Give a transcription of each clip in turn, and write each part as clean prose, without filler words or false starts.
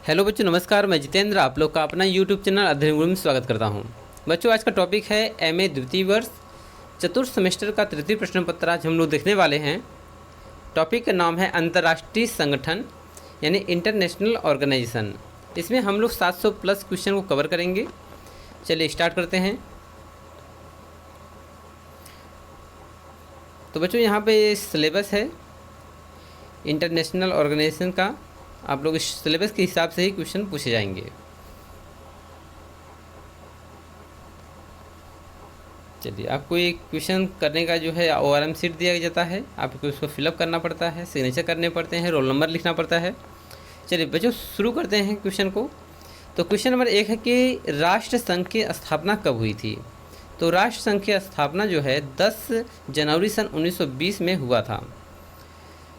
Hello बच्चों, नमस्कार। मैं जितेंद्र आप लोग का अपना यूट्यूब चैनल अध्ययन गुरु में स्वागत करता हूं। बच्चों, आज का टॉपिक है एमए द्वितीय वर्ष चतुर्थ सेमेस्टर का तृतीय प्रश्न पत्र आज हम लोग देखने वाले हैं। टॉपिक का नाम है अंतर्राष्ट्रीय संगठन यानी इंटरनेशनल ऑर्गेनाइजेशन। इसमें हम लोग 700 प्लस क्वेश्चन को कवर करेंगे। चलिए स्टार्ट करते हैं। तो बच्चों, यहाँ पे सिलेबस है इंटरनेशनल ऑर्गेनाइजेशन का। आप लोग इस सिलेबस के हिसाब से ही क्वेश्चन पूछे जाएंगे। चलिए, आपको एक क्वेश्चन करने का जो है ORM शीट दिया जाता है, आपको उसको फिलअप करना पड़ता है, सिग्नेचर करने पड़ते हैं, रोल नंबर लिखना पड़ता है। चलिए बच्चों, शुरू करते हैं क्वेश्चन को। तो क्वेश्चन नंबर 1 है कि राष्ट्र संघ की स्थापना कब हुई थी। तो राष्ट्र संघ की स्थापना जो है 10 जनवरी सन 1920 में हुआ था।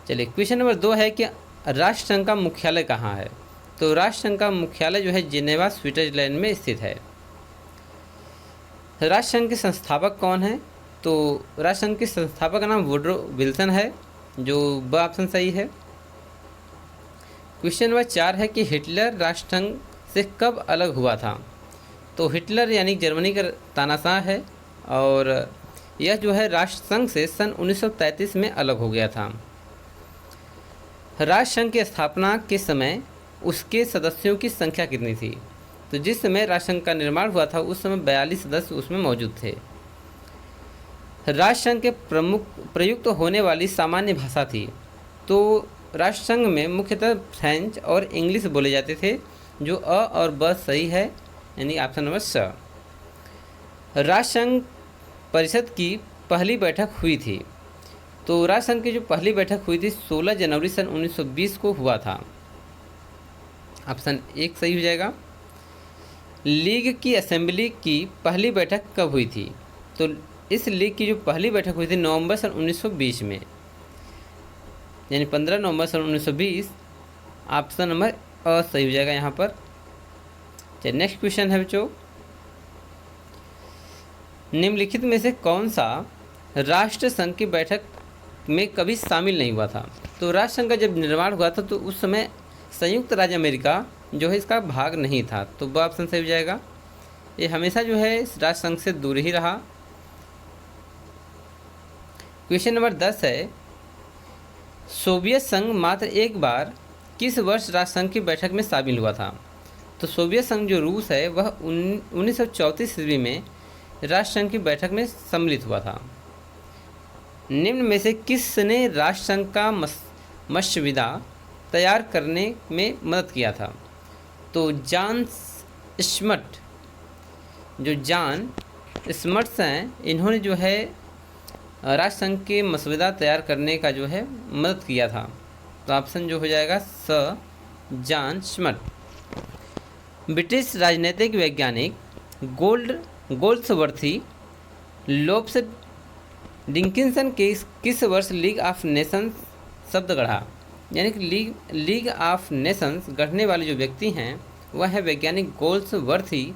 चलिए, क्वेश्चन नंबर 2 है कि राष्ट्र संघ का मुख्यालय कहाँ है। तो राष्ट्र संघ का मुख्यालय जो है जिनेवा स्विट्जरलैंड में स्थित है। राष्ट्र संघ के संस्थापक कौन है। तो राष्ट्र संघ के संस्थापक का नाम वुडरो विल्सन है, जो ब ऑप्शन सही है। क्वेश्चन नंबर 4 है कि हिटलर राष्ट्र संघ से कब अलग हुआ था। तो हिटलर यानी जर्मनी का तानाशाह है और यह जो है राष्ट्र संघ से सन 1933 में अलग हो गया था। राष्ट्र संघ की स्थापना के समय उसके सदस्यों की संख्या कितनी थी। तो जिस समय राष्ट्र संघ का निर्माण हुआ था उस समय 42 सदस्य उसमें मौजूद थे। राष्ट्र संघ के प्रयुक्त होने वाली सामान्य भाषा थी। तो राष्ट्र संघ में मुख्यतः फ्रेंच और इंग्लिश बोले जाते थे, जो अ और ब सही है, यानी ऑप्शन नंबर स। राष्ट्र संघ परिषद की पहली बैठक हुई थी। तो राष्ट्र संघ की जो पहली बैठक हुई थी 16 जनवरी सन 1920 को हुआ था। ऑप्शन 1 सही हो जाएगा। लीग की असेंबली की पहली बैठक कब हुई थी। तो इस लीग की जो पहली बैठक हुई थी नवंबर सन 1920 में, यानी 15 नवंबर सन 1920। ऑप्शन नंबर अ सही हो जाएगा यहाँ पर। चलिए, नेक्स्ट क्वेश्चन है बच्चों, निम्नलिखित में से कौन सा राष्ट्र संघ की बैठक में कभी शामिल नहीं हुआ था। तो राष्ट्र संघ का जब निर्माण हुआ था तो उस समय संयुक्त राज्य अमेरिका जो है इसका भाग नहीं था। तो ब ऑप्शन सही हो जाएगा। ये हमेशा जो है इस राष्ट्र संघ से दूर ही रहा। क्वेश्चन नंबर 10 है, सोवियत संघ मात्र एक बार किस वर्ष राष्ट्र संघ की बैठक में शामिल हुआ था। तो सोवियत संघ जो रूस है वह 1934 ईस्वी में राष्ट्र संघ की बैठक में सम्मिलित हुआ था। निम्न में से किसने राष्ट्र संघ का मसविदा तैयार करने में मदद किया था। तो जॉन स्मट्स हैं, इन्होंने जो है राष्ट्र संघ के मसविदा तैयार करने का जो है मदद किया था। तो ऑप्शन जो हो जाएगा स, जॉन स्मट। ब्रिटिश राजनीतिक वैज्ञानिक गोल्ड्सवर्थी लोब्स डिकिंसन के किस वर्ष लीग ऑफ नेशंस शब्द गढ़ा। यानी कि लीग ऑफ नेशंस गढ़ने वाले जो व्यक्ति हैं वह है वैज्ञानिक गोल्ड्सवर्थी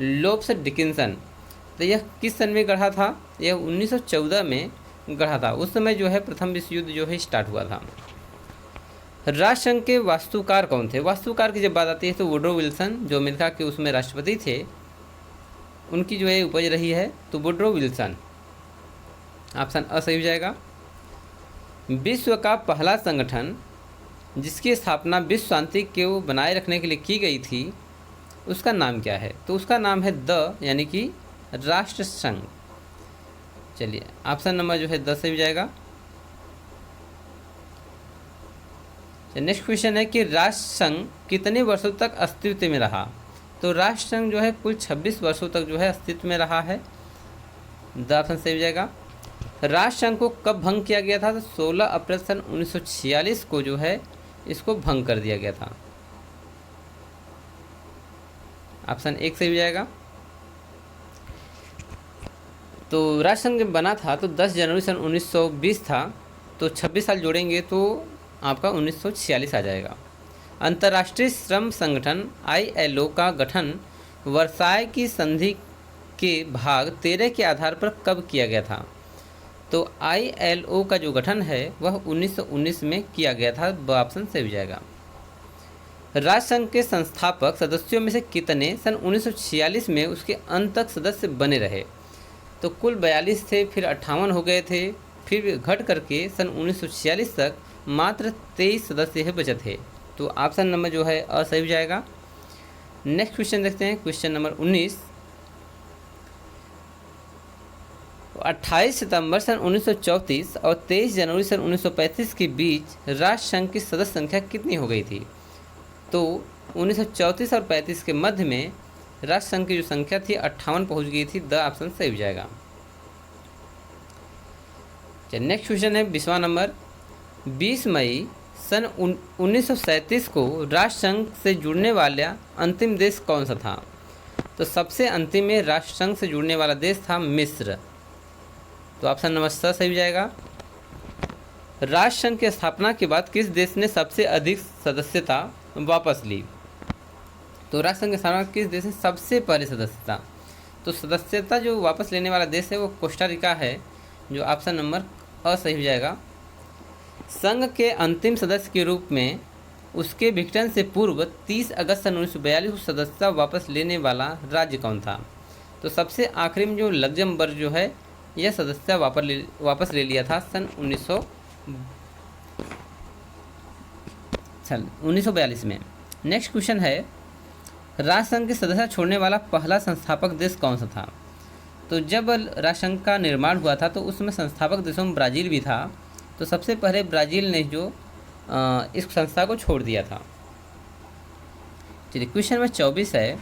लोब्स डिकिंसन। तो यह किस सन में गढ़ा था। यह 1914 में गढ़ा था। उस समय जो है प्रथम विश्व युद्ध जो है स्टार्ट हुआ था। राष्ट्र संघ के वास्तुकार कौन थे। वास्तुकार की जब बात आती है तो वुडरो विल्सन जो अमेरिका के उसमें राष्ट्रपति थे, उनकी जो है उपज रही है। तो वुडरो विल्सन, ऑप्शन अ सही हो जाएगा। विश्व का पहला संगठन जिसकी स्थापना विश्व शांति को बनाए रखने के लिए की गई थी उसका नाम क्या है। तो उसका नाम है यानी कि राष्ट्र संघ। चलिए, ऑप्शन नंबर जो है 10 सही हो जाएगा। नेक्स्ट क्वेश्चन है कि राष्ट्र संघ कितने वर्षों तक अस्तित्व में रहा। तो राष्ट्र संघ जो है कुल 26 वर्षों तक जो है अस्तित्व में रहा है। ऑप्शन सही हो जाएगा। राष्ट्र संघ को कब भंग किया गया था। तो 16 अप्रैल सन 1946 को जो है इसको भंग कर दिया गया था। ऑप्शन 1 सही हो जाएगा। तो राष्ट्र संघ बना था तो 10 जनवरी सन 1920 था। तो 26 साल जोड़ेंगे तो आपका 1946 आ जाएगा। अंतर्राष्ट्रीय श्रम संगठन ILO का गठन वर्साय की संधि के भाग 13 के आधार पर कब किया गया था। तो ILO का जो गठन है वह 1919 में किया गया था। ब ऑप्शन सही हो जाएगा। राष्ट्रसंघ के संस्थापक सदस्यों में से कितने सन 1946 में उसके अंत तक सदस्य बने रहे? तो कुल 42 थे, फिर 58 हो गए थे, फिर घट करके सन 1946 तक मात्र 23 सदस्य ही बचे थे। तो ऑप्शन नंबर जो है अ सही हो जाएगा। नेक्स्ट क्वेश्चन देखते हैं, क्वेश्चन नंबर 19। 28 सितंबर सन 1934 और 23 जनवरी सन 1935 के बीच राष्ट्रसंघ की सदस्य संख्या कितनी हो गई थी? तो 1934 और 35 के मध्य में राष्ट्रसंघ की जो संख्या थी 58 पहुंच गई थी। द ऑप्शन सही हो जाएगा। चलिए नेक्स्ट क्वेश्चन है 20वां नंबर। 20 मई सन 1937 को राष्ट्रसंघ से जुड़ने वाला अंतिम देश कौन सा था? तो सबसे अंतिम में राष्ट्रसंघ से जुड़ने वाला देश था मिस्र। तो ऑप्शन नंबर स सही हो जाएगा। राष्ट्रसंघ की स्थापना के बाद किस देश ने सबसे अधिक सदस्यता वापस ली? तो राष्ट्रसंघ की स्थापना किस देश ने सबसे पहले सदस्यता? तो सदस्यता जो वापस लेने वाला देश है वो कोस्टा रिका है, जो ऑप्शन नंबर अ सही हो जाएगा। संघ के अंतिम सदस्य के रूप में उसके विघटन से पूर्व 30 अगस्त सन 1942 को सदस्यता वापस लेने वाला राज्य कौन था? तो सबसे आखिरी में जो लग्जमबर्ग जो है यह सदस्यता वापस ले लिया था सन 1942 में। नेक्स्ट क्वेश्चन है, राष्ट्रसंघ की सदस्यता छोड़ने वाला पहला संस्थापक देश कौन सा था? तो जब राष्ट्रसंघ का निर्माण हुआ था तो उसमें संस्थापक देशों में ब्राज़ील भी था। तो सबसे पहले ब्राज़ील ने जो इस संस्था को छोड़ दिया था। चलिए क्वेश्चन नंबर 24 है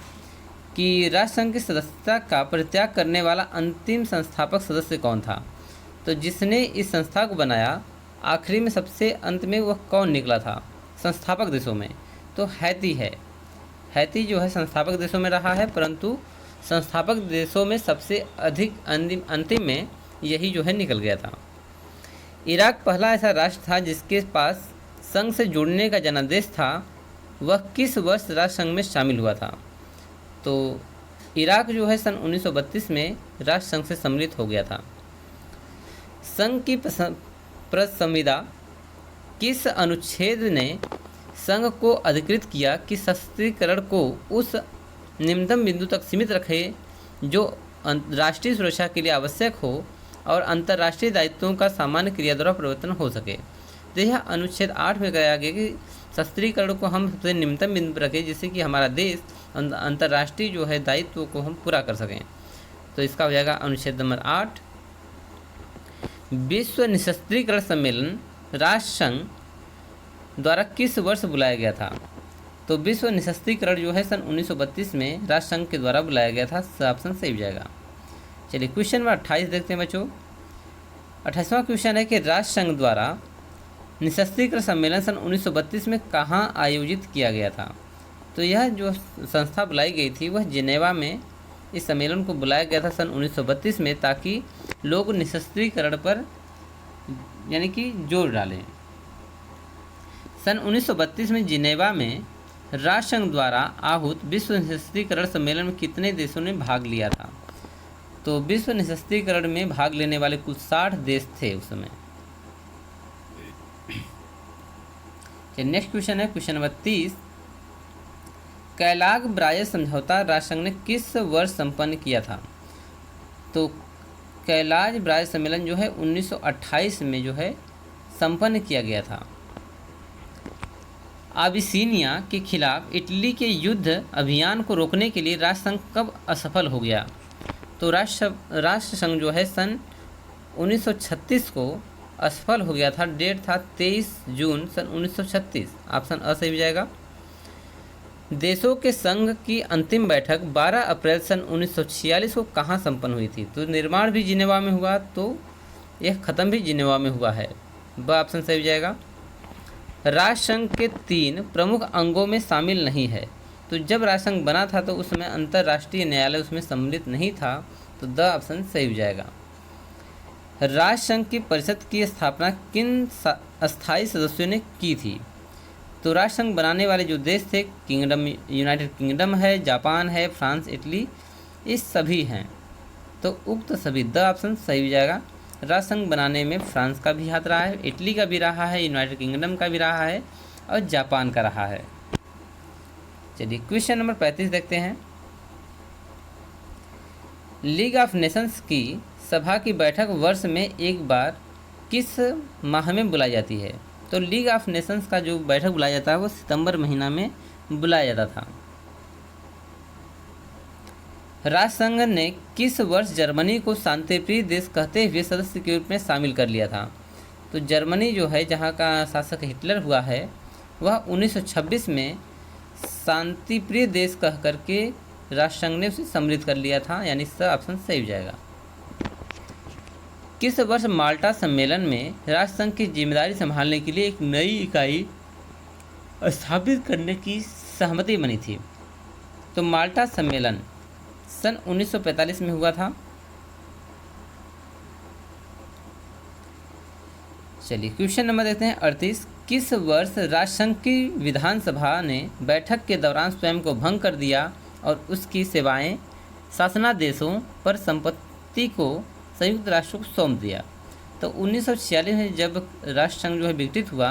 कि राष्ट्रसंघ की सदस्यता का परित्याग करने वाला अंतिम संस्थापक सदस्य कौन था? तो जिसने इस संस्था को बनाया आखिरी में सबसे अंत में वह कौन निकला था संस्थापक देशों में? तो हैती है। हैती जो है संस्थापक देशों में रहा है, परंतु संस्थापक देशों में सबसे अधिक अंतिम में यही जो है निकल गया था। इराक पहला ऐसा राष्ट्र था जिसके पास संघ से जुड़ने का जनादेश था। वह किस वर्ष राष्ट्रसंघ में शामिल हुआ था? तो इराक जो है सन 1932 में राष्ट्रसंघ से सम्मिलित हो गया था। संघ की संविदा किस अनुच्छेद ने संघ को अधिकृत किया कि सशस्त्रीकरण को उस निम्नतम बिंदु तक सीमित रखे जो राष्ट्रीय सुरक्षा के लिए आवश्यक हो और अंतर्राष्ट्रीय दायित्वों का सामान्य क्रिया द्वारा परिवर्तन हो सके? तो यह अनुच्छेद 8 में कहा गया कि सशस्त्रीकरण को हम सबसे निम्नतम बिंदु पर रखें जिससे कि हमारा देश अंतर्राष्ट्रीय जो है दायित्व को हम पूरा कर सकें। तो इसका हो जाएगा अनुच्छेद नंबर 8। विश्व निशस्त्रीकरण सम्मेलन राष्ट्रसंघ द्वारा किस वर्ष बुलाया गया था? तो विश्व निशस्त्रीकरण जो है सन 1932 में राष्ट्रसंघ के द्वारा बुलाया गया था। ऑप्शन सही हो जाएगा। चलिए क्वेश्चन नंबर 28 देखते हैं बच्चों। 28वां क्वेश्चन है कि राष्ट्रसंघ द्वारा निशस्त्रीकरण सम्मेलन सन 1932 में कहाँ आयोजित किया गया था? तो यह जो संस्था बुलाई गई थी वह जिनेवा में इस सम्मेलन को बुलाया गया था सन 1932 में, ताकि लोग निशस्त्रीकरण पर यानी कि जोर डालें। सन 1932 में जिनेवा में राष्ट्रसंघ द्वारा आहूत विश्व निशस्त्रीकरण सम्मेलन में कितने देशों ने भाग लिया था? तो विश्व निशस्त्रीकरण में भाग लेने वाले कुल 60 देश थे उस समय। नेक्स्ट क्वेश्चन है क्वेश्चन नंबर 30। कैलाग ब्राय समझौता राष्ट्रसंघ ने किस वर्ष संपन्न किया था? तो कैलाग ब्राय सम्मेलन जो है 1928 में जो है संपन्न किया गया था। अबिसिनिया के खिलाफ इटली के युद्ध अभियान को रोकने के लिए राष्ट्रसंघ कब असफल हो गया? तो राष्ट्रसंघ जो है सन 1936 को असफल हो गया था। डेट था 23 जून सन 1936। ऑप्शन अ सही हो जाएगा। देशों के संघ की अंतिम बैठक 12 अप्रैल सन 1946 को कहाँ संपन्न हुई थी? तो निर्माण भी जिनेवा में हुआ, तो यह ख़त्म भी जिनेवा में हुआ है। ब ऑप्शन सही हो जाएगा। राष्ट्रसंघ के 3 प्रमुख अंगों में शामिल नहीं है। तो जब राष्ट्रसंघ बना था तो उसमें अंतर्राष्ट्रीय न्यायालय उसमें सम्मिलित नहीं था। तो द ऑप्शन सही हो जाएगा। राष्ट्रसंघ की परिषद की स्थापना किन अस्थायी सदस्यों ने की थी? तो राष्ट्रसंघ बनाने वाले जो देश थे किंगडम, यूनाइटेड किंगडम है, जापान है, फ्रांस, इटली, ये सभी हैं। तो उक्त सभी द ऑप्शन सही हो जाएगा। राष्ट्रसंघ बनाने में फ्रांस का भी हाथ रहा है, इटली का भी रहा है, यूनाइटेड किंगडम का भी रहा है और जापान का रहा है। चलिए क्वेश्चन नंबर 35 देखते हैं। लीग ऑफ नेशंस की सभा की बैठक वर्ष में एक बार किस माह में बुलाई जाती है? तो लीग ऑफ नेशंस का जो बैठक बुलाया जाता है वो सितंबर महीना में बुलाया जाता था। राष्ट्रसंघ ने किस वर्ष जर्मनी को शांतिप्रिय देश कहते हुए सदस्य के रूप में शामिल कर लिया था? तो जर्मनी जो है, जहाँ का शासक हिटलर हुआ है, वह 1926 में शांतिप्रिय देश कह करके राष्ट्रसंघ ने उसे सम्मिलित कर लिया था, यानी इसका ऑप्शन सही हो जाएगा। किस वर्ष माल्टा सम्मेलन में राष्ट्रसंघ की जिम्मेदारी संभालने के लिए एक नई इकाई स्थापित करने की सहमति बनी थी? तो माल्टा सम्मेलन सन 1945 में हुआ था। चलिए क्वेश्चन नंबर देखते हैं 38। किस वर्ष राष्ट्रसंघ की विधानसभा ने बैठक के दौरान स्वयं को भंग कर दिया और उसकी सेवाएं शासनादेशों पर संपत्ति को संयुक्त राष्ट्र को सौंप दिया? तो 1946 में जब राष्ट्रसंघ जो है विघटित हुआ,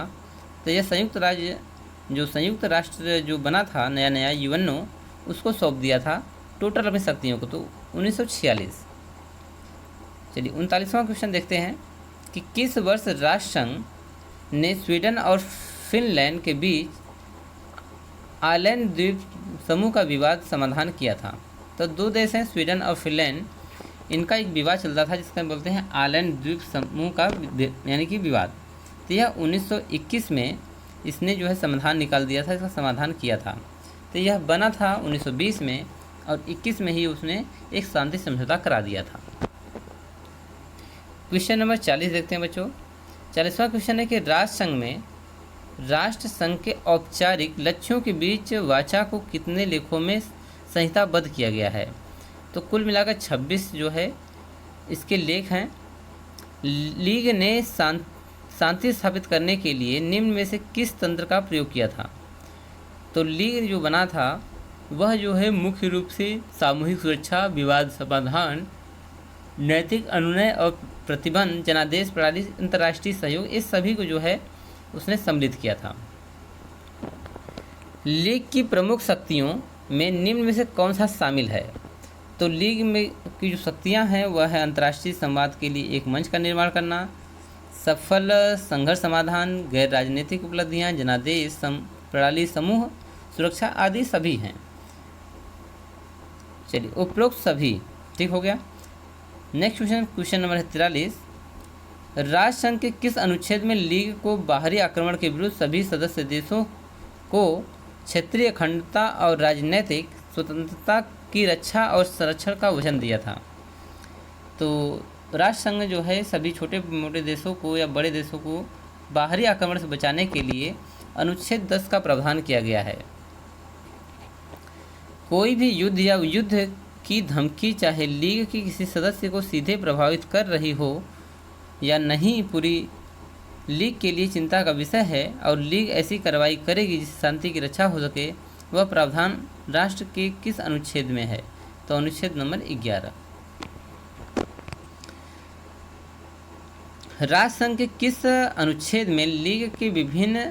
तो यह संयुक्त राष्ट्र जो बना था नया नया यूएनओ, उसको सौंप दिया था टोटल अपनी शक्तियों को, तो 1946। चलिए 39वां क्वेश्चन देखते हैं कि किस वर्ष राष्ट्रसंघ ने स्वीडन और फिनलैंड के बीच आइलैंड द्वीप समूह का विवाद समाधान किया था? तो दो देश हैं स्वीडन और फिनलैंड, इनका एक विवाद चलता था जिसका बोलते हैं आइलैंड द्वीप समूह का यानी कि विवाद। तो यह 1921 में इसने जो है समाधान निकाल दिया था, इसका समाधान किया था। तो यह बना था 1920 में और 21 में ही उसने एक शांति समझौता करा दिया था। क्वेश्चन नंबर 40 देखते हैं बच्चों। 40वां क्वेश्चन है कि राष्ट्रसंघ में राष्ट्रसंघ के औपचारिक लक्ष्यों के बीच वाचा को कितने लेखों में संहिताबद्ध किया गया है? तो कुल मिलाकर 26 जो है इसके लेख हैं। लीग ने शांति स्थापित करने के लिए निम्न में से किस तंत्र का प्रयोग किया था? तो लीग जो बना था वह जो है मुख्य रूप से सामूहिक सुरक्षा, विवाद समाधान, नैतिक अनुनय और प्रतिबंध, जनादेश प्रणाली, अंतर्राष्ट्रीय सहयोग, इस सभी को जो है उसने सम्मिलित किया था। लीग की प्रमुख शक्तियों में निम्न में से कौन सा शामिल है? तो लीग में की जो शक्तियां हैं वह है अंतर्राष्ट्रीय संवाद के लिए एक मंच का निर्माण करना, सफल संघर्ष समाधान, गैर राजनीतिक उपलब्धियां, जनादेश प्रणाली, समूह सुरक्षा आदि सभी हैं। चलिए उपरोक्त सभी ठीक हो गया। नेक्स्ट क्वेश्चन नंबर है 43। राष्ट्रसंघ के किस अनुच्छेद में लीग को बाहरी आक्रमण के विरुद्ध सभी सदस्य देशों को क्षेत्रीय अखंडता और राजनीतिक स्वतंत्रता की रक्षा और संरक्षण का वचन दिया था? तो राष्ट्रसंघ जो है सभी छोटे मोटे देशों को या बड़े देशों को बाहरी आक्रमण से बचाने के लिए अनुच्छेद 10 का प्रावधान किया गया है। कोई भी युद्ध या युद्ध की धमकी चाहे लीग की किसी सदस्य को सीधे प्रभावित कर रही हो या नहीं, पूरी लीग के लिए चिंता का विषय है और लीग ऐसी कार्रवाई करेगी जिससे शांति की रक्षा हो सके। वह प्रावधान राष्ट्र के किस अनुच्छेद में है? तो अनुच्छेद नंबर 11। राष्ट्रसंघ के किस अनुच्छेद में लीग के विभिन्न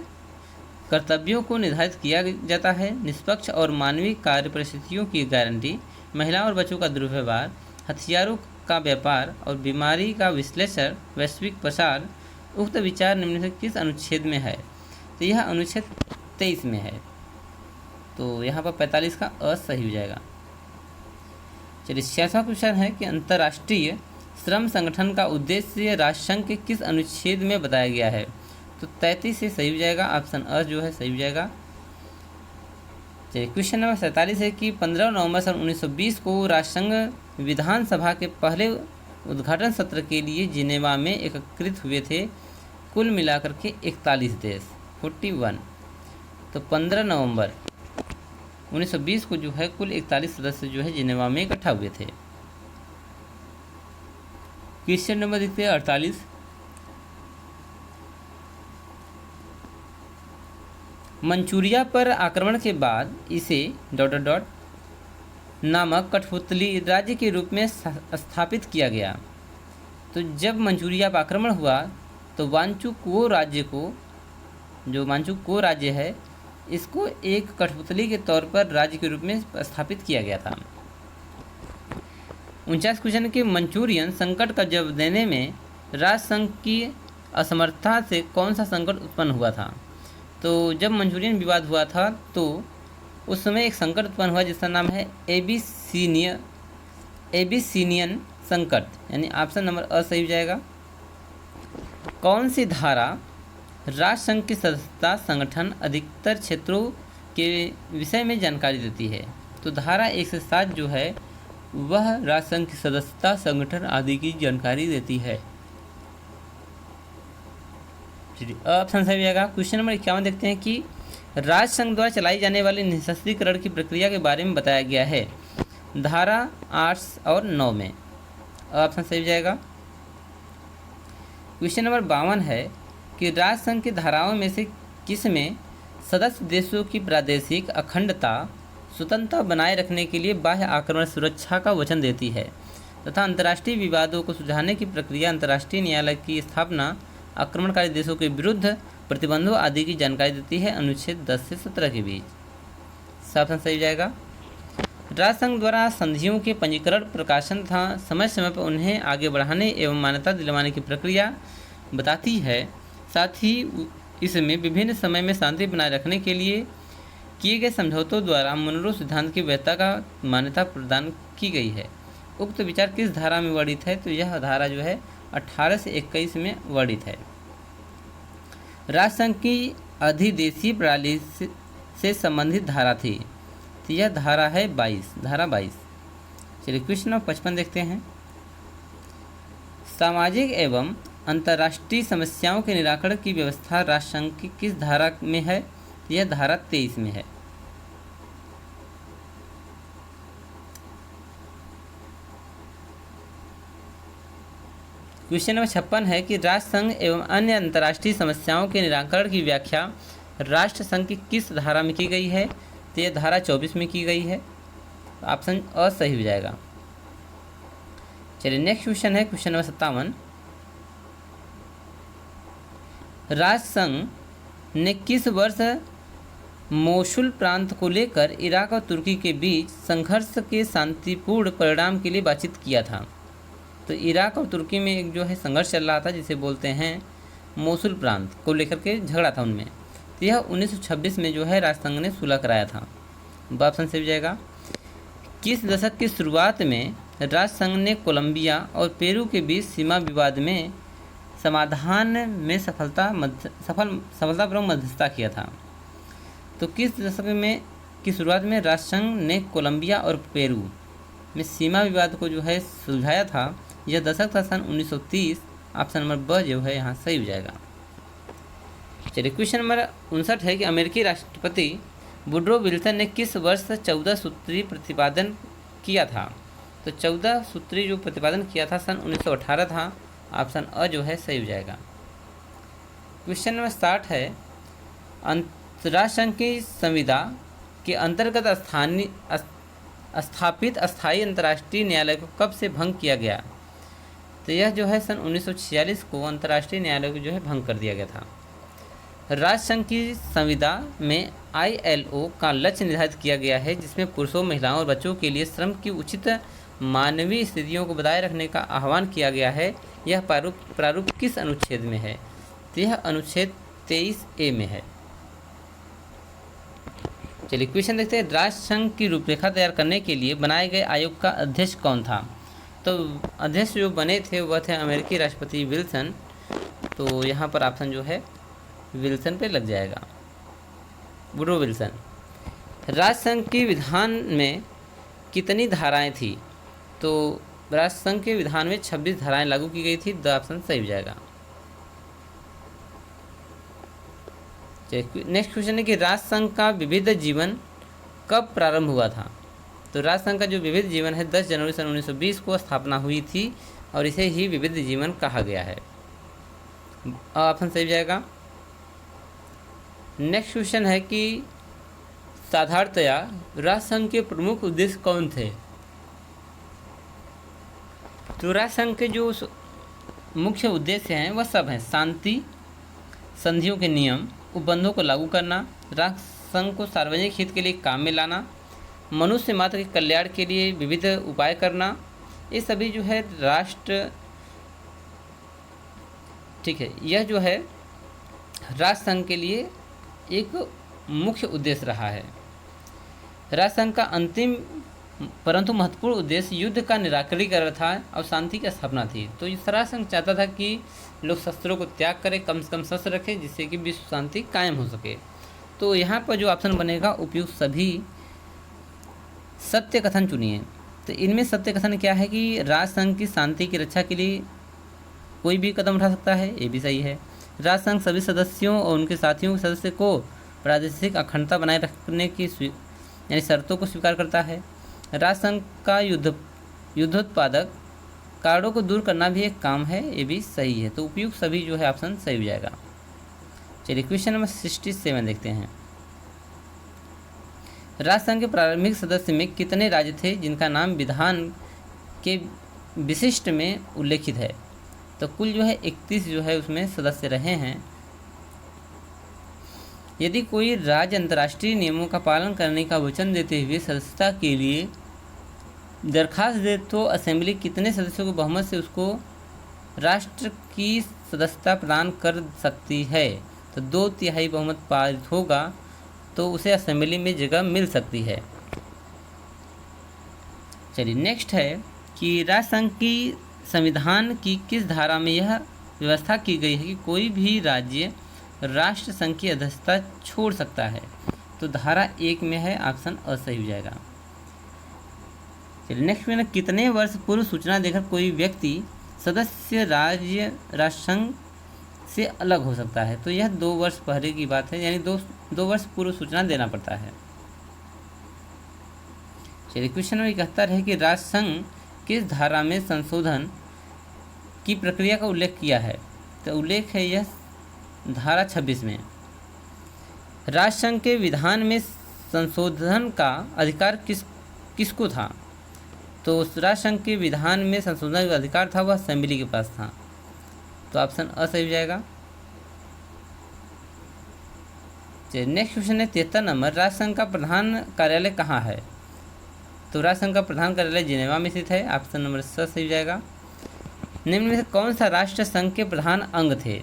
कर्तव्यों को निर्धारित किया जाता है? निष्पक्ष और मानवीय कार्य परिस्थितियों की गारंटी, महिलाओं और बच्चों का दुर्व्यवहार, हथियारों का व्यापार और बीमारी का विश्लेषण, वैश्विक प्रसार। उक्त विचार निम्न से किस अनुच्छेद में है? तो यह अनुच्छेद 23 में है, तो यहाँ पर 45 का अ सही हो जाएगा। चलिए 66वां क्वेश्चन है कि अंतर्राष्ट्रीय श्रम संगठन का उद्देश्य राष्ट्रसंघ के किस अनुच्छेद में बताया गया है? तो 33 से सही हो जाएगा, ऑप्शन अ जो है सही हो जाएगा। चलिए क्वेश्चन नंबर 47 है कि 15 नवंबर सन 1920 को राष्ट्रसंघ विधानसभा के पहले उद्घाटन सत्र के लिए जिनेवा में एकत्रित हुए थे कुल मिलाकर के 41 देश, 41। तो 15 नवंबर 1920 को जो है कुल 41 सदस्य जो है जिनेवा में इकट्ठा हुए थे। क्वेश्चन नंबर देखते हैं 48। मंचूरिया पर आक्रमण के बाद इसे ... नामक कठपुतली राज्य के रूप में स्थापित किया गया। तो जब मंचूरिया पर आक्रमण हुआ तो वांचुकुओ राज्य को, जो वांचुकुओ राज्य है, इसको एक कठपुतली के तौर पर राज्य के रूप में स्थापित किया गया था। 49 क्वेश्चन के मंचूरियन संकट का जवाब देने में राजसंघ की असमर्थता से कौन सा संकट उत्पन्न हुआ था? तो जब मंचूरियन विवाद हुआ था तो उस समय एक संकट उत्पन्न हुआ जिसका नाम है एबिसिनियन संकट, यानी ऑप्शन नंबर अ सही हो जाएगा। कौन सी धारा राष्ट्रसंघ की सदस्यता संगठन अधिकतर क्षेत्रों के विषय में जानकारी देती है? तो धारा 1 से 7 जो है वह राष्ट्रसंघ की सदस्यता संगठन आदि की जानकारी देती है। ऑप्शन सही हो जाएगा। क्वेश्चन नंबर 51 देखते हैं कि राष्ट्रसंघ द्वारा चलाई जाने वाली निःशस्त्रीकरण की प्रक्रिया के बारे में बताया गया है धारा 8 और 9 में। ऑप्शन सही हो जाएगा। क्वेश्चन नंबर 52 है कि राष्ट्रसंघ की धाराओं में से किस में सदस्य देशों की प्रादेशिक अखंडता स्वतंत्रता बनाए रखने के लिए बाह्य आक्रमण सुरक्षा का वचन देती है तथा अंतर्राष्ट्रीय विवादों को सुलझाने की प्रक्रिया अंतर्राष्ट्रीय न्यायालय की स्थापना आक्रमणकारी देशों के विरुद्ध प्रतिबंधों आदि की जानकारी देती है? अनुच्छेद 10 से 17 के बीच। ऑप्शन सही हो जाएगा। राष्ट्रसंघ द्वारा संधियों के पंजीकरण, प्रकाशन तथा समय समय पर उन्हें आगे बढ़ाने एवं मान्यता दिलवाने की प्रक्रिया बताती है। साथ ही इसमें विभिन्न समय में शांति बनाए रखने के लिए किए गए समझौतों द्वारा मोनरो सिद्धांत की वैधता का मान्यता प्रदान की गई है। उक्त विचार किस धारा में वर्णित है? तो यह धारा जो है 18 से 21 में वर्णित है। राष्ट्रसंघ की अधिदेशीय प्रणाली से संबंधित धारा थी, तो यह धारा है 22, धारा 22। चलिए क्वेश्चन नंबर 55 देखते हैं। सामाजिक एवं अंतर्राष्ट्रीय समस्याओं के निराकरण की व्यवस्था राष्ट्रसंघ की किस धारा में है? यह धारा 23 में है। क्वेश्चन नंबर 56 है कि राष्ट्रसंघ एवं अन्य अंतर्राष्ट्रीय समस्याओं के निराकरण की व्याख्या राष्ट्रसंघ की किस धारा में की गई है? तो यह धारा 24 में की गई है। ऑप्शन अ सही हो जाएगा। चलिए नेक्स्ट क्वेश्चन है क्वेश्चन नंबर 57। राष्ट्रसंघ ने किस वर्ष मोसुल प्रांत को लेकर इराक और तुर्की के बीच संघर्ष के शांतिपूर्ण परिणाम के लिए बातचीत किया था? तो इराक और तुर्की में एक जो है संघर्ष चल रहा था जिसे बोलते हैं मोसुल प्रांत को लेकर के झगड़ा था उनमें। तो यह 1926 में जो है राष्ट्रसंघ ने सुलह कराया था। ऑप्शन सही हो जाएगा। किस दशक की शुरुआत में राष्ट्रसंघ ने कोलंबिया और पेरू के बीच सीमा विवाद में समाधान में सफलतापूर्वक मध्यस्थता किया था? तो किस दशक में की शुरुआत में राष्ट्रसंघ ने कोलंबिया और पेरू में सीमा विवाद को जो है सुलझाया था? यह दशक था सन 1930। ऑप्शन नंबर ब जो है यहाँ सही हो जाएगा। चलिए क्वेश्चन नंबर 59 है कि अमेरिकी राष्ट्रपति वुडरो विल्सन ने किस वर्ष 14 सूत्री प्रतिपादन किया था? तो 14 सूत्री जो प्रतिपादन किया था सन 1918 था। ऑप्शन अ जो है सही हो जाएगा। क्वेश्चन नंबर 60 है राष्ट्रसंघ की संविदा के अंतर्गत स्थापित अस्थायी अंतर्राष्ट्रीय न्यायालय को कब से भंग किया गया? तो यह जो है सन 1946 को अंतर्राष्ट्रीय न्यायालय को जो है भंग कर दिया गया था। राष्ट्रसंघ की संविदा में ILO का लक्ष्य निर्धारित किया गया है जिसमें पुरुषों, महिलाओं और बच्चों के लिए श्रम की उचित मानवीय स्थितियों को बनाए रखने का आह्वान किया गया है। यह प्रारूप किस अनुच्छेद में है? तो यह अनुच्छेद 23A में है। चलिए क्वेश्चन देखते हैं। राष्ट्रसंघ की रूपरेखा तैयार करने के लिए बनाए गए आयोग का अध्यक्ष कौन था? तो अध्यक्ष जो बने थे वह थे अमेरिकी राष्ट्रपति विल्सन। तो यहाँ पर ऑप्शन जो है विल्सन पे लग जाएगा, वुडरो विल्सन। राष्ट्रसंघ के विधान में कितनी धाराएं थी? तो राष्ट्रसंघ के विधान में 26 धाराएं लागू की गई थी। द ऑप्शन सही हो जाएगा। नेक्स्ट क्वेश्चन है कि राष्ट्रसंघ का विविध जीवन कब प्रारंभ हुआ था? तो राष्ट्रसंघ का जो विविध जीवन है 10 जनवरी सन 1920 को स्थापना हुई थी और इसे ही विविध जीवन कहा गया है। ऑप्शन सही हो जाएगा। नेक्स्ट क्वेश्चन है कि साधारणतया राष्ट्रसंघ के प्रमुख उद्देश्य कौन थे? तो राष्ट्रसंघ के जो मुख्य उद्देश्य हैं वह सब हैं: शांति, संधियों के नियम, उपबंधों को लागू करना, संघ को सार्वजनिक हित के लिए काम में लाना, मनुष्य मात्र के कल्याण के लिए विविध उपाय करना, ये सभी जो है राष्ट्र, ठीक है, यह जो है राष्ट्रसंघ के लिए एक मुख्य उद्देश्य रहा है। राष्ट्रसंघ का अंतिम परंतु महत्वपूर्ण उद्देश्य युद्ध का निराकरण था और शांति की स्थापना थी। तो ये राष्ट्रसंघ चाहता था कि लोग शस्त्रों को त्याग करें, कम से कम शस्त्र रखें, जिससे कि विश्व शांति कायम हो सके। तो यहाँ पर जो ऑप्शन बनेगा उपयुक्त सभी सत्य कथन चुनिए। तो इनमें सत्य कथन क्या है कि राष्ट्रसंघ की शांति की रक्षा के लिए कोई भी कदम उठा सकता है, ये भी सही है। राष्ट्रसंघ सभी सदस्यों और उनके साथियों के सदस्य को प्रादेशिक अखंडता बनाए रखने की यानी शर्तों को स्वीकार करता है। राष्ट्रसंघ का युद्धोत्पादक कारणों को दूर करना भी एक काम है, ये भी सही है। तो उपयुक्त सभी जो है ऑप्शन सही हो जाएगा। चलिए क्वेश्चन नंबर 67 देखते हैं। राष्ट्रसंघ के प्रारंभिक सदस्य में कितने राज्य थे जिनका नाम विधान के विशिष्ट में उल्लेखित है? तो कुल जो है 31 जो है उसमें सदस्य रहे हैं। यदि कोई राज्य अंतर्राष्ट्रीय नियमों का पालन करने का वचन देते हुए सदस्यता के लिए दरखास्त दे तो असेंबली कितने सदस्यों को बहुमत से उसको राष्ट्र की सदस्यता प्रदान कर सकती है? तो 2/3 बहुमत पारित होगा तो उसे असेंबली में जगह मिल सकती है। चलिए नेक्स्ट है कि राष्ट्रसंघ की संविधान की किस धारा में यह व्यवस्था की गई है कि कोई भी राज्य राष्ट्रसंघ की अध्यक्षता छोड़ सकता है? तो धारा 1 में है, ऑप्शन अ सही हो जाएगा। चलिए नेक्स्ट में, कितने वर्ष पूर्व सूचना देकर कोई व्यक्ति सदस्य राज्य राष्ट्रसंघ से अलग हो सकता है? तो यह 2 वर्ष पहले की बात है, यानी 2 वर्ष पूर्व सूचना देना पड़ता है। चलिए क्वेश्चन नंबर 71 है कि राष्ट्रसंघ किस धारा में संशोधन की प्रक्रिया का उल्लेख किया है? तो उल्लेख है यह धारा 26 में। राष्ट्रसंघ के विधान में संशोधन का अधिकार किसको था? तो राष्ट्रसंघ के विधान में संशोधन का अधिकार था वह असेंबली के पास था। तो ऑप्शन अ सही हो जाएगा। चलिए नेक्स्ट क्वेश्चन है 73 नंबर, राष्ट्रसंघ का प्रधान कार्यालय कहाँ है? तो राष्ट्रसंघ का प्रधान कार्यालय जिनेवा में स्थित है, ऑप्शन नंबर स सही हो जाएगा। निम्न में से कौन सा राष्ट्र संघ के प्रधान अंग थे?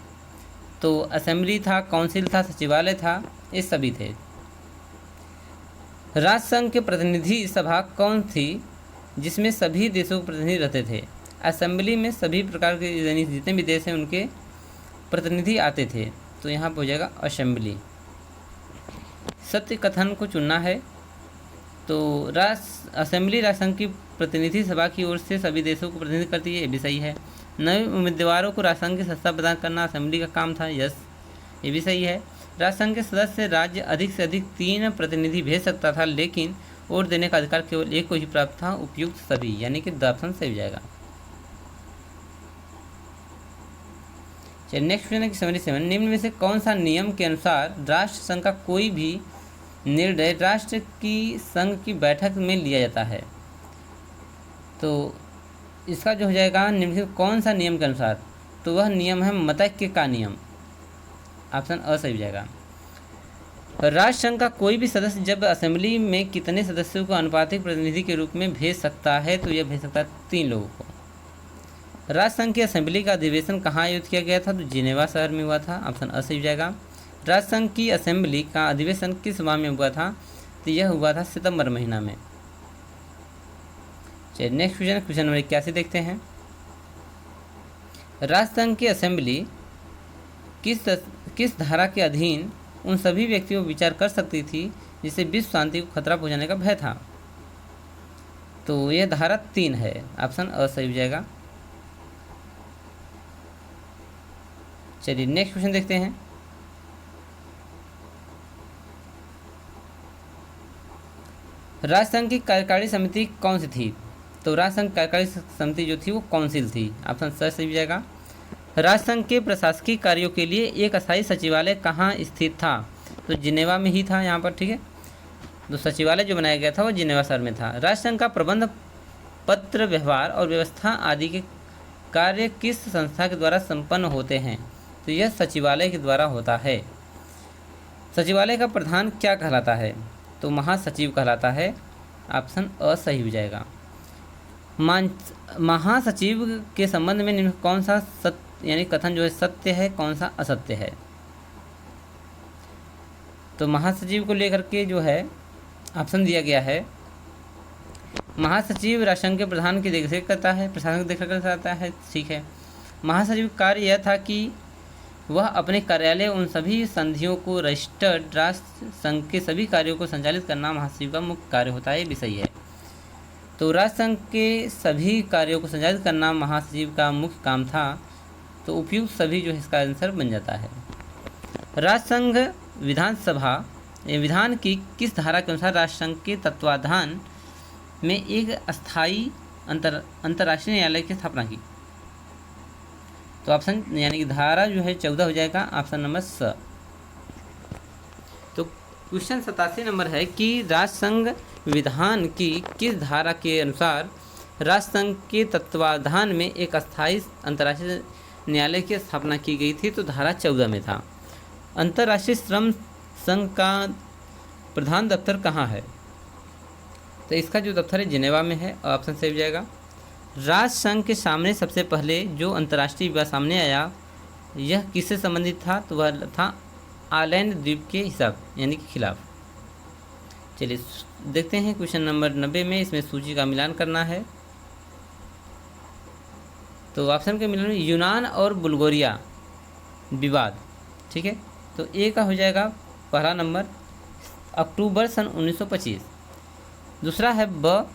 तो असेंबली था, काउंसिल था, सचिवालय था, ये सभी थे। राष्ट्रसंघ के प्रतिनिधि सभा कौन थी जिसमें सभी देशों के प्रतिनिधि रहते थे? असेंबली में सभी प्रकार के यानी जितने भी देश हैं उनके प्रतिनिधि आते थे। तो यहाँ पर हो जाएगा असेंबली। सत्य कथन को चुनना है। तो असेंबली राष्ट्रसंघ की प्रतिनिधि सभा की ओर से सभी देशों को प्रतिनिधित्व करती है, ये भी सही है। नए उम्मीदवारों को राष्ट्रसंघ की सत्ता प्रदान करना असेंबली का काम था, यस, ये भी सही है। राष्ट्रसंघ के सदस्य राज्य अधिक से अधिक 3 प्रतिनिधि भेज सकता था, लेकिन वोट देने का अधिकार केवल एक को ही प्राप्त था, उपयुक्त सभी, यानी कि द ऑप्शन सही हो जाएगा। चलिए नेक्स्ट क्वेश्चन है 77, निम्न में से कौन सा नियम के अनुसार राष्ट्रसंघ का कोई भी निर्णय राष्ट्र की संघ की बैठक में लिया जाता है? तो इसका जो हो जाएगा निम्नलिखित कौन सा नियम के अनुसार? तो वह नियम है मतैक्य का नियम, ऑप्शन अ सही हो जाएगा। राष्ट्रसंघ का कोई भी सदस्य जब असेंबली में कितने सदस्यों को अनुपातिक प्रतिनिधि के रूप में भेज सकता है? तो यह भेज सकता है 3 लोगों को। राष्ट्रसंघ की असेंबली का अधिवेशन कहाँ आयोजित किया गया था? तो जिनेवा शहर में हुआ था, ऑप्शन अ सही हो जाएगा। राष्ट्रसंघ की असेंबली का अधिवेशन किस माह में हुआ था? तो यह हुआ था सितंबर महीना में। चलिए नेक्स्ट क्वेश्चन नंबर 81 देखते हैं। राष्ट्रसंघ की असेंबली किस धारा के अधीन उन सभी व्यक्तियों को विचार कर सकती थी जिससे विश्व शांति को खतरा पहुंचाने का भय था? तो यह धारा 3 है, ऑप्शन अ सही हो जाएगा। चलिए नेक्स्ट क्वेश्चन देखते हैं। राष्ट्रसंघ की कार्यकारी समिति कौन सी थी? तो राष्ट्रसंघ कार्यकारी समिति जो थी वो काउंसिल थी, ऑप्शन सही हो जाएगा। राष्ट्रसंघ के प्रशासकीय कार्यों के लिए एक अस्थायी सचिवालय कहाँ स्थित था? तो जिनेवा में ही था यहाँ पर, ठीक है। तो सचिवालय जो बनाया गया था वो जिनेवा शहर में था। राष्ट्रसंघ का प्रबंध, पत्र व्यवहार और व्यवस्था आदि के कार्य किस संस्था के द्वारा संपन्न होते हैं? तो यह सचिवालय के द्वारा होता है। सचिवालय का प्रधान क्या कहलाता है? तो महासचिव कहलाता है। ऑप्शन अ सही हो जाएगा। महासचिव के संबंध में निम्न कौन सा सत्य यानी कथन जो है सत्य है, कौन सा असत्य है? तो महासचिव को लेकर के जो है ऑप्शन दिया गया है, महासचिव राष्ट्रसंघ के प्रधान की देखरेख करता है, प्रशासनिक देखरेख करता है, ठीक है। महासचिव का कार्य यह था कि वह अपने कार्यालय उन सभी संधियों को रजिस्टर्ड राष्ट्र संघ के सभी कार्यों को संचालित करना महासचिव का मुख्य कार्य होता है, ये भी सही है। तो राष्ट्र संघ के सभी कार्यों को संचालित करना महासचिव का मुख्य काम था, तो उपयुक्त सभी जो है इसका आंसर बन जाता है। राष्ट्रसंघ विधानसभा विधान की किस धारा के अनुसार राष्ट्रसंघ के तत्वाधान में एक अस्थायी अंतर्राष्ट्रीय न्यायालय की स्थापना की? तो ऑप्शन यानी कि धारा जो है 14 हो जाएगा, ऑप्शन नंबर स। तो क्वेश्चन 87 नंबर है कि राष्ट्रसंघ विधान की किस धारा के अनुसार राष्ट्रसंघ के तत्वाधान में एक अस्थायी अंतर्राष्ट्रीय न्यायालय की स्थापना की गई थी? तो धारा 14 में था। अंतर्राष्ट्रीय श्रम संघ का प्रधान दफ्तर कहाँ है? तो इसका जो दफ्तर है जिनेवा में है, ऑप्शन सही हो जाएगा। राष्ट्रसंघ के सामने सबसे पहले जो अंतर्राष्ट्रीय विवाद सामने आया यह किससे संबंधित था? तो वह था आइलैंड द्वीप के हिसाब यानी कि खिलाफ। चलिए देखते हैं क्वेश्चन नंबर 90 में, इसमें सूची का मिलान करना है। तो ऑप्शन के मिलान में यूनान और बुल्गारिया विवाद, ठीक है। तो ए का हो जाएगा पहला नंबर अक्टूबर सन 1925। दूसरा है ब,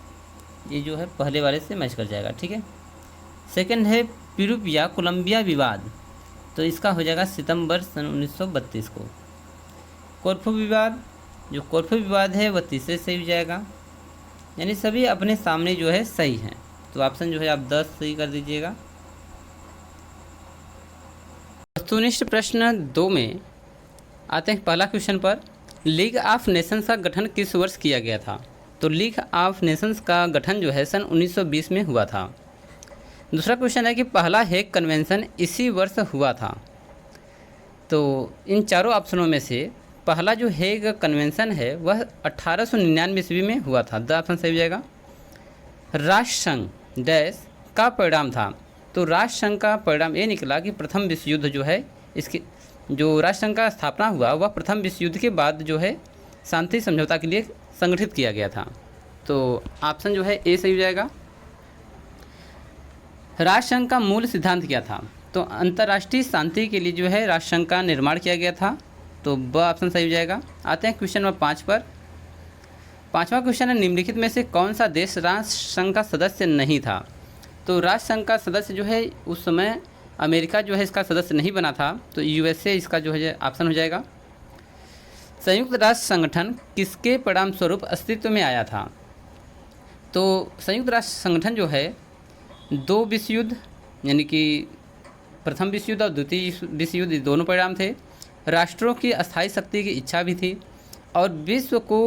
ये जो है पहले वाले से मैच कर जाएगा, ठीक है। सेकंड है पिरुपिया कोलंबिया विवाद, तो इसका हो जाएगा सितंबर सन 1932 को। कोरफू विवाद, जो कोरफू विवाद है वह तीसरे से हो जाएगा, यानी सभी अपने सामने जो है सही हैं। तो ऑप्शन जो है आप 10 सही कर दीजिएगा। वस्तुनिष्ठ प्रश्न 2 में आते हैं पहला क्वेश्चन पर, लीग ऑफ नेशंस का गठन किस वर्ष किया गया था? तो लीग ऑफ नेशंस का गठन जो है सन 1920 में हुआ था। दूसरा क्वेश्चन है कि पहला हेग कन्वेंशन इसी वर्ष हुआ था। तो इन चारों ऑप्शनों में से पहला जो हेग कन्वेंशन है वह 1899 ईस्वी में हुआ था, द ऑप्शन सही हो जाएगा। राष्ट्रसंघ डैश का परिणाम था, तो राष्ट्रसंघ का परिणाम ये निकला कि प्रथम विश्व युद्ध जो है इसके जो राष्ट्रसंघ का स्थापना हुआ वह प्रथम विश्व युद्ध के बाद जो है शांति समझौता के लिए संगठित किया गया था। तो ऑप्शन जो है ए सही हो जाएगा। राष्ट्रसंघ का मूल सिद्धांत क्या था? तो अंतर्राष्ट्रीय शांति के लिए जो है राष्ट्रसंघ का निर्माण किया गया था, तो ब ऑप्शन सही हो जाएगा। आते हैं क्वेश्चन नंबर 5 पर। पांचवा क्वेश्चन है निम्नलिखित में से कौन सा देश राष्ट्रसंघ का सदस्य नहीं था? तो राष्ट्रसंघ का सदस्य जो है उस समय अमेरिका जो है इसका सदस्य नहीं बना था, तो यूएसए इसका जो है ऑप्शन हो जाएगा। संयुक्त राष्ट्र संगठन किसके परिणाम स्वरूप अस्तित्व में आया था? तो संयुक्त राष्ट्र संगठन जो है 2 विश्व युद्ध यानी कि प्रथम विश्व युद्ध और द्वितीय विश्व युद्ध दोनों परिणाम थे। राष्ट्रों की अस्थायी शक्ति की इच्छा भी थी और विश्व को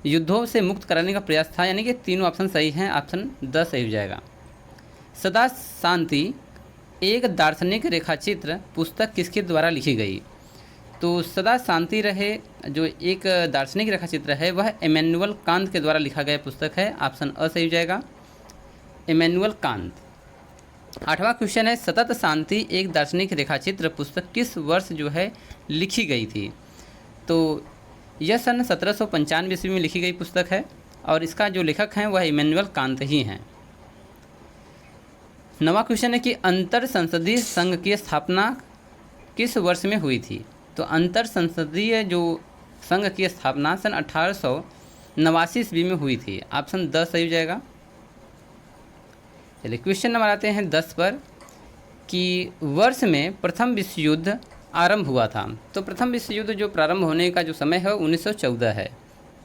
युद्धों से मुक्त कराने का प्रयास था, यानी कि तीनों ऑप्शन सही हैं, ऑप्शन 10 सही हो जाएगा। सदा शांति एक दार्शनिक रेखाचित्र पुस्तक किसके द्वारा लिखी गई? तो सदा शांति रहे जो एक दार्शनिक रेखाचित्र है वह इमैनुअल कांत के द्वारा लिखा गया पुस्तक है, ऑप्शन अ सही हो जाएगा, इमैनुअल कांत। 8वां क्वेश्चन है सतत शांति एक दार्शनिक रेखाचित्र पुस्तक किस वर्ष जो है लिखी गई थी? तो यह सन 1795 ईस्वी में लिखी गई पुस्तक है और इसका जो लेखक हैं वह इमैनुअल कांत ही हैं। 9वां क्वेश्चन है कि अंतर संसदीय संघ की स्थापना किस वर्ष में हुई थी? तो अंतर संसदीय जो संघ की स्थापना सन 1889 ईस्वी में हुई थी, ऑप्शन 10 सही हो जाएगा। चलिए क्वेश्चन नंबर आते हैं 10 पर कि वर्ष में प्रथम विश्व युद्ध आरंभ हुआ था। तो प्रथम विश्व युद्ध जो प्रारंभ होने का जो समय है 1914 है,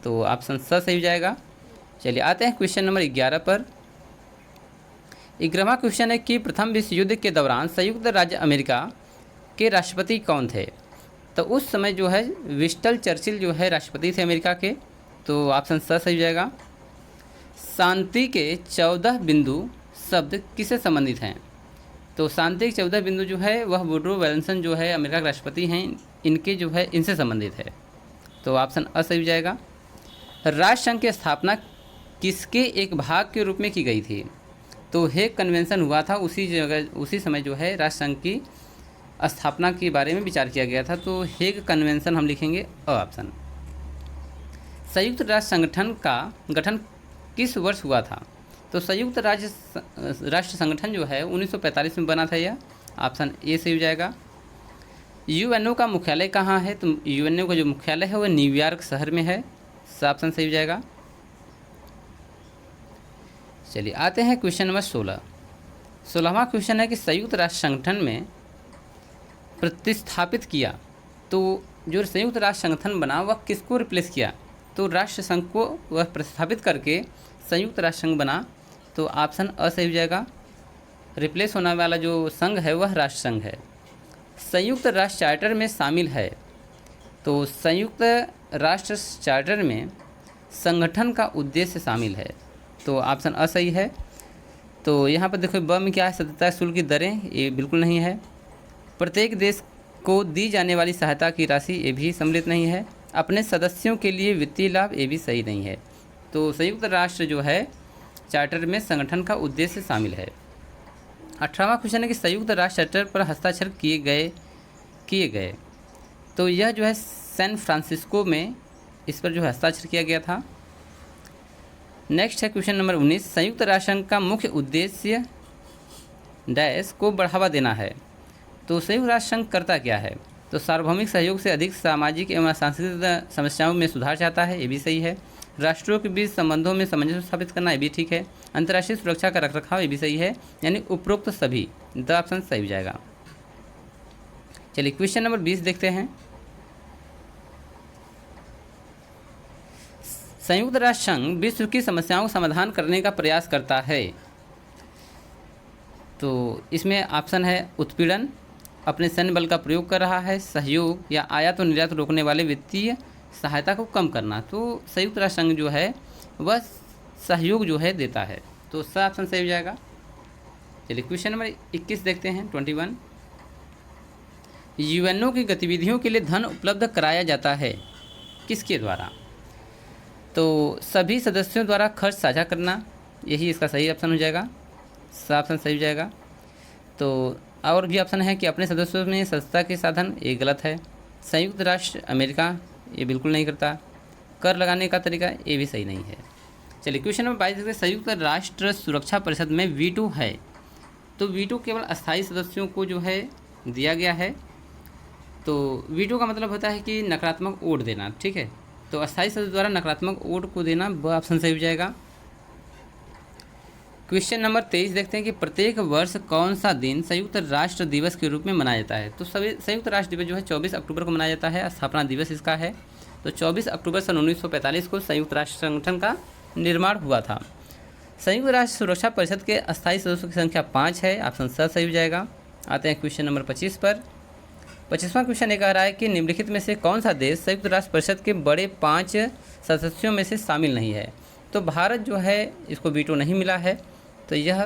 तो ऑप्शन स सही हो जाएगा। चलिए आते हैं क्वेश्चन नंबर 11 पर। 11वां क्वेश्चन है कि प्रथम विश्व युद्ध के दौरान संयुक्त राज्य अमेरिका के राष्ट्रपति कौन थे? तो उस समय जो है विंस्टन चर्चिल जो है राष्ट्रपति थे अमेरिका के, तो ऑप्शन स सही हो जाएगा। शांति के 14 बिंदु शब्द किससे संबंधित हैं? तो शांति के 14 बिंदु जो है वह वुडरो विल्सन जो है अमेरिका के राष्ट्रपति हैं, इनके जो है इनसे संबंधित है। तो ऑप्शन अ सही हो जाएगा। राष्ट्र संघ की स्थापना किसके एक भाग के रूप में की गई थी? तो हेग कन्वेंशन हुआ था, उसी जगह उसी समय जो है राष्ट्र संघ की स्थापना के बारे में विचार किया गया था। तो हेग कन्वेंशन हम लिखेंगे अ ऑप्शन। संयुक्त राष्ट्र संगठन का गठन किस वर्ष हुआ था? तो संयुक्त राष्ट्र संगठन जो है 1945 में बना था यह, ऑप्शन ए सही हो जाएगा। यूएनओ का मुख्यालय कहाँ है? तो यूएनओ का जो मुख्यालय है वह न्यूयॉर्क शहर में है, ऑप्शन सही हो जाएगा। चलिए आते हैं क्वेश्चन नंबर 16। 16वां क्वेश्चन है कि संयुक्त राष्ट्र संगठन में प्रतिस्थापित किया, तो जो संयुक्त राष्ट्र संगठन बना वह किसको रिप्लेस किया? तो राष्ट्र संघ को वह प्रतिस्थापित करके संयुक्त राष्ट्र संघ बना, तो ऑप्शन अ सही हो जाएगा। रिप्लेस होने वाला जो संघ है वह राष्ट्र संघ है। संयुक्त राष्ट्र चार्टर में शामिल है, तो संयुक्त राष्ट्र चार्टर में संगठन का उद्देश्य शामिल है, तो ऑप्शन अ सही है। तो यहाँ पर देखो ब में क्या है? सततता शुल्क की दरें, ये बिल्कुल नहीं है। प्रत्येक देश को दी जाने वाली सहायता की राशि, ये भी सम्मिलित नहीं है। अपने सदस्यों के लिए वित्तीय लाभ, ये भी सही नहीं है। तो संयुक्त राष्ट्र जो है चार्टर में संगठन का उद्देश्य शामिल है। 18वां क्वेश्चन है कि संयुक्त राष्ट्र चार्टर पर हस्ताक्षर किए गए, तो यह जो है सैन फ्रांसिस्को में इस पर जो है हस्ताक्षर किया गया था। नेक्स्ट है क्वेश्चन नंबर 19। संयुक्त राष्ट्र संघ का मुख्य उद्देश्य डैश को बढ़ावा देना है, तो संयुक्त राष्ट्र संघ करता क्या है? तो सार्वभौमिक सहयोग से अधिक सामाजिक एवं सांस्कृतिक समस्याओं में सुधार चाहता है, ये भी सही है। राष्ट्रों के बीच संबंधों में सामंजस्य स्थापित करना, ये भी ठीक है। अंतर्राष्ट्रीय सुरक्षा का रखरखाव, ये भी सही है। यानी उपरोक्त सभी, द ऑप्शन सही हो जाएगा। चलिए क्वेश्चन नंबर 20 देखते हैं। संयुक्त राष्ट्र संघ विश्व की समस्याओं का समाधान करने का प्रयास करता है, तो इसमें ऑप्शन है उत्पीड़न, अपने सैन्य बल का प्रयोग कर रहा है, सहयोग, या आयात और निर्यात रोकने वाले वित्तीय सहायता को कम करना। तो संयुक्त राष्ट्र संघ जो है वह सहयोग जो है देता है, तो स ऑप्शन सही हो जाएगा। चलिए क्वेश्चन नंबर 21 देखते हैं 21। यूएनओ की गतिविधियों के लिए धन उपलब्ध कराया जाता है, किसके द्वारा? तो सभी सदस्यों द्वारा खर्च साझा करना, यही इसका सही ऑप्शन हो जाएगा, स ऑप्शन सही हो जाएगा। तो और भी ऑप्शन है कि अपने सदस्यों में सस्ता के साधन, ये गलत है। संयुक्त राष्ट्र अमेरिका, ये बिल्कुल नहीं करता। कर लगाने का तरीका, ये भी सही नहीं है। चलिए क्वेश्चन नंबर 22 देखते हैं। संयुक्त राष्ट्र सुरक्षा परिषद में वीटो है, तो वीटो केवल अस्थायी सदस्यों को जो है दिया गया है। तो वीटो का मतलब होता है कि नकारात्मक वोट देना, ठीक है। तो अस्थायी सदस्य द्वारा नकारात्मक वोट को देना, ब ऑप्शन सही हो जाएगा। क्वेश्चन नंबर 23 देखते हैं कि प्रत्येक वर्ष कौन सा दिन संयुक्त राष्ट्र दिवस के रूप में मनाया जाता है? तो सभी संयुक्त राष्ट्र दिवस जो है 24 अक्टूबर को मनाया जाता है, स्थापना दिवस इसका है। तो 24 अक्टूबर सन 1945 को संयुक्त राष्ट्र संगठन का निर्माण हुआ था। संयुक्त राष्ट्र सुरक्षा परिषद के अस्थायी सदस्यों की संख्या 5 है, ऑप्शन स सही हो जाएगा। आते हैं क्वेश्चन नंबर 25 पर। 25वां क्वेश्चन ये कह रहा है कि निम्नलिखित में से कौन सा देश संयुक्त राष्ट्र परिषद के बड़े 5 सदस्यों में से शामिल नहीं है? तो भारत जो है इसको वीटो नहीं मिला है, तो यह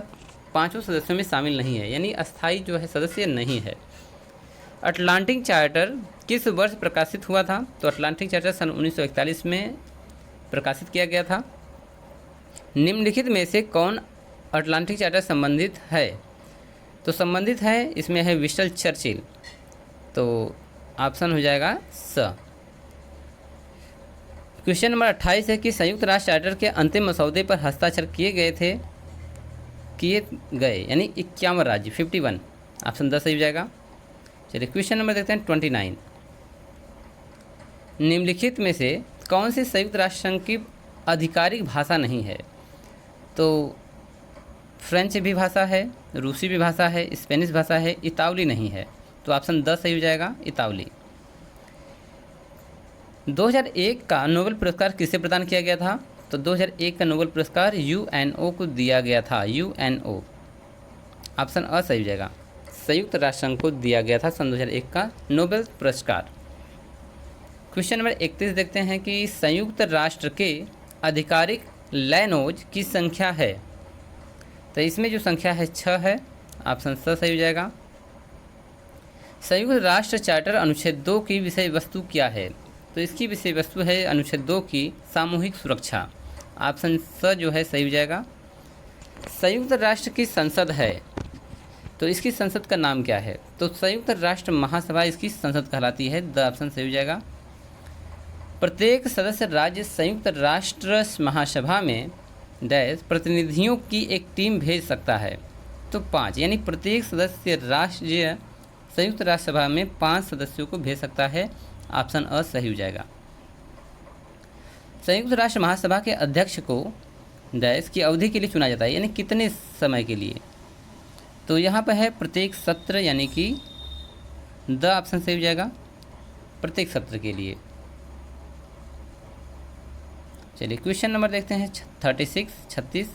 5 सदस्यों में शामिल नहीं है, यानी अस्थायी जो है सदस्य नहीं है। अटलांटिक चार्टर किस वर्ष प्रकाशित हुआ था? तो अटलांटिक चार्टर सन 1941 में प्रकाशित किया गया था। निम्नलिखित में से कौन अटलांटिक चार्टर संबंधित है? तो संबंधित है, इसमें है विस्टन चर्चिल, तो ऑप्शन हो जाएगा स। क्वेश्चन नंबर 28 है कि संयुक्त राष्ट्र चार्टर के अंतिम मसौदे पर हस्ताक्षर किए गए यानी 51 राज्य, 51, ऑप्शन 10 सही हो जाएगा। चलिए क्वेश्चन नंबर देखते हैं 29। निम्नलिखित में से कौन सी संयुक्त राष्ट्र संघ की आधिकारिक भाषा नहीं है? तो फ्रेंच भी भाषा है, रूसी भी भाषा है, स्पेनिश भाषा है, इतावली नहीं है, तो ऑप्शन 10 सही हो जाएगा, इतावली। 2001 का नोबेल पुरस्कार किसे प्रदान किया गया था? तो 2001 का नोबेल पुरस्कार यूएनओ को दिया गया था, यूएनओ, ऑप्शन अ सही हो जाएगा। संयुक्त राष्ट्र संघ को दिया गया था सन 2001 का नोबेल पुरस्कार। क्वेश्चन नंबर 31 देखते हैं कि संयुक्त राष्ट्र के आधिकारिक लैंग्वेज की संख्या है, तो इसमें जो संख्या है 6 है, ऑप्शन स सही हो जाएगा। संयुक्त राष्ट्र चार्टर अनुच्छेद 2 की विषय वस्तु क्या है? तो इसकी विषय वस्तु है अनुच्छेद 2 की सामूहिक सुरक्षा। ऑप्शन स जो है सही हो जाएगा। संयुक्त राष्ट्र की संसद है, तो इसकी संसद का नाम क्या है? तो संयुक्त राष्ट्र महासभा इसकी संसद कहलाती है। द ऑप्शन सही हो जाएगा। प्रत्येक सदस्य राज्य संयुक्त राष्ट्र महासभा में डैश प्रतिनिधियों की एक टीम भेज सकता है, तो 5, यानी प्रत्येक सदस्य राज्य संयुक्त राष्ट्र सभा में 5 सदस्यों को भेज सकता है। ऑप्शन अ सही हो जाएगा। संयुक्त राष्ट्र महासभा के अध्यक्ष को डैश की अवधि के लिए चुना जाता है, यानी कितने समय के लिए? तो यहाँ पर है प्रत्येक सत्र, यानी कि द ऑप्शन सही हो जाएगा, प्रत्येक सत्र के लिए। चलिए क्वेश्चन नंबर देखते हैं 36।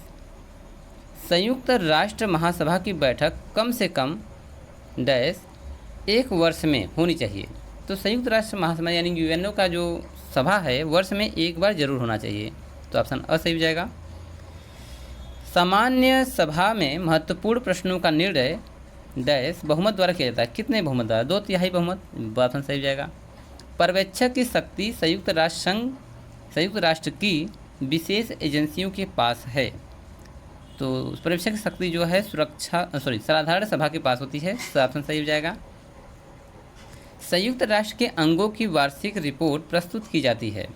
संयुक्त राष्ट्र महासभा की बैठक कम से कम डैश 1 वर्ष में होनी चाहिए। तो संयुक्त राष्ट्र महासभा यानी यूएनओ का जो सभा है वर्ष में 1 बार जरूर होना चाहिए। तो ऑप्शन अ सही हो जाएगा। सामान्य सभा में महत्वपूर्ण प्रश्नों का निर्णय डैश बहुमत द्वारा किया जाता है, कितने बहुमत द्वारा? 2/3 बहुमत। ऑप्शन सही हो जाएगा। पर्यवेक्षक की शक्ति संयुक्त राष्ट्र की विशेष एजेंसियों के पास है, तो पर्यवेक्षक की शक्ति जो है साधारण सभा के पास होती है। ऑप्शन सही हो जाएगा। संयुक्त राष्ट्र के अंगों की वार्षिक रिपोर्ट प्रस्तुत की जाती है,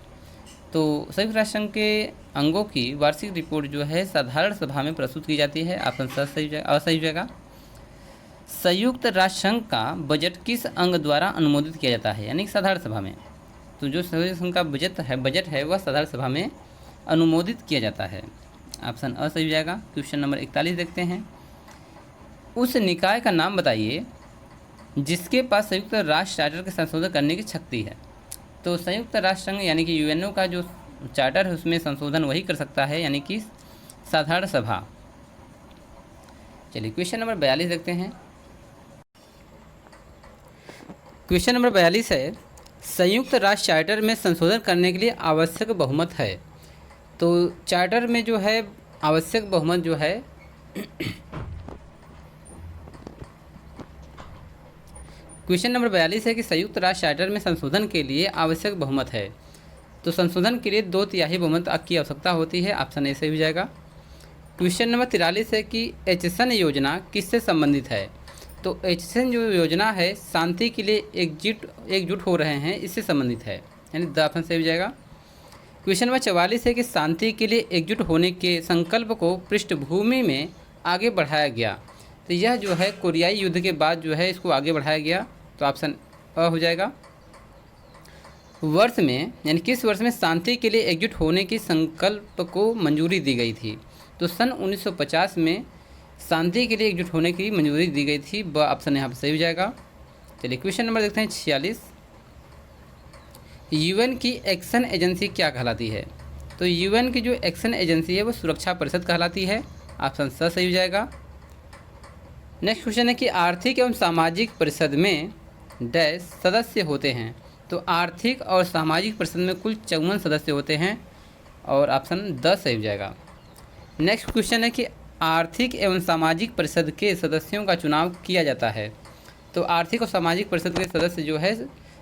तो संयुक्त राष्ट्र संघ के अंगों की वार्षिक रिपोर्ट जो है साधारण सभा में प्रस्तुत की जाती है। ऑप्शन सही हो जाएगा। संयुक्त राष्ट्र संघ का बजट किस अंग द्वारा अनुमोदित किया जाता है, यानी साधारण सभा में? तो जो संयुक्त संघ का बजट है वह साधारण सभा में अनुमोदित किया जाता है। ऑप्शन अ सही हो जाएगा। क्वेश्चन नंबर 41 देखते हैं। उस निकाय का नाम बताइए जिसके पास संयुक्त राष्ट्र चार्टर के संशोधन करने की शक्ति है। तो संयुक्त राष्ट्र संघ यानी कि यूएनओ का जो चार्टर है उसमें संशोधन वही कर सकता है, यानी कि साधारण सभा। चलिए क्वेश्चन नंबर 42 देखते हैं। क्वेश्चन नंबर 42 है, संयुक्त राष्ट्र चार्टर में संशोधन करने के लिए आवश्यक बहुमत है। तो चार्टर में जो है आवश्यक बहुमत जो है क्वेश्चन नंबर 42 है कि संयुक्त राष्ट्र चार्टर में संशोधन के लिए आवश्यक बहुमत है। तो संशोधन के लिए 2/3 बहुमत की आवश्यकता होती है। ऑप्शन ए से हो जाएगा। क्वेश्चन नंबर 43 है कि एचसन योजना किससे संबंधित है। तो एचसन जो योजना है शांति के लिए एकजुट हो रहे हैं, इससे संबंधित है, यानी द ऑप्शन से हो जाएगा। क्वेश्चन नंबर 44 है कि शांति के लिए एकजुट होने के संकल्प को पृष्ठभूमि में आगे बढ़ाया गया। तो यह जो है कोरियाई युद्ध के बाद जो है इसको आगे बढ़ाया गया, तो ऑप्शन अ हो जाएगा। वर्ष में यानी किस वर्ष में शांति के लिए एकजुट होने की संकल्प को मंजूरी दी गई थी। तो सन 1950 में शांति के लिए एकजुट होने की मंजूरी दी गई थी। ब ऑप्शन यहाँ पर सही हो जाएगा। चलिए क्वेश्चन नंबर देखते हैं 46। यूएन की एक्शन एजेंसी क्या कहलाती है। तो यूएन की जो एक्शन एजेंसी है वो सुरक्षा परिषद कहलाती है। ऑप्शन स सही हो जाएगा। नेक्स्ट क्वेश्चन है कि आर्थिक एवं सामाजिक परिषद में डैश सदस्य होते हैं। तो आर्थिक और सामाजिक परिषद में कुल 54 सदस्य होते हैं, और ऑप्शन द सही हो जाएगा। नेक्स्ट क्वेश्चन है कि आर्थिक एवं सामाजिक परिषद के सदस्यों का चुनाव किया जाता है। तो आर्थिक और सामाजिक परिषद के सदस्य जो है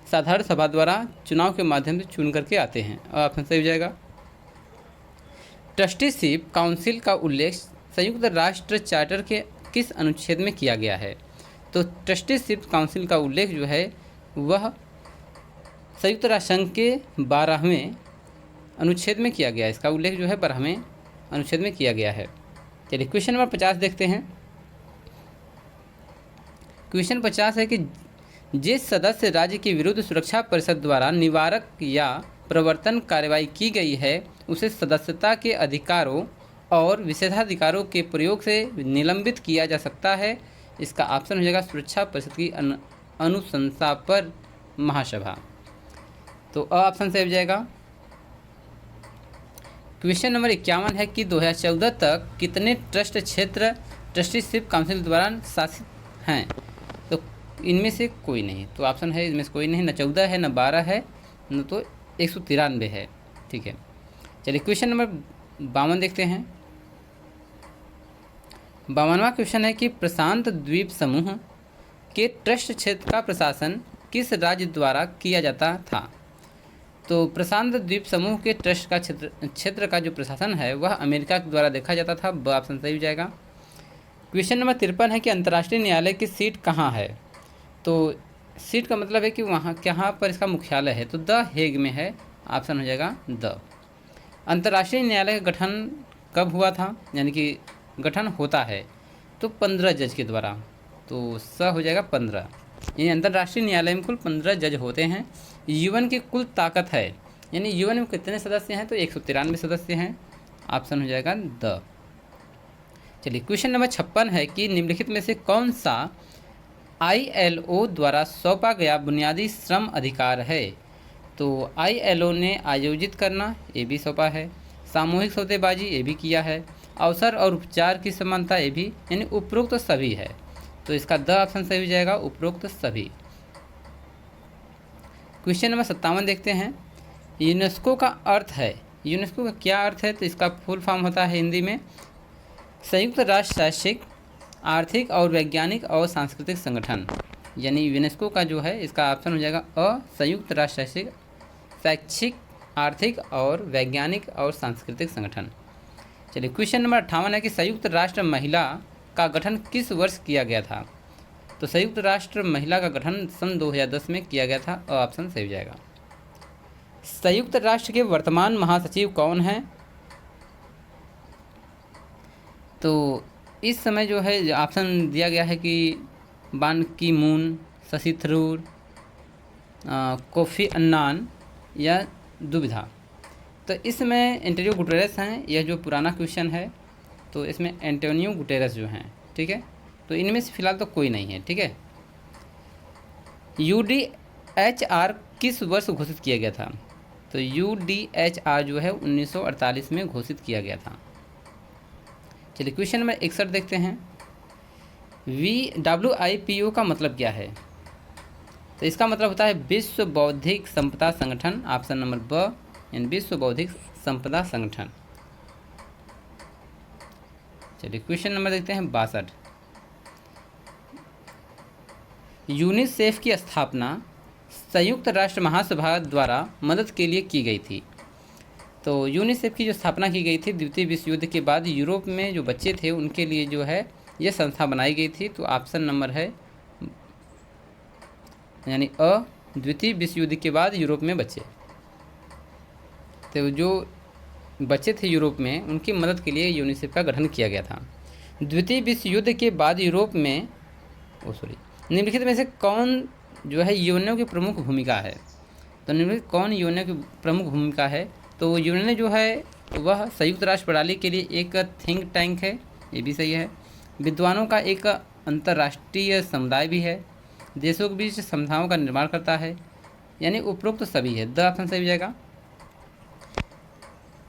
साधारण सभा द्वारा चुनाव के माध्यम से चुन करके आते हैं, और ऑप्शन सही हो जाएगा। ट्रस्टीशिप काउंसिल का उल्लेख संयुक्त राष्ट्र चार्टर के किस अनुच्छेद में किया गया है। तो ट्रस्टीशिप काउंसिल का उल्लेख जो है वह संयुक्त राष्ट्र संघ के 12वें अनुच्छेद में किया गया है। इसका उल्लेख जो है 12वें अनुच्छेद में किया गया है। चलिए क्वेश्चन नंबर 50 देखते हैं। क्वेश्चन 50 है कि जिस सदस्य राज्य के विरुद्ध सुरक्षा परिषद द्वारा निवारक या प्रवर्तन कार्रवाई की गई है उसे सदस्यता के अधिकारों और विशेषाधिकारों के प्रयोग से निलंबित किया जा सकता है। इसका ऑप्शन हो जाएगा सुरक्षा परिषद की अनुशंसा पर महासभा। तो अ ऑप्शन से हो जाएगा। क्वेश्चन नंबर 51 है कि 2014 तक कितने ट्रस्ट क्षेत्र ट्रस्टीशिप काउंसिल द्वारा शासित हैं। तो इनमें से कोई नहीं, तो ऑप्शन है इसमें से कोई नहीं, न 14 है, न 12 है, न तो 193 है। ठीक है, चलिए क्वेश्चन नंबर 52 देखते हैं। 52वां क्वेश्चन है कि प्रशांत द्वीप समूह के ट्रस्ट क्षेत्र का प्रशासन किस राज्य द्वारा किया जाता था। तो प्रशांत द्वीप समूह के ट्रस्ट का क्षेत्र का जो प्रशासन है वह अमेरिका के द्वारा देखा जाता था। ब ऑप्शन सही हो जाएगा। क्वेश्चन नंबर 53 है कि अंतर्राष्ट्रीय न्यायालय की सीट कहाँ है। तो सीट का मतलब है कि वहाँ कहाँ पर इसका मुख्यालय है, तो द हेग में है। ऑप्शन हो जाएगा द। अंतर्राष्ट्रीय न्यायालय का गठन कब हुआ था, यानी कि गठन होता है, तो 15 जज के द्वारा। तो स हो जाएगा 15। यानी अंतर्राष्ट्रीय न्यायालय में कुल 15 जज होते हैं। यूएन की कुल ताकत है, यानी यूएन में कितने सदस्य हैं, तो 193 सदस्य हैं। ऑप्शन हो जाएगा द। चलिए क्वेश्चन नंबर 56 है कि निम्नलिखित में से कौन सा ILO द्वारा सौंपा गया बुनियादी श्रम अधिकार है। तो ILO ने आयोजित करना, ये भी सौंपा है। सामूहिक सौदेबाजी, ये भी किया है। अवसर और उपचार की समानता, ये भी, यानी उपरोक्त तो सभी है। तो इसका द ऑप्शन सही हो जाएगा, उपरोक्त सभी। क्वेश्चन नंबर 57 देखते हैं। यूनेस्को का अर्थ है, यूनेस्को का क्या अर्थ है, तो इसका फुल फॉर्म होता है हिंदी में संयुक्त राष्ट्र शैक्षिक, आर्थिक और वैज्ञानिक और सांस्कृतिक संगठन। यानी यूनेस्को का जो है इसका ऑप्शन हो जाएगा अ, संयुक्त राष्ट्र शैक्षिक, आर्थिक और वैज्ञानिक और सांस्कृतिक संगठन। चलिए क्वेश्चन नंबर 58 है कि संयुक्त राष्ट्र महिला का गठन किस वर्ष किया गया था। तो संयुक्त राष्ट्र महिला का गठन सन 2010 में किया गया था। ऑप्शन सही हो जाएगा। संयुक्त राष्ट्र के वर्तमान महासचिव कौन हैं। तो इस समय जो है ऑप्शन दिया गया है कि बान की moon, Shashi Tharoor, Kofi Annan या दुविधा। तो इसमें एंटोनियो गुटेरेस हैं। यह जो पुराना क्वेश्चन है, तो इसमें एंटोनियो गुटेरेस जो हैं, ठीक है। तो इनमें से फिलहाल तो कोई नहीं है, ठीक है। UDHR किस वर्ष घोषित किया गया था। तो UDHR जो है 1948 में घोषित किया गया था। चलिए क्वेश्चन नंबर 61 देखते हैं। WIPO का मतलब क्या है। तो इसका मतलब होता है विश्व बौद्धिक संपदा संगठन। ऑप्शन नंबर ब, यानी विश्व बौद्धिक संपदा संगठन। चलिए क्वेश्चन नंबर देखते हैं 62। यूनिसेफ की स्थापना संयुक्त राष्ट्र महासभा द्वारा मदद के लिए की गई थी। तो यूनिसेफ की जो स्थापना की गई थी द्वितीय विश्व युद्ध के बाद यूरोप में जो बच्चे थे उनके लिए जो है यह संस्था बनाई गई थी। तो ऑप्शन नंबर है यानी अ, द्वितीय विश्व युद्ध के बाद यूरोप में बच्चे, तो जो बच्चे थे यूरोप में उनकी मदद के लिए यूनिसेफ का गठन किया गया था। द्वितीय विश्व युद्ध के बाद यूरोप में निम्नलिखित में से कौन जो है यूएनओ की प्रमुख भूमिका है। तो निम्नलिखित कौन यूएनओ की प्रमुख भूमिका है। तो यूएनओ जो है वह संयुक्त राष्ट्र प्रणाली के लिए एक थिंक टैंक है, ये भी सही है। विद्वानों का एक अंतर्राष्ट्रीय समुदाय भी है। देशों के बीच समझौतों का निर्माण करता है, यानी उपरोक्त तो सभी है। द ऑप्शन सही हो जाएगा।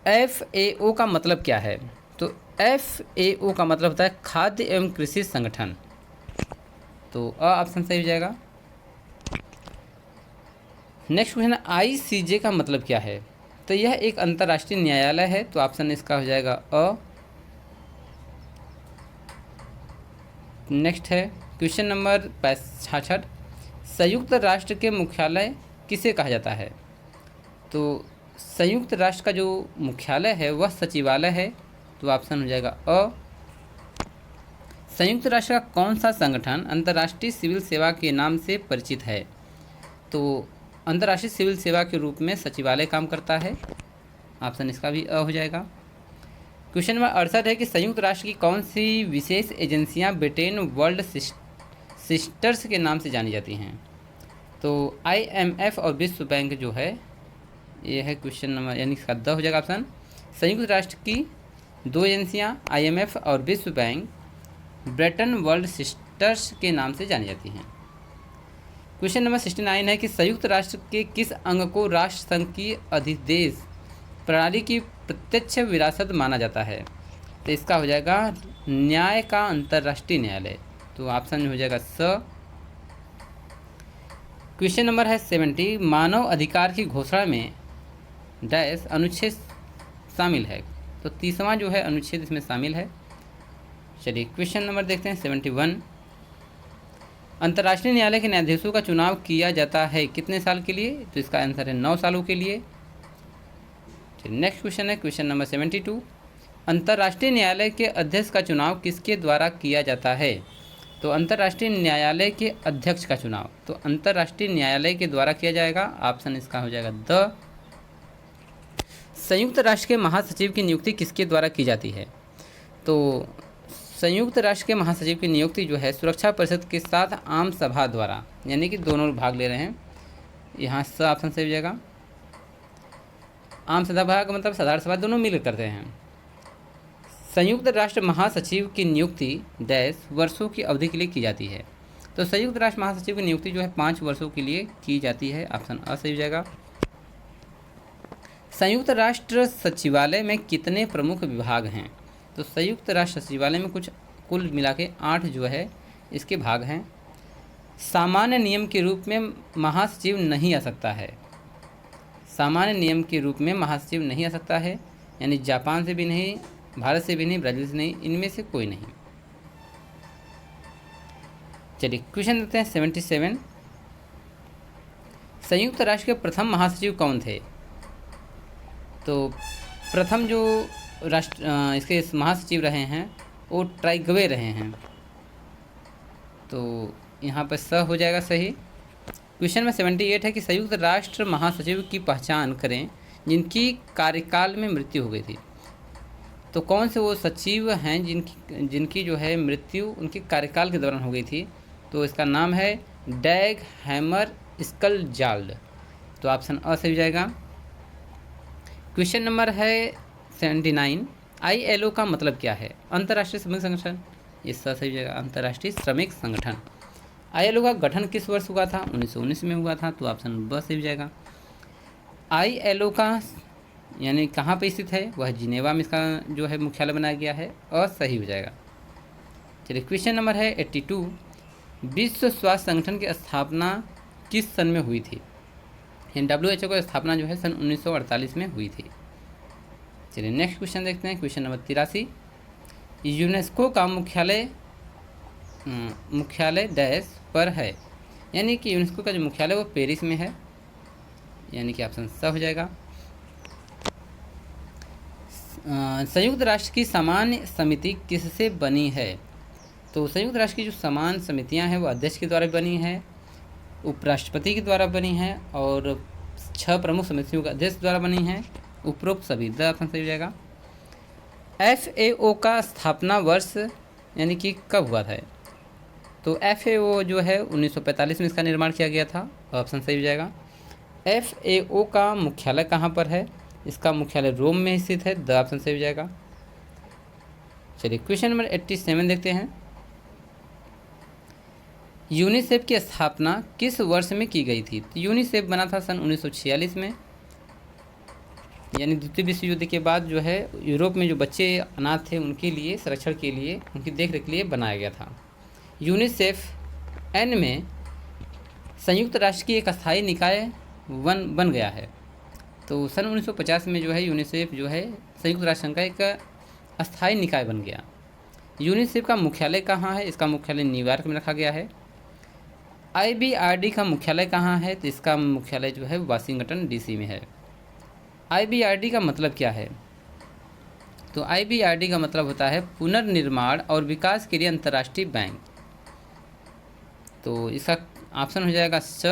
FAO का मतलब क्या है। तो FAO का मतलब होता है खाद्य एवं कृषि संगठन। तो ऑप्शन सही हो जाएगा। नेक्स्ट क्वेश्चन है ICJ का मतलब क्या है। तो यह एक अंतर्राष्ट्रीय न्यायालय है। तो ऑप्शन इसका हो जाएगा अ। नेक्स्ट है क्वेश्चन नंबर 66। संयुक्त राष्ट्र के मुख्यालय किसे कहा जाता है। तो संयुक्त राष्ट्र का जो मुख्यालय है वह सचिवालय है। तो ऑप्शन हो जाएगा अ। संयुक्त राष्ट्र का कौन सा संगठन अंतर्राष्ट्रीय सिविल सेवा के नाम से परिचित है। तो अंतर्राष्ट्रीय सिविल सेवा के रूप में सचिवालय काम करता है। ऑप्शन इसका भी अ हो जाएगा। क्वेश्चन नंबर 68 है कि संयुक्त राष्ट्र की कौन सी विशेष एजेंसियां ब्रिटेन वर्ल्ड सिस्टर्स के नाम से जानी जाती हैं। तो IMF और विश्व बैंक जो है ये है क्वेश्चन नंबर, यानी इसका द हो जाएगा ऑप्शन। संयुक्त राष्ट्र की दो एजेंसियां IMF और विश्व बैंक ब्रिटेन वर्ल्ड सिस्टर्स के नाम से जानी जाती हैं। क्वेश्चन नंबर 69 है कि संयुक्त राष्ट्र के किस अंग को राष्ट्र संघ की अधिदेश प्रणाली की प्रत्यक्ष विरासत माना जाता है। तो इसका हो जाएगा न्याय का अंतर्राष्ट्रीय न्यायालय। तो ऑप्शन हो जाएगा स। क्वेश्चन नंबर है 70। मानव अधिकार की घोषणा में डैश अनुच्छेद शामिल है। तो 30वां जो है अनुच्छेद इसमें शामिल है। चलिए क्वेश्चन नंबर देखते हैं 71। अंतर्राष्ट्रीय न्यायालय के न्यायाधीशों का चुनाव किया जाता है कितने साल के लिए? तो इसका आंसर है 9 सालों के लिए। नेक्स्ट क्वेश्चन है क्वेश्चन नंबर 72। अंतर्राष्ट्रीय न्यायालय के अध्यक्ष का चुनाव किसके द्वारा किया जाता है? तो अंतर्राष्ट्रीय न्यायालय के अध्यक्ष का चुनाव तो अंतर्राष्ट्रीय न्यायालय के द्वारा किया जाएगा। ऑप्शन इसका हो जाएगा द। संयुक्त राष्ट्र के महासचिव की नियुक्ति किसके द्वारा की जाती है? तो संयुक्त राष्ट्र के महासचिव की नियुक्ति जो है सुरक्षा परिषद के साथ आम सभा द्वारा, यानी कि दोनों भाग ले रहे हैं, यहाँ से ऑप्शन सही हो जाएगा। आम सभा का मतलब साधारण सभा, दोनों मिलकर करते हैं। संयुक्त राष्ट्र महासचिव की नियुक्ति डैश वर्षों की अवधि के लिए की जाती है। तो संयुक्त राष्ट्र महासचिव की नियुक्ति जो है 5 वर्षों के लिए की जाती है। ऑप्शन अ सही हो जाएगा। संयुक्त राष्ट्र सचिवालय में कितने प्रमुख विभाग हैं? तो संयुक्त राष्ट्र सचिवालय में कुल मिला के 8 जो है इसके भाग हैं। सामान्य नियम के रूप में महासचिव नहीं आ सकता है। सामान्य नियम के रूप में महासचिव नहीं आ सकता है, यानी जापान से भी नहीं, भारत से भी नहीं, ब्राज़ील से नहीं, इनमें से कोई नहीं। चलिए क्वेश्चन देते हैं 77। संयुक्त राष्ट्र के प्रथम महासचिव कौन थे? तो प्रथम जो इसके महासचिव रहे हैं वो ट्राइगवे रहे हैं। तो यहाँ पर स हो जाएगा सही। क्वेश्चन में 78 है कि संयुक्त राष्ट्र महासचिव की पहचान करें जिनकी कार्यकाल में मृत्यु हो गई थी। तो कौन से वो सचिव हैं जिनकी जो है मृत्यु उनके कार्यकाल के दौरान हो गई थी? तो इसका नाम है डैग हैमर स्कलजाल्ड। तो ऑप्शन अ सही हो जाएगा। क्वेश्चन नंबर है 79। ILO का मतलब क्या है? अंतर्राष्ट्रीय श्रमिक संगठन। ये सही हो जाएगा, अंतर्राष्ट्रीय श्रमिक संगठन। ILO का गठन किस वर्ष हुआ था? 1919 में हुआ था। तो ऑप्शन ब सही हो जाएगा। ILO का यानी कहाँ पे स्थित है? वह जिनेवा में इसका जो है मुख्यालय बनाया गया है। और सही हो जाएगा। चलिए क्वेश्चन नंबर है 82। विश्व स्वास्थ्य संगठन की स्थापना किस सन में हुई थी? WHO की स्थापना जो है सन 1948 में हुई थी। चलिए नेक्स्ट क्वेश्चन देखते हैं क्वेश्चन नंबर 83। यूनेस्को का मुख्यालय डैश पर है, यानी कि यूनेस्को का जो मुख्यालय वो पेरिस में है, यानी कि ऑप्शन स हो जाएगा। संयुक्त राष्ट्र की सामान्य समिति किससे बनी है? तो संयुक्त राष्ट्र की जो समान समितियां हैं वो अध्यक्ष के द्वारा बनी हैं, उपराष्ट्रपति के द्वारा बनी हैं और 6 प्रमुख समितियों के अध्यक्ष द्वारा बनी हैं। उपरोक्त सभी द ऑप्शन सही हो जाएगा। FAO का स्थापना वर्ष यानी कि कब हुआ था? तो FAO जो है 1945 में इसका निर्माण किया गया था। ऑप्शन सही हो जाएगा। FAO का मुख्यालय कहाँ पर है? इसका मुख्यालय रोम में स्थित है। द ऑप्शन सही हो जाएगा। चलिए क्वेश्चन नंबर 87 देखते हैं। यूनिसेफ की स्थापना किस वर्ष में की गई थी? तो यूनिसेफ बना था सन 1946 में, यानी द्वितीय विश्व युद्ध के बाद जो है यूरोप में जो बच्चे अनाथ थे उनके लिए संरक्षण के लिए, उनकी देखरेख के लिए बनाया गया था। यूनिसेफ एन में संयुक्त राष्ट्र की एक अस्थायी निकाय बन गया है। तो सन 1950 में जो है यूनिसेफ जो है संयुक्त राष्ट्र संघ का एक अस्थायी निकाय बन गया। यूनिसेफ का मुख्यालय कहाँ है? इसका मुख्यालय न्यूयॉर्क में रखा गया है। IBRD का मुख्यालय कहाँ है? तो इसका मुख्यालय जो है वाशिंगटन DC में है। IBRD का मतलब क्या है? तो IBRD का मतलब होता है पुनर्निर्माण और विकास के लिए अंतर्राष्ट्रीय बैंक। तो इसका ऑप्शन हो जाएगा स।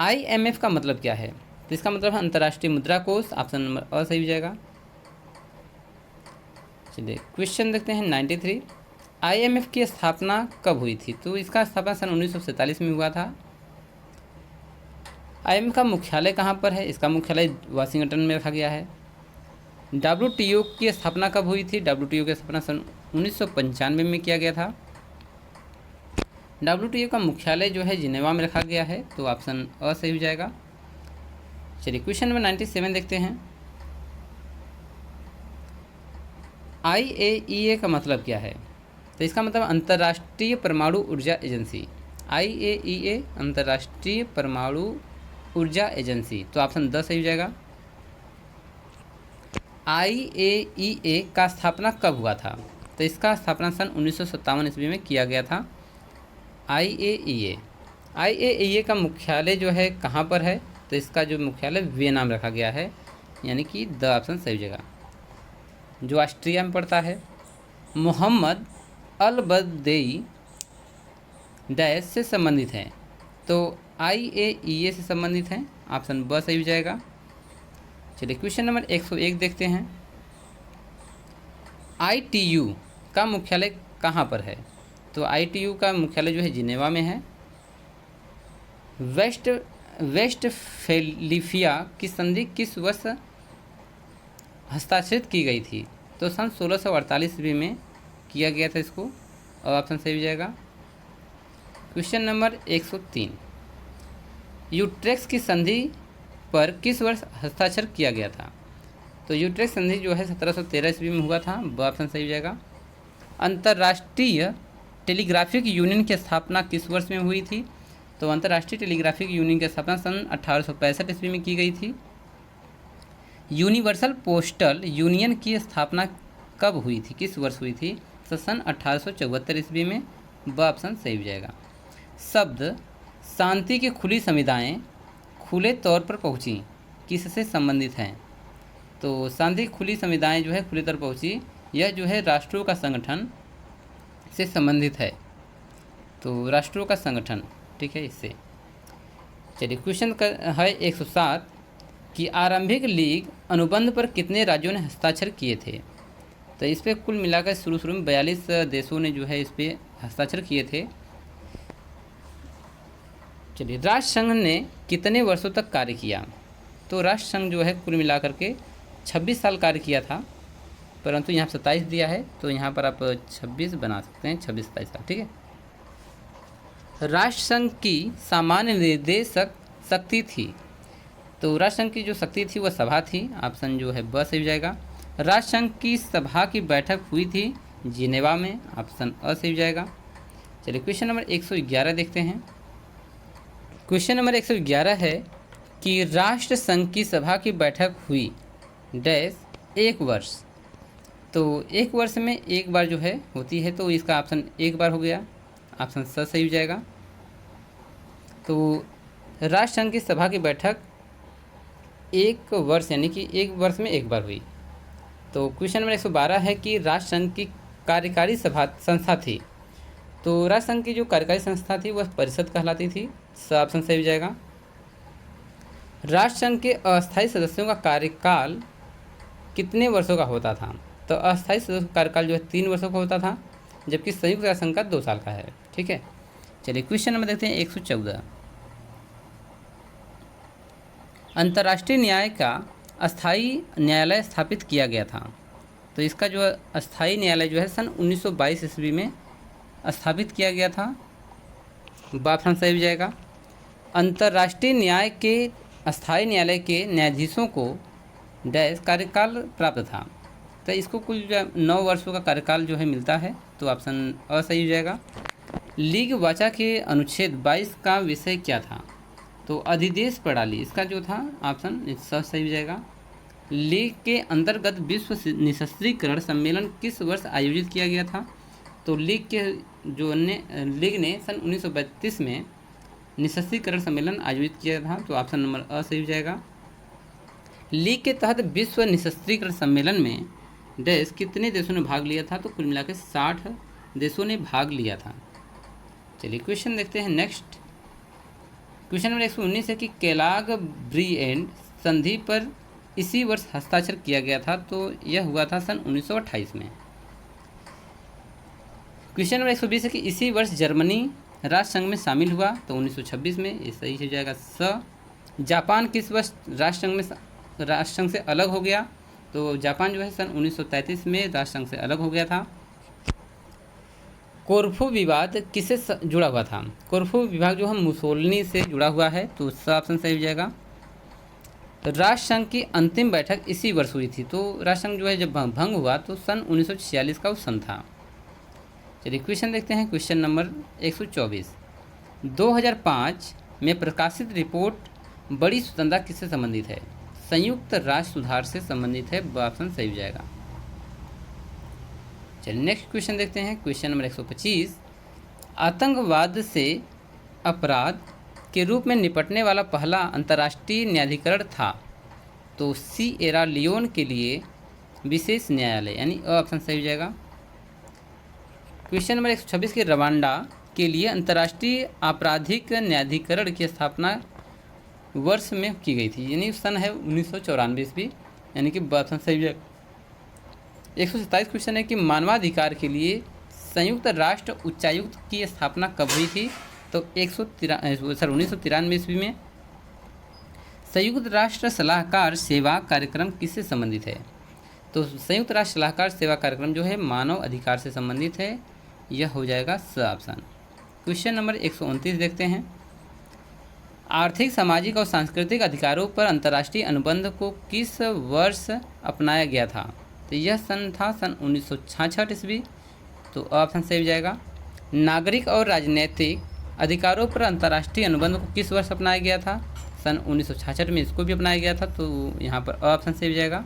IMF का मतलब क्या है? तो इसका मतलब है अंतर्राष्ट्रीय मुद्रा कोष। ऑप्शन नंबर अ सही हो जाएगा। चलिए क्वेश्चन देखते हैं 93। IMF की स्थापना कब हुई थी? तो इसका स्थापना सन 1947 में हुआ था। IMF का मुख्यालय कहाँ पर है? इसका मुख्यालय वाशिंगटन में रखा गया है। WTO की स्थापना कब हुई थी? WTO की स्थापना सन 1995 में किया गया था। WTO का मुख्यालय जो है जिनेवा में रखा गया है। तो ऑप्शन अ सही हो जाएगा। चलिए क्वेश्चन नंबर 97 देखते हैं। IAEA का मतलब क्या है? तो इसका मतलब अंतर्राष्ट्रीय परमाणु ऊर्जा एजेंसी। IAEA अंतर्राष्ट्रीय परमाणु ऊर्जा एजेंसी। तो ऑप्शन 10 सही हो जाएगा। IAEA का स्थापना कब हुआ था? तो इसका स्थापना सन 1957 ईस्वी में किया गया था। IAEA का मुख्यालय जो है कहाँ पर है? तो इसका जो मुख्यालय वियना में रखा गया है, यानी कि द ऑप्शन सही जगह, जो ऑस्ट्रिया में पड़ता है। मोहम्मद अल बदेई डैश से संबंधित हैं, तो IAEA से संबंधित हैं, ऑप्शन ब सही हो जाएगा। चलिए क्वेश्चन नंबर 101 देखते हैं। ITU का मुख्यालय कहाँ पर है? तो ITU का मुख्यालय जो है जिनेवा में है। वेस्टफैलिया की संधि किस वर्ष हस्ताक्षरित की गई थी? तो सन 1648 ईस्वी में किया गया था इसको, और ऑप्शन सही हो जाएगा। क्वेश्चन नंबर 103, यूट्रेक्स की संधि पर किस वर्ष हस्ताक्षर किया गया था? तो यूट्रेक्स संधि जो है 1713 ईस्वी में हुआ था, ब ऑप्शन सही हो जाएगा। अंतर्राष्ट्रीय टेलीग्राफिक यूनियन की स्थापना किस वर्ष में हुई थी? तो अंतर्राष्ट्रीय टेलीग्राफिक यूनियन की स्थापना सन 1865 ईस्वी में की गई थी। यूनिवर्सल पोस्टल यूनियन की स्थापना कब हुई थी, किस वर्ष हुई थी? तो सन 1874 ईस्वी में, ब ऑप्शन सही हो जाएगा। शब्द शांति की खुली समुदायें खुले तौर पर पहुंची किससे संबंधित हैं? तो शांति खुली समुदायें जो है खुले तौर पर पहुंची, यह जो है राष्ट्रों का संगठन से संबंधित है। तो राष्ट्रों का संगठन, ठीक है, इससे। चलिए क्वेश्चन है 107 कि आरंभिक लीग अनुबंध पर कितने राज्यों ने हस्ताक्षर किए थे? तो इस पर कुल मिलाकर शुरू में 42 देशों ने जो है इस पर हस्ताक्षर किए थे। चलिए राष्ट्रसंघ ने कितने वर्षों तक कार्य किया? तो राष्ट्रसंघ जो है कुल मिलाकर के 26 साल कार्य किया था, परंतु यहाँ 27 दिया है, तो यहाँ पर आप 26 बना सकते हैं, 26-27 साल, ठीक है। राष्ट्रसंघ की सामान्य निर्देशक शक्ति थी, तो राष्ट्रसंघ की जो शक्ति थी वह सभा थी, ऑप्शन जो है ब सही हो जाएगा। राष्ट्रसंघ की सभा की बैठक हुई थी जिनेवा में, ऑप्शन अ सही हो जाएगा। चलिए क्वेश्चन नंबर 111 देखते हैं। क्वेश्चन नंबर 111 है कि राष्ट्रसंघ की सभा की बैठक हुई डैश एक वर्ष, तो एक वर्ष में एक बार जो है होती है, तो इसका ऑप्शन एक बार हो गया, ऑप्शन स सही हो जाएगा। तो राष्ट्रसंघ की सभा की बैठक एक वर्ष यानी कि एक वर्ष में एक बार हुई। तो क्वेश्चन नंबर 112 है कि राष्ट्रसंघ की कार्यकारी सभा संस्था थी, तो राष्ट्रसंघ की जो कार्यकारी संस्था थी वह परिषद कहलाती थी, स ऑप्शन सही हो जाएगा। राष्ट्रसंघ के अस्थायी सदस्यों का कार्यकाल कितने वर्षों का होता था? तो अस्थायी सदस्यों का कार्यकाल जो है 3 वर्षों का होता था, जबकि संयुक्त राष्ट्र संघ का 2 साल का है, ठीक है। चलिए क्वेश्चन नंबर देखते हैं 114, अंतर्राष्ट्रीय न्याय का अस्थायी न्यायालय स्थापित किया गया था, तो इसका जो अस्थायी न्यायालय जो है सन 1922 ईस्वी में स्थापित किया गया था, ऑप्शन सही हो जाएगा। अंतर्राष्ट्रीय न्याय के अस्थायी न्यायालय के न्यायाधीशों को डैश कार्यकाल प्राप्त था, तो इसको कुल 9 वर्षों का कार्यकाल जो है मिलता है, तो ऑप्शन अ सही हो जाएगा। लीग वाचा के अनुच्छेद 22 का विषय क्या था? तो अधिदेश प्रणाली, इसका जो था ऑप्शन स सही हो जाएगा। लीग के अंतर्गत विश्व निशस्त्रीकरण सम्मेलन किस वर्ष आयोजित किया गया था? तो लीग ने सन 1932 में निशस्त्रीकरण सम्मेलन आयोजित किया था, तो ऑप्शन नंबर अ सही हो जाएगा। लीग के तहत विश्व निशस्त्रीकरण सम्मेलन में डैश कितने देशों ने भाग लिया था? तो कुल मिलाकर 60 देशों ने भाग लिया था। चलिए क्वेश्चन देखते हैं नेक्स्ट। क्वेश्चन नंबर 119 है कि केलॉग ब्रिएंड संधि पर इसी वर्ष हस्ताक्षर किया गया था, तो यह हुआ था सन 1928 में। क्वेश्चन नंबर 120 है कि इसी वर्ष जर्मनी राष्ट्रसंघ में शामिल हुआ, तो 1926 में, ये सही हो जाएगा स। जापान किस वर्ष राष्ट्रसंघ से अलग हो गया? तो जापान जो है सन 1933 में राष्ट्रसंघ से अलग हो गया था। कोरफू विवाद किससे जुड़ा हुआ था? कोरफू विवाद जो है मुसोलिनी से जुड़ा हुआ है, तो उसका ऑप्शन सही हो जाएगा। राष्ट्रसंघ की अंतिम बैठक इसी वर्ष हुई थी, तो राष्ट्रसंघ जो है जब भंग हुआ तो सन 1946 का उस सन था। चलिए क्वेश्चन देखते हैं। क्वेश्चन नंबर 124, 2005 में प्रकाशित रिपोर्ट बड़ी स्वतंत्रता किससे संबंधित है? संयुक्त राष्ट्र सुधार से संबंधित है, ऑप्शन सही हो जाएगा। चलिए नेक्स्ट क्वेश्चन देखते हैं। क्वेश्चन नंबर 125, आतंकवाद से अपराध के रूप में निपटने वाला पहला अंतर्राष्ट्रीय न्यायाधिकरण था। तो सिएरा लियोन के लिए विशेष न्यायालय, यानी ऑप्शन सही हो जाएगा। क्वेश्चन नंबर 126 के रवांडा के लिए अंतर्राष्ट्रीय आपराधिक न्यायाधिकरण की स्थापना वर्ष में की गई थी, यानी सन है 1994 ईस्वी, यानी कि ऑप्शन सही हो जाएगा। 127 क्वेश्चन है कि मानवाधिकार के लिए संयुक्त राष्ट्र उच्चायुक्त की स्थापना कब हुई थी। तो 1993 ईस्वी में। संयुक्त राष्ट्र सलाहकार सेवा कार्यक्रम किससे संबंधित है। तो संयुक्त राष्ट्र सलाहकार सेवा कार्यक्रम जो है मानव अधिकार से संबंधित है, यह हो जाएगा स ऑप्शन। क्वेश्चन नंबर 129 देखते हैं। आर्थिक, सामाजिक और सांस्कृतिक अधिकारों पर अंतर्राष्ट्रीय अनुबंध को किस वर्ष अपनाया गया था। तो यह सन था 1966 ईस्वी। तो ऑप्शन सही हो जाएगा। नागरिक और राजनीतिक अधिकारों पर अंतर्राष्ट्रीय अनुबंध को किस वर्ष अपनाया गया था। सन 1966 में इसको भी अपनाया गया था, तो यहाँ पर ऑप्शन सही हो जाएगा।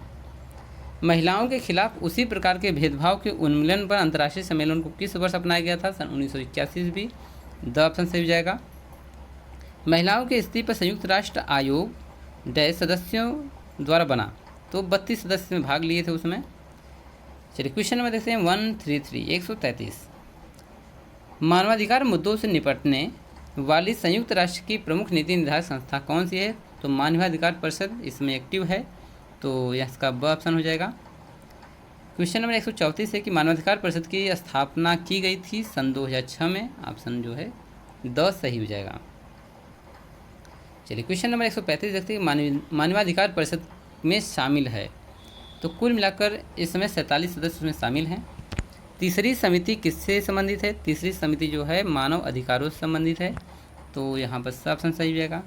महिलाओं के खिलाफ उसी प्रकार के भेदभाव के उन्मूलन पर अंतर्राष्ट्रीय सम्मेलन को किस वर्ष अपनाया गया था। सन 1981 ईस्वी। द ऑप्शन सही हो जाएगा। महिलाओं की स्थिति पर संयुक्त राष्ट्र आयोग सदस्यों द्वारा बना, तो 32 सदस्य में भाग लिए थे उसमें। चलिए क्वेश्चन नंबर देखते हैं 133 मानवाधिकार मुद्दों से निपटने वाली संयुक्त राष्ट्र की प्रमुख नीति निर्धारक संस्था कौन सी है। तो मानवाधिकार परिषद इसमें एक्टिव है, तो यह इसका ब ऑप्शन हो जाएगा। क्वेश्चन नंबर 134 है कि मानवाधिकार परिषद की स्थापना की गई थी सन 2006 में, ऑप्शन जो है द सही हो जाएगा। चलिए क्वेश्चन नंबर 135 देखते हैं मानवाधिकार परिषद में शामिल है। तो कुल मिलाकर इस समय 47 सदस्य उसमें शामिल हैं। तीसरी समिति किससे संबंधित है। तीसरी समिति जो है मानव अधिकारों से संबंधित है, तो यहाँ पर ऑप्शन सही हो जाएगा।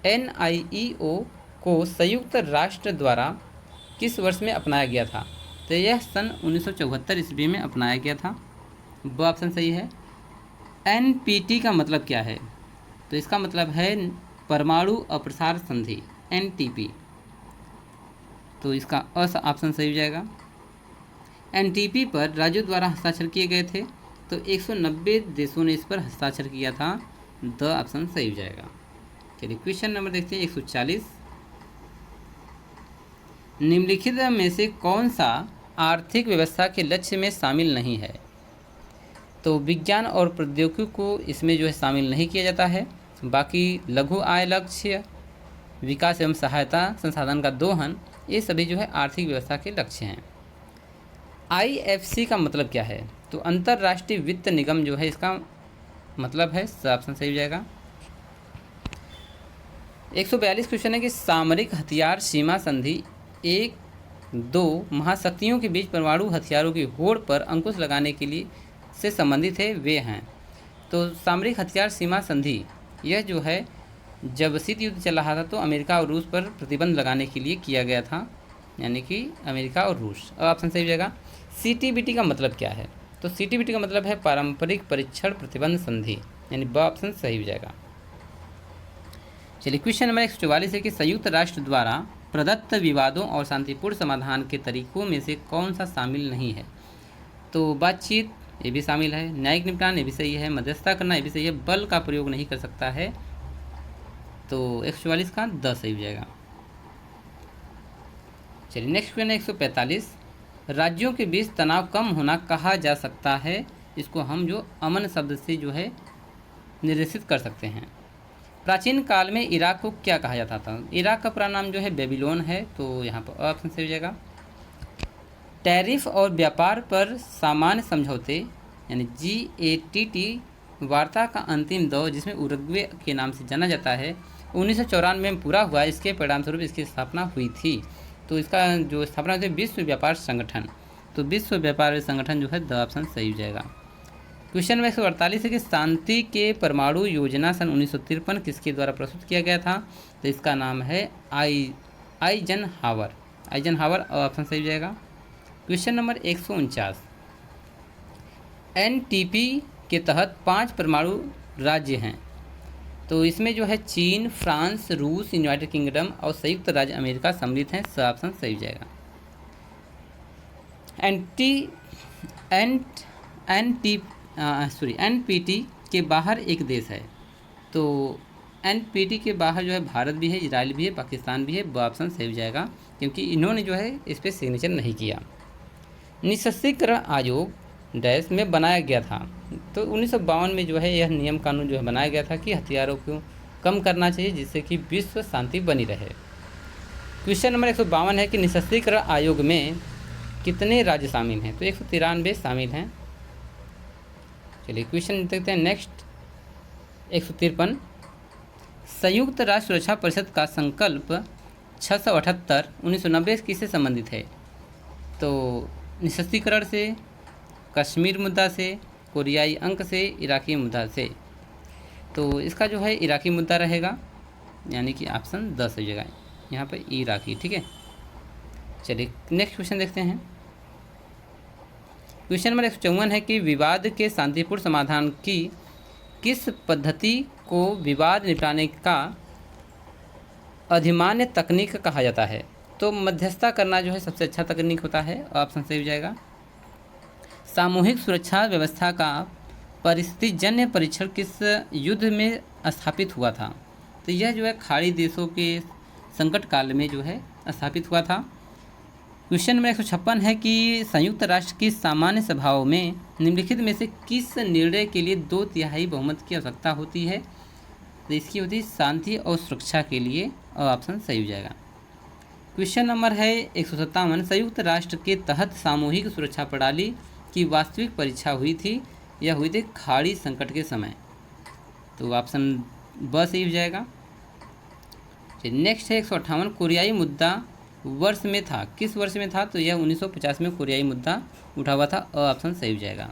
NIEO को संयुक्त राष्ट्र द्वारा किस वर्ष में अपनाया गया था। तो यह सन 1974 ईस्वी में अपनाया गया था, वो ऑप्शन सही है। NPT का मतलब क्या है। तो इसका मतलब है परमाणु अप्रसार संधि, NTP, तो इसका ऑप्शन सही हो जाएगा। NTP पर राज्यों द्वारा हस्ताक्षर किए गए थे, तो 190 देशों ने इस पर हस्ताक्षर किया था, द ऑप्शन सही हो जाएगा। चलिए क्वेश्चन नंबर देखते हैं 140 निम्नलिखित में से कौन सा आर्थिक व्यवस्था के लक्ष्य में शामिल नहीं है। तो विज्ञान और प्रौद्योगिकी को इसमें जो है शामिल नहीं किया जाता है। बाकी लघु आय लक्ष्य, विकास एवं सहायता, संसाधन का दोहन, ये सभी जो है आर्थिक व्यवस्था के लक्ष्य हैं। IFC का मतलब क्या है। तो अंतर्राष्ट्रीय वित्त निगम जो है इसका मतलब है, ऑप्शन सही हो जाएगा। 142 क्वेश्चन है कि सामरिक हथियार सीमा संधि 1-2 महाशक्तियों के बीच परमाणु हथियारों की होड़ पर अंकुश लगाने के लिए से संबंधित है, वे हैं। तो सामरिक हथियार सीमा संधि यह जो है जब शीत युद्ध चल रहा था तो अमेरिका और रूस पर प्रतिबंध लगाने के लिए किया गया था, यानी कि अमेरिका और रूस। अब ऑप्शन सही हो जाएगा। CTBT का मतलब क्या है। तो CTBT का मतलब है पारंपरिक परीक्षण प्रतिबंध संधि, यानी ब ऑप्शन सही हो जाएगा। चलिए क्वेश्चन नंबर 144 है कि संयुक्त राष्ट्र द्वारा प्रदत्त विवादों और शांतिपूर्ण समाधान के तरीकों में से कौन सा शामिल नहीं है। तो बातचीत, ये भी शामिल है। न्यायिक निपटान, ये भी सही है। मध्यस्थता करना, ये भी सही है। बल का प्रयोग नहीं कर सकता है, तो 144 का 10 सही हो जाएगा। चलिए नेक्स्ट क्वेश्चन है 145 राज्यों के बीच तनाव कम होना कहा जा सकता है। इसको हम जो अमन शब्द से जो है निर्देशित कर सकते हैं। प्राचीन काल में इराक को क्या कहा जाता था। इराक का पूरा नाम जो है बेबीलोन है, तो यहाँ पर ऑप्शन सही हो जाएगा। टैरिफ और व्यापार पर सामान्य समझौते यानी GATT वार्ता का अंतिम दौर, जिसमें उरुग्वे के नाम से जाना जाता है, 1994 में पूरा हुआ। इसके परिणामस्वरूप इसकी स्थापना हुई थी। तो इसका जो स्थापना हुई थी विश्व व्यापार संगठन, तो विश्व व्यापार संगठन जो है द ऑप्शन सही हो जाएगा। क्वेश्चन नंबर 148 है कि शांति के परमाणु योजना सन 1953 किसके द्वारा प्रस्तुत किया गया था। तो इसका नाम है आइजनहावर, ऑप्शन सही हो जाएगा। क्वेश्चन नंबर 149 NTP के तहत 5 परमाणु राज्य हैं। तो इसमें जो है चीन, फ्रांस, रूस, यूनाइटेड किंगडम और संयुक्त राज्य अमेरिका सम्मिलित हैं, ऑप्शन सही हो जाएगा। N N T sorry NPT के बाहर एक देश है। तो NPT के बाहर जो है भारत भी है, इजराइल भी है, पाकिस्तान भी है। वो ऑप्शन सही हो जाएगा क्योंकि इन्होंने जो है इस पर सिग्नेचर नहीं किया। निशस्त्रीकरण आयोग डैश में बनाया गया था। तो 1952 में जो है यह नियम कानून जो है बनाया गया था कि हथियारों को कम करना चाहिए जिससे कि विश्व शांति बनी रहे। क्वेश्चन नंबर 152 है कि निशस्त्रीकरण आयोग में कितने राज्य शामिल हैं? तो 193 शामिल हैं। चलिए क्वेश्चन देखते हैं नेक्स्ट। 153 संयुक्त राष्ट्र सुरक्षा परिषद का संकल्प 678 1990 किससे संबंधित है? तो निशस्त्रीकरण से, कश्मीर मुद्दा से, कोरियाई अंक से, इराकी मुद्दा से। तो इसका जो है इराकी मुद्दा रहेगा, यानी कि ऑप्शन 10 हो जाएगा यहाँ पर इराकी। ठीक है, चलिए नेक्स्ट क्वेश्चन देखते हैं। क्वेश्चन नंबर 154 है कि विवाद के शांतिपूर्ण समाधान की किस पद्धति को विवाद निपटाने का अधिमान्य तकनीक कहा जाता है? तो मध्यस्थता करना जो है सबसे अच्छा तकनीक होता है, ऑप्शन सही हो जाएगा। सामूहिक सुरक्षा व्यवस्था का परिस्थितिजन्य परीक्षण किस युद्ध में स्थापित हुआ था? तो यह जो है खाड़ी देशों के संकट काल में जो है स्थापित हुआ था। क्वेश्चन नंबर 156 है कि संयुक्त राष्ट्र की सामान्य सभाओं में निम्नलिखित में से किस निर्णय के लिए 2/3 बहुमत की आवश्यकता होती है? तो इसकी होती है शांति और सुरक्षा के लिए, और ऑप्शन सही हो जाएगा। क्वेश्चन नंबर है 157 संयुक्त राष्ट्र के तहत सामूहिक सुरक्षा प्रणाली की वास्तविक परीक्षा हुई थी, यह हुई थी खाड़ी संकट के समय। तो ऑप्शन ब सही हो जाएगा। नेक्स्ट है 158 कोरियाई मुद्दा वर्ष में था, किस वर्ष में था? तो यह 1950 में कोरियाई मुद्दा उठा हुआ था, और ऑप्शन सही हो जाएगा।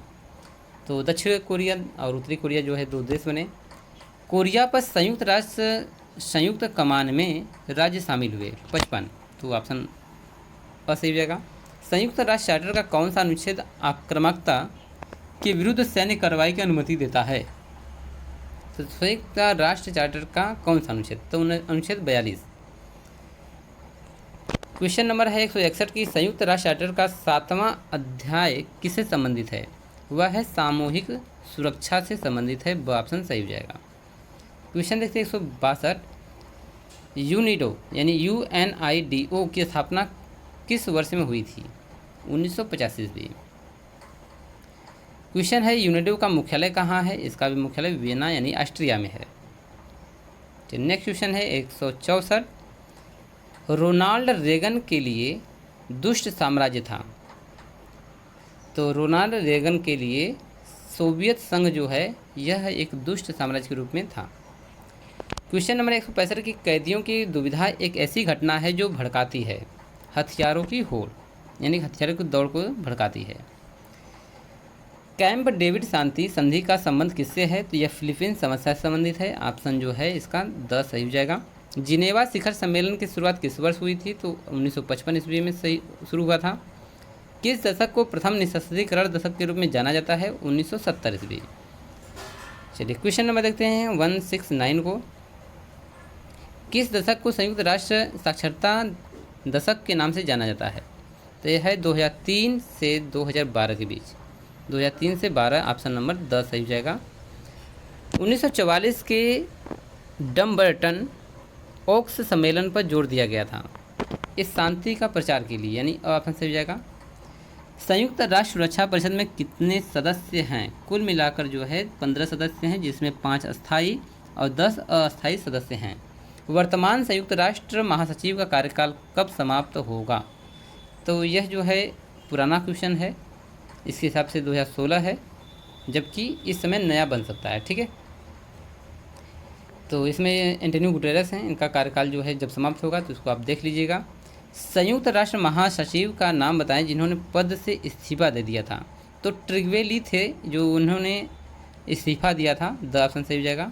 तो दक्षिण कोरिया और उत्तरी कोरिया जो है 2 देश बने। कोरिया पर संयुक्त राष्ट्र संयुक्त कमान में राज्य शामिल हुए 55, तो ऑप्शन अ सही हो जाएगा। संयुक्त राष्ट्र चार्टर का कौन सा अनुच्छेद आक्रामकता के विरुद्ध सैन्य कार्रवाई की अनुमति देता है? तो संयुक्त राष्ट्र चार्टर का कौन सा अनुच्छेद? तो अनुच्छेद 42। क्वेश्चन नंबर है 161 की संयुक्त राष्ट्र चार्टर का 7वां अध्याय किससे संबंधित है? वह है सामूहिक सुरक्षा से संबंधित है, वह ऑप्शन सही हो जाएगा। क्वेश्चन देखते हैं 162 यूनिडो यानी UNIDO की स्थापना किस वर्ष में हुई थी? 1985 ईस्वी। क्वेश्चन है यूनिडो का मुख्यालय कहाँ है? इसका भी मुख्यालय वियना यानी ऑस्ट्रिया में है। तो नेक्स्ट क्वेश्चन है 164 रोनाल्ड रेगन के लिए दुष्ट साम्राज्य था। तो रोनाल्ड रेगन के लिए सोवियत संघ जो है यह एक दुष्ट साम्राज्य के रूप में था। क्वेश्चन नंबर 165 की कैदियों की दुविधा एक ऐसी घटना है जो भड़काती है हथियारों की होड़, यानी हथियारों की दौड़ को भड़काती है। कैंप डेविड शांति संधि का संबंध किससे है? तो यह फिलीपींस समस्या से संबंधित है, ऑप्शन जो है इसका 10 सही हो जाएगा। जिनेवा शिखर सम्मेलन की शुरुआत किस वर्ष हुई थी? तो 1955 ईस्वी में सही शुरू हुआ था। किस दशक को प्रथम निशस्त्रीकरण दशक के रूप में जाना जाता है? 1970 ईस्वी। चलिए क्वेश्चन नंबर देखते हैं 169 को। किस दशक को संयुक्त राष्ट्र साक्षरता दशक के नाम से जाना जाता है? तो यह है 2003 से 2012 के बीच। 2003 से 12 ऑप्शन नंबर 10 सही हो जाएगा। 1944 के डम्बर्टन ओक्स सम्मेलन पर जोर दिया गया था इस शांति का प्रचार के लिए, यानी ऑप्शन सही हो जाएगा। संयुक्त राष्ट्र सुरक्षा परिषद में कितने सदस्य हैं? कुल मिलाकर जो है 15 सदस्य हैं, जिसमें 5 अस्थायी और 10 अस्थायी सदस्य हैं। वर्तमान संयुक्त राष्ट्र महासचिव का कार्यकाल कब समाप्त होगा? तो यह जो है पुराना क्वेश्चन है, इसके हिसाब से 2016 है, जबकि इस समय नया बन सकता है। ठीक है, तो इसमें एंटोनियो गुटेरेस हैं, इनका कार्यकाल जो है जब समाप्त होगा तो इसको आप देख लीजिएगा। संयुक्त राष्ट्र महासचिव का नाम बताएं जिन्होंने पद से इस्तीफा दे दिया था। तो ट्रिग्वे ली थे जो उन्होंने इस्तीफा दिया था, द ऑप्शन सही हो जाएगा।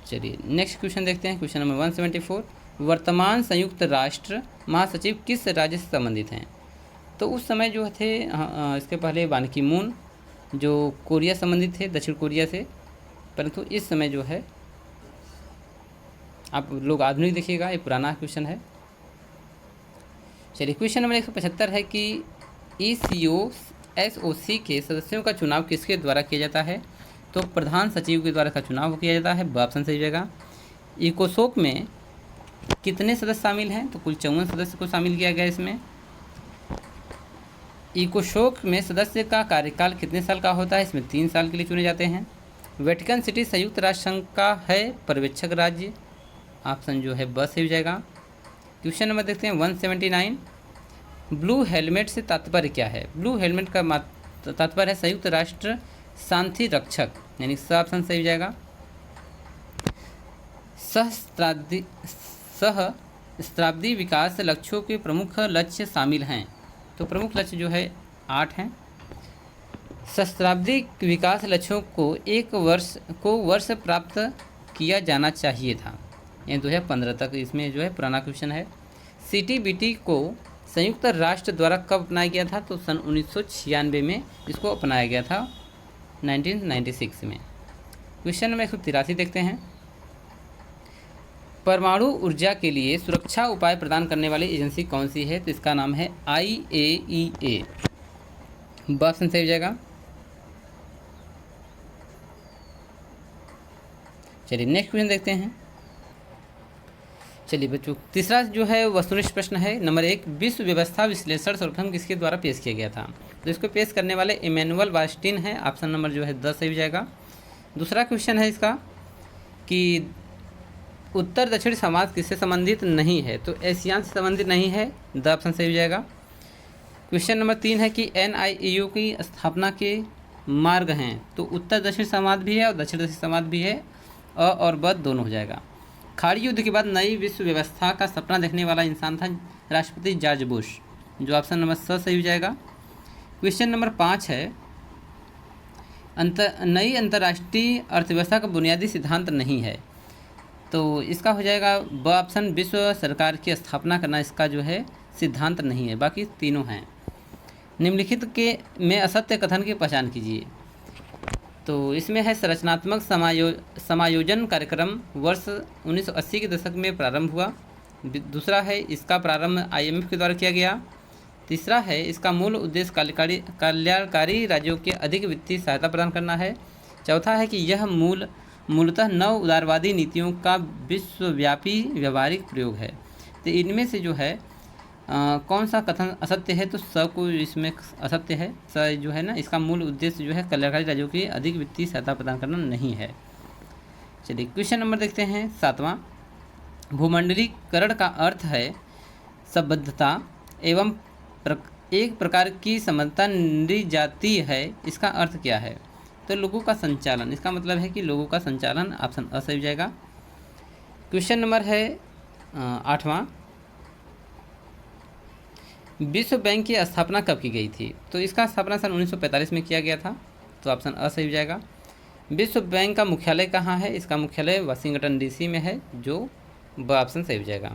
चलिए नेक्स्ट क्वेश्चन देखते हैं। क्वेश्चन नंबर 174 वर्तमान संयुक्त राष्ट्र महासचिव किस राज्य से संबंधित हैं? तो उस समय जो थे इसके पहले बान की मून जो कोरिया संबंधित थे, दक्षिण कोरिया से, परंतु इस समय जो है आप लोग आधुनिक देखिएगा, ये पुराना क्वेश्चन है। चलिए क्वेश्चन नंबर 175 है कि ECOSOC के सदस्यों का चुनाव किसके द्वारा किया जाता है? तो प्रधान सचिव के द्वारा का चुनाव किया जाता है। ऑप्शन सही जगह। इकोसोक में कितने सदस्य शामिल हैं? तो कुल 54 सदस्य को शामिल किया गया इसमें। इकोसोक में सदस्य का कार्यकाल कितने साल का होता है? इसमें 3 साल के लिए चुने जाते हैं। वेटिकन सिटी संयुक्त राष्ट्र संघ का है पर्यवेक्षक राज्य। ऑप्शन जो है बस सही हो जाएगा। क्वेश्चन नंबर देखते हैं 179। ब्लू हेलमेट से तात्पर्य क्या है? ब्लू हेलमेट का तात्पर्य है संयुक्त राष्ट्र शांति रक्षक, यानी ऑप्शन सही हो जाएगा। सहस्त्राब्दी विकास लक्ष्यों के प्रमुख लक्ष्य शामिल हैं। तो प्रमुख लक्ष्य जो है 8 हैं। सहस्त्राब्दी विकास लक्ष्यों को वर्ष प्राप्त किया जाना चाहिए था, ये 2015 तक इसमें जो है पुराना क्वेश्चन है। CTBT को संयुक्त राष्ट्र द्वारा कब अपनाया गया था? तो सन 1996 में इसको अपनाया गया था, 1996 में। क्वेश्चन नंबर 183 देखते हैं। परमाणु ऊर्जा के लिए सुरक्षा उपाय प्रदान करने वाली एजेंसी कौन सी है? तो इसका नाम है IAEA। ऑप्शन सही हो जाएगा। चलिए नेक्स्ट क्वेश्चन देखते हैं। चलिए बच्चों, तीसरा जो है वस्तुनिष्ठ प्रश्न है। नंबर 1, विश्व व्यवस्था विश्लेषण सर्वप्रथम किसके द्वारा पेश किया गया था? तो इसको पेश करने वाले इमैनुअल वास्टिन है। ऑप्शन नंबर जो है 10 सही हो जाएगा। दूसरा क्वेश्चन है इसका कि उत्तर दक्षिण समाज किससे संबंधित नहीं है? तो एशियान से संबंधित नहीं है, ऑप्शन सही हो जाएगा। क्वेश्चन नंबर 3 है कि NIEU की स्थापना के मार्ग हैं। तो उत्तर दक्षिण समाज भी है और दक्षिण दक्षिण समाज भी है, और ब दोनों हो जाएगा। खाड़ी युद्ध के बाद नई विश्व व्यवस्था का सपना देखने वाला इंसान था राष्ट्रपति जॉर्ज बुश, जो ऑप्शन नंबर 7 सही हो जाएगा। क्वेश्चन नंबर 5 है नई अंतर्राष्ट्रीय अर्थव्यवस्था का बुनियादी सिद्धांत नहीं है। तो इसका हो जाएगा ब ऑप्शन, विश्व सरकार की स्थापना करना इसका जो है सिद्धांत नहीं है, बाकी तीनों हैं। निम्नलिखित के में असत्य कथन की पहचान कीजिए। तो इसमें है संरचनात्मक समायोजन कार्यक्रम वर्ष 1980 के दशक में प्रारंभ हुआ। दूसरा है इसका प्रारंभ IMF के द्वारा किया गया। तीसरा है इसका मूल उद्देश्य कल्याणकारी राज्यों के अधिक वित्तीय सहायता प्रदान करना है। चौथा है कि यह मूलतः नव उदारवादी नीतियों का विश्वव्यापी व्यवहारिक प्रयोग है। तो इनमें से जो है कौन सा कथन असत्य है? तो स को इसमें असत्य है। स जो है ना, इसका मूल उद्देश्य जो है कल्याणकारी राज्यों की अधिक वित्तीय सहायता प्रदान करना नहीं है। चलिए क्वेश्चन नंबर देखते हैं 7वां। भूमंडलीकरण का अर्थ है संबद्धता एवं एक प्रकार की समता निरी जाती है। इसका अर्थ क्या है? तो लोगों का संचालन, इसका मतलब है कि लोगों का संचालन, ऑप्शन अ सही हो जाएगा। क्वेश्चन नंबर है 8वां। विश्व बैंक की स्थापना कब की गई थी? तो इसका स्थापना सन 1945 में किया गया था, तो ऑप्शन अ सही हो जाएगा। विश्व बैंक का मुख्यालय कहाँ है? इसका मुख्यालय वाशिंगटन DC में है, जो ब ऑप्शन सही हो जाएगा।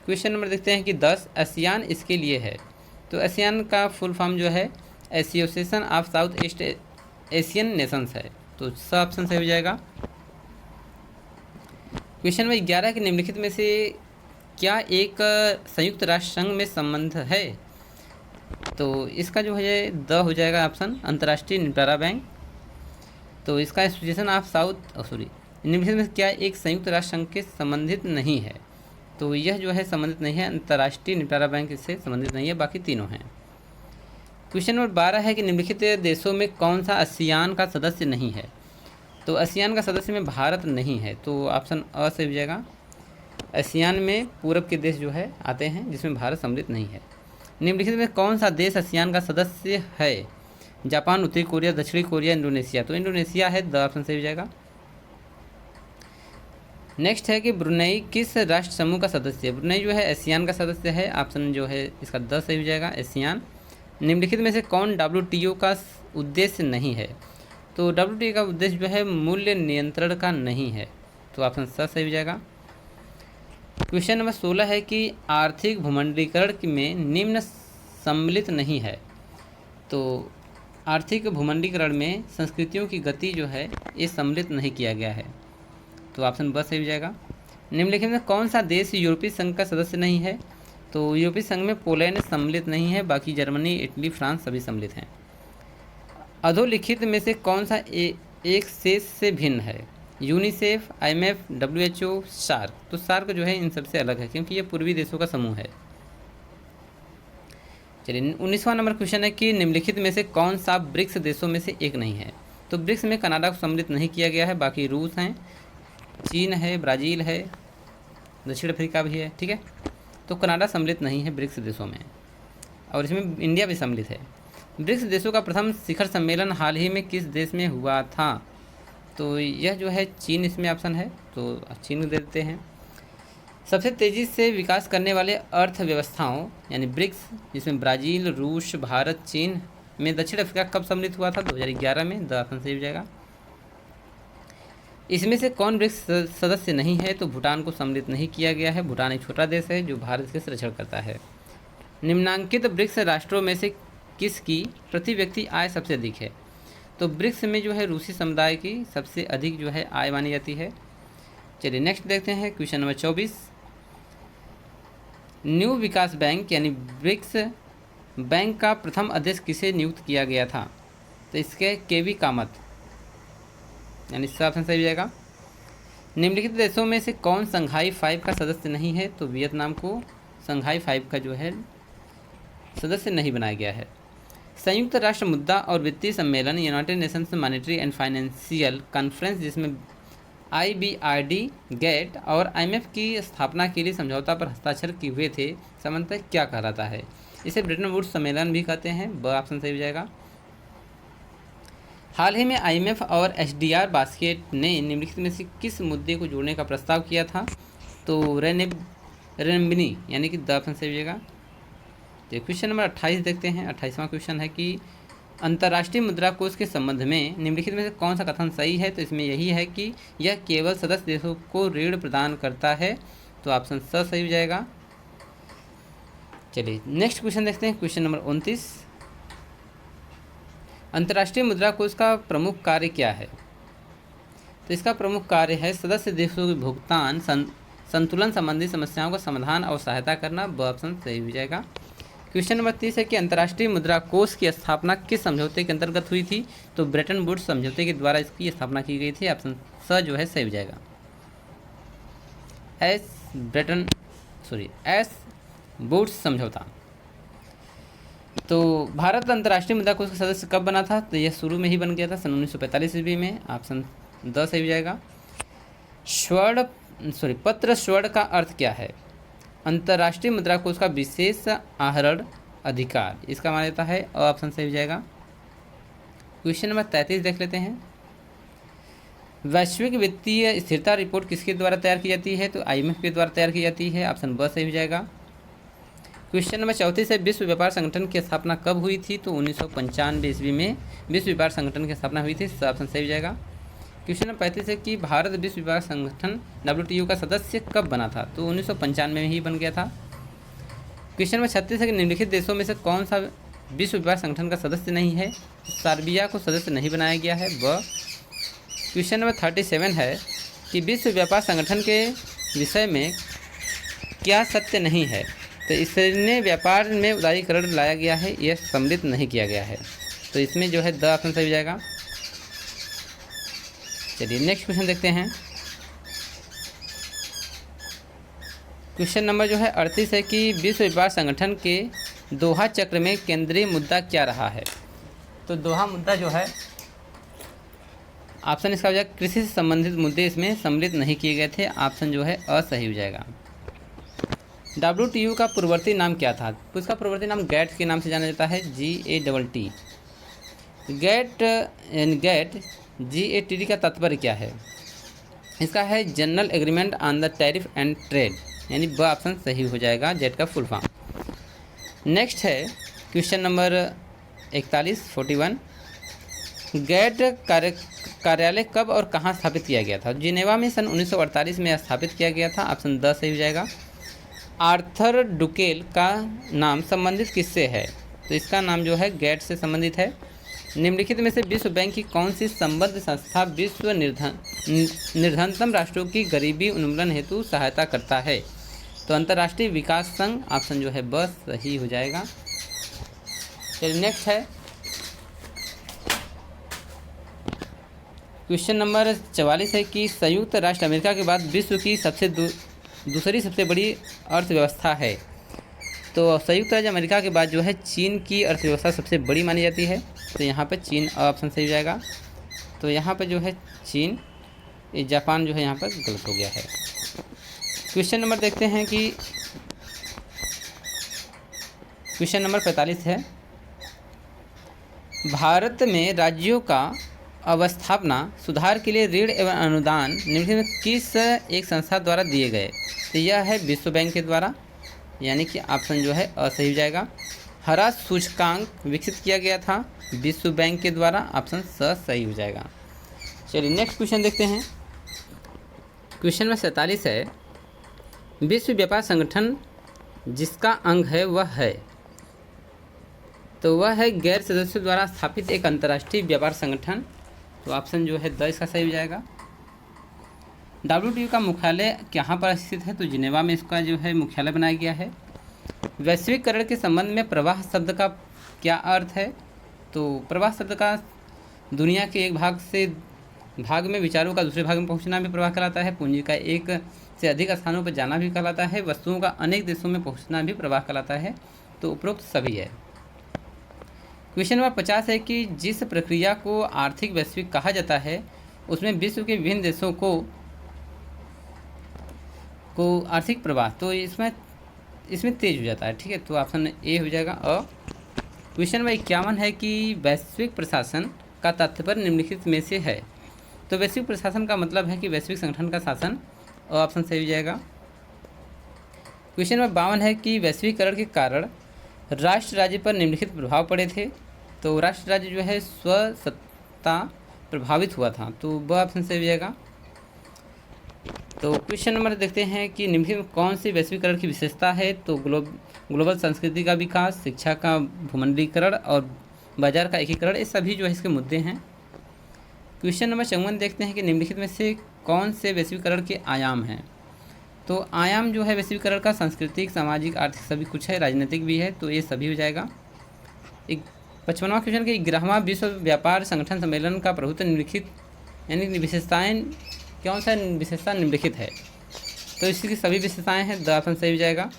क्वेश्चन नंबर देखते हैं कि 10 ASEAN इसके लिए है। तो ASEAN का फुल फॉर्म जो है association of south east Asian Nations है, तो स ऑप्शन सही हो जाएगा। क्वेश्चन नंबर 11 के निम्नलिखित में से क्या एक संयुक्त राष्ट्र संघ में संबंध है? तो इसका जो है द हो जाएगा ऑप्शन, अंतर्राष्ट्रीय निपटारा बैंक। तो इसका एसोसिएशन ऑफ निम्नलिखित में क्या एक संयुक्त राष्ट्र संघ के संबंधित नहीं है? तो यह जो है संबंधित नहीं है, अंतर्राष्ट्रीय निपटारा बैंक इससे संबंधित नहीं है, बाकी तीनों हैं। क्वेश्चन नंबर 12 है कि निम्नलिखित देशों में कौन सा ASEAN का सदस्य नहीं है? तो ASEAN का सदस्य में भारत नहीं है, तो ऑप्शन अ सही हो जाएगा। ASEAN में पूरब के देश जो है आते हैं, जिसमें भारत सम्मिलित नहीं है। निम्नलिखित में कौन सा देश ASEAN का सदस्य है? जापान, उत्तरी कोरिया, दक्षिणी कोरिया, इंडोनेशिया। तो इंडोनेशिया है, द ऑप्शन सही हो जाएगा। नेक्स्ट है कि ब्रुनेई किस राष्ट्र समूह का सदस्य है? ब्रुनेई जो है ASEAN का सदस्य है, ऑप्शन जो है इसका द सही हो जाएगा, ASEAN। निम्नलिखित में से कौन WTO का उद्देश्य नहीं है? तो WTO का उद्देश्य जो है मूल्य नियंत्रण का नहीं है, तो ऑप्शन स सही हो जाएगा। क्वेश्चन नंबर 16 है कि आर्थिक भूमंडलीकरण में निम्न सम्मिलित नहीं है। तो आर्थिक भूमंडलीकरण में संस्कृतियों की गति जो है ये सम्मिलित नहीं किया गया है, तो ऑप्शन ब सही हो जाएगा। निम्नलिखित में कौन सा देश यूरोपीय संघ का सदस्य नहीं है? तो यूरोपीय संघ में पोलैंड सम्मिलित नहीं है, बाकी जर्मनी, इटली, फ्रांस सभी सम्मिलित हैं। अधोलिखित में से कौन सा एक शेष से भिन्न है? UNICEF, IMF, WHO, SAARC. तो सार्क जो है इन सबसे अलग है क्योंकि ये पूर्वी देशों का समूह है। चलिए 19वां नंबर क्वेश्चन है कि निम्नलिखित में से कौन सा ब्रिक्स देशों में से एक नहीं है? तो ब्रिक्स में कनाडा को सम्मिलित नहीं किया गया है, बाकी रूस हैं, चीन है, ब्राज़ील है, दक्षिण अफ्रीका भी है। ठीक है, तो कनाडा सम्मिलित नहीं है ब्रिक्स देशों में, और इसमें इंडिया भी सम्मिलित है। ब्रिक्स देशों का प्रथम शिखर सम्मेलन हाल ही में किस देश में हुआ था? तो यह जो है चीन, इसमें ऑप्शन है, तो चीन दे देते हैं। सबसे तेज़ी से विकास करने वाले अर्थव्यवस्थाओं यानी ब्रिक्स, जिसमें ब्राज़ील, रूस, भारत, चीन में दक्षिण अफ्रीका कब सम्मिलित हुआ था? 2011 में। द ऑप्शन सही हो जाएगा। इसमें से कौन ब्रिक्स सदस्य नहीं है? तो भूटान को सम्मिलित नहीं किया गया है। भूटान एक छोटा देश है जो भारत के संरक्षण करता है। निम्नांकित ब्रिक्स राष्ट्रों में से किसकी प्रति व्यक्ति आय सबसे अधिक है? तो ब्रिक्स में जो है रूसी समुदाय की सबसे अधिक जो है आय मानी जाती है। चलिए नेक्स्ट देखते हैं क्वेश्चन नंबर 24। न्यू विकास बैंक यानी ब्रिक्स बैंक का प्रथम अध्यक्ष किसे नियुक्त किया गया था? तो इसके केवी कामत, यानी इसका ऑप्शन सही हो जाएगा। निम्नलिखित देशों में से कौन संघाई 5 का सदस्य नहीं है? तो वियतनाम को संघाई 5 का जो है सदस्य नहीं बनाया गया है। संयुक्त राष्ट्र मुद्रा और वित्तीय सम्मेलन United Nations monetary and financial conference, जिसमें IBRD, GATT और IMF की स्थापना के लिए समझौता पर हस्ताक्षर किए हुए थे, सामान्यतः क्या कहलाता है? इसे ब्रेटन वुड्स सम्मेलन भी कहते हैं। ब ऑप्शन सही हो जाएगा। हाल ही में IMF और HDR बास्केट ने निम्नलिखित में से किस मुद्दे को जोड़ने का प्रस्ताव किया था? तो रेनबिनी, यानी कि द ऑप्शन सही हो जाएगा। तो क्वेश्चन नंबर 28 देखते हैं। 28वां क्वेश्चन है कि अंतर्राष्ट्रीय मुद्रा कोष के संबंध में निम्नलिखित में से कौन सा कथन सही है? तो इसमें यही है कि यह केवल सदस्य देशों को ऋण प्रदान करता है। तो ऑप्शन स सही हो जाएगा। चलिए नेक्स्ट क्वेश्चन देखते हैं। Question number 29। अंतर्राष्ट्रीय मुद्रा कोष का प्रमुख कार्य क्या है? तो इसका प्रमुख कार्य है सदस्य देशों के भुगतान संतुलन संबंधी समस्याओं का समाधान और सहायता करना। ब ऑप्शन सही हो जाएगा। क्वेश्चन नंबर 30 है कि अंतर्राष्ट्रीय मुद्रा कोष की स्थापना किस समझौते के अंतर्गत हुई थी? तो ब्रेटन वुड्स समझौते के द्वारा इसकी स्थापना की गई थी। ऑप्शन स जो है सही हो जाएगा। एस वुड्स समझौता। तो भारत अंतर्राष्ट्रीय मुद्रा कोष का सदस्य कब बना था? तो यह शुरू में ही बन गया था, सन 1945 ईस्वी में। ऑप्शन द सही हो जाएगा। पत्र स्वर्ण का अर्थ क्या है? अंतर्राष्ट्रीय मुद्रा कोष का विशेष आहरण अधिकार, इसका माना जाता है। ऑप्शन सही हो जाएगा। क्वेश्चन नंबर 33 देख लेते हैं। वैश्विक वित्तीय स्थिरता रिपोर्ट किसके द्वारा तैयार की जाती है? तो IMF के द्वारा तैयार की जाती है। ऑप्शन ब सही हो जाएगा। क्वेश्चन नंबर 34 है विश्व व्यापार संगठन की स्थापना कब हुई थी? तो 1995 ईस्वी में विश्व व्यापार संगठन की स्थापना हुई थी। ऑप्शन सही हो जाएगा। क्वेश्चन नंबर 35 है कि भारत विश्व व्यापार संगठन WTO का सदस्य कब बना था? तो 1995 में ही बन गया था। क्वेश्चन नंबर 36 है कि निम्नलिखित देशों में से कौन सा विश्व व्यापार संगठन का सदस्य नहीं है? सर्बिया को सदस्य नहीं बनाया गया है। ब क्वेश्चन नंबर 37 है कि विश्व व्यापार संगठन के विषय में क्या सत्य नहीं है? तो इसने व्यापार में उदारीकरण लाया गया है, यह सम्मिलित नहीं किया गया है। तो इसमें जो है द ऑप्शन सही हो जाएगा। चलिए नेक्स्ट क्वेश्चन देखते हैं। क्वेश्चन नंबर जो है 38 है कि विश्व व्यापार संगठन के दोहा चक्र में केंद्रीय मुद्दा क्या रहा है? तो दोहा मुद्दा जो है ऑप्शन इसका हो जाएगा कृषि से संबंधित मुद्दे इसमें सम्मिलित नहीं किए गए थे। ऑप्शन जो है असही हो जाएगा। WTO का पूर्ववर्ती नाम क्या था? तो इसका पूर्ववर्ती नाम GATT के नाम से जाना जाता है। GATT। GATT का तात्पर्य क्या है? इसका है general agreement on the tariff and trade, यानी ब ऑप्शन सही हो जाएगा। जेट का फुल फॉर्म। नेक्स्ट है क्वेश्चन नंबर 41। गैट कार्यालय कब और कहाँ स्थापित किया गया था? जिनेवा में सन 1948 में स्थापित किया गया था। ऑप्शन द सही हो जाएगा। आर्थर डुकेल का नाम संबंधित किससे है? तो इसका नाम जो है गैट से संबंधित है। निम्नलिखित में से विश्व बैंक की कौन सी संबद्ध संस्था विश्व निर्धनतम राष्ट्रों की गरीबी उन्मूलन हेतु सहायता करता है? तो अंतर्राष्ट्रीय विकास संघ, ऑप्शन जो है ब सही हो जाएगा। चलिए नेक्स्ट है क्वेश्चन नंबर 44 है कि संयुक्त राष्ट्र अमेरिका के बाद विश्व की दूसरी सबसे बड़ी अर्थव्यवस्था है। तो संयुक्त राज्य अमेरिका के बाद जो है चीन की अर्थव्यवस्था सबसे बड़ी मानी जाती है। तो यहाँ पर चीन ऑप्शन सही हो जाएगा। तो यहाँ पर जो है चीन, जापान जो है यहाँ पर गलत हो गया है। क्वेश्चन नंबर देखते हैं कि क्वेश्चन नंबर 45 है, भारत में राज्यों का अवस्थापना सुधार के लिए ऋण एवं अनुदान निम्नलिखित में किस एक संस्था द्वारा दिए गए। तो यह है विश्व बैंक के द्वारा, यानी कि ऑप्शन जो है असही हो जाएगा। हरा सूचकांक विकसित किया गया था विश्व बैंक के द्वारा, ऑप्शन स सही हो जाएगा। चलिए नेक्स्ट क्वेश्चन देखते हैं। क्वेश्चन में 47 है, विश्व व्यापार संगठन जिसका अंग है वह है। तो वह है गैर सदस्यों द्वारा स्थापित एक अंतर्राष्ट्रीय व्यापार संगठन। तो ऑप्शन जो है द इसका सही हो जाएगा। WTO का मुख्यालय कहाँ पर स्थित है। तो जिनेवा में इसका जो है मुख्यालय बनाया गया है। वैश्वीकरण के संबंध में प्रवाह शब्द का क्या अर्थ है। तो प्रवाह शब्द का दुनिया के एक भाग में विचारों का दूसरे भाग में पहुंचना भी प्रवाह कहलाता है। पूंजी का एक से अधिक स्थानों पर जाना भी कहलाता है। वस्तुओं का अनेक देशों में पहुंचना भी प्रवाह कहलाता है। तो उपरोक्त सभी है। क्वेश्चन नंबर 50 है कि जिस प्रक्रिया को आर्थिक वैश्विक कहा जाता है उसमें विश्व के विभिन्न देशों को आर्थिक प्रवाह तो इसमें तेज हो जाता है। ठीक है, तो ऑप्शन ए हो जाएगा। और क्वेश्चन नंबर 51 है कि वैश्विक प्रशासन का तात्पर्य निम्नलिखित में से है। तो वैश्विक प्रशासन का मतलब है कि वैश्विक संगठन का शासन, और ऑप्शन सही हो जाएगा। क्वेश्चन नंबर 52 है कि वैश्वीकरण के कारण राष्ट्र राज्य पर निम्नलिखित प्रभाव पड़े थे। तो राष्ट्र राज्य जो है स्वसत्ता प्रभावित हुआ था। तो वह ऑप्शन सही हो जाएगा। तो क्वेश्चन नंबर देखते हैं कि निम्नलिखित में कौन सी वैश्वीकरण की विशेषता है। तो ग्लोबल संस्कृति का विकास, शिक्षा का भूमंडलीकरण और बाजार का एकीकरण, ये सभी जो है इसके मुद्दे हैं। क्वेश्चन नंबर 54 देखते हैं कि निम्नलिखित में से कौन से वैश्वीकरण के आयाम हैं। तो आयाम जो है वैश्वीकरण का सांस्कृतिक, सामाजिक, आर्थिक सभी कुछ है, राजनीतिक भी है। तो ये सभी हो जाएगा। 55वां क्वेश्चन कि 11वां विश्व व्यापार संगठन सम्मेलन का प्रभुत्व निम्नलिखित यानी विशेषताएं कौन सा विशेषता निम्नलिखित है। तो इसकी सभी विशेषताएं हैं। द ऑप्शन सही हो जाएगा।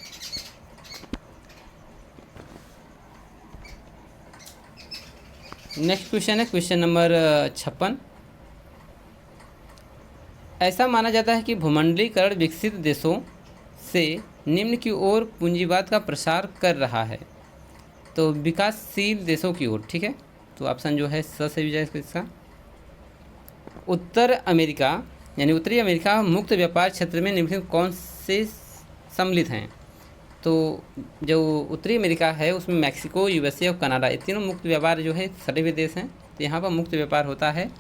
नेक्स्ट क्वेश्चन है क्वेश्चन नंबर 56। ऐसा माना जाता है कि भूमंडलीकरण विकसित देशों से निम्न की ओर पूंजीवाद का प्रसार कर रहा है। तो विकासशील देशों की ओर। ठीक है, तो ऑप्शन जो है सही हो जाएगा इसका। उत्तर अमेरिका यानी उत्तरी अमेरिका मुक्त व्यापार क्षेत्र में निम्नलिखित कौन से सम्मिलित हैं। तो जो उत्तरी अमेरिका है उसमें मैक्सिको, USA और कनाडा, ये तीनों मुक्त व्यापार जो है सटे हुए देश हैं। तो यहाँ पर मुक्त व्यापार होता है।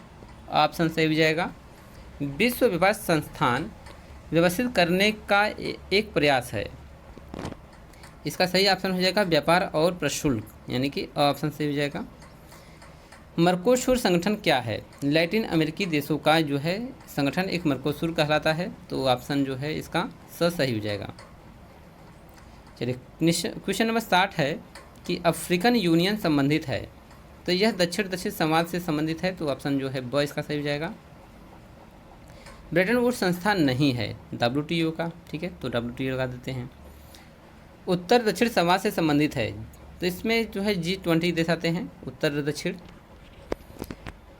ऑप्शन सही हो जाएगा। विश्व व्यापार संस्थान व्यवस्थित करने का एक प्रयास है। इसका सही ऑप्शन हो जाएगा व्यापार और प्रशुल्क, यानी कि ऑप्शन सही हो जाएगा। मर्कोसुर संगठन क्या है। लैटिन अमेरिकी देशों का जो है संगठन एक मर्कोसुर कहलाता है। तो ऑप्शन जो है इसका सही हो जाएगा। चलिए क्वेश्चन नंबर 60 है कि अफ्रीकन यूनियन संबंधित है। तो यह दक्षिण समाज से संबंधित है। तो ऑप्शन जो है ब इसका सही हो जाएगा। ब्रेटन वुड्स संस्थान नहीं है WTO का। ठीक है, तो WTO लगा देते हैं। उत्तर दक्षिण समाज से संबंधित है। तो इसमें जो है G20 देश आते हैं, उत्तर दक्षिण।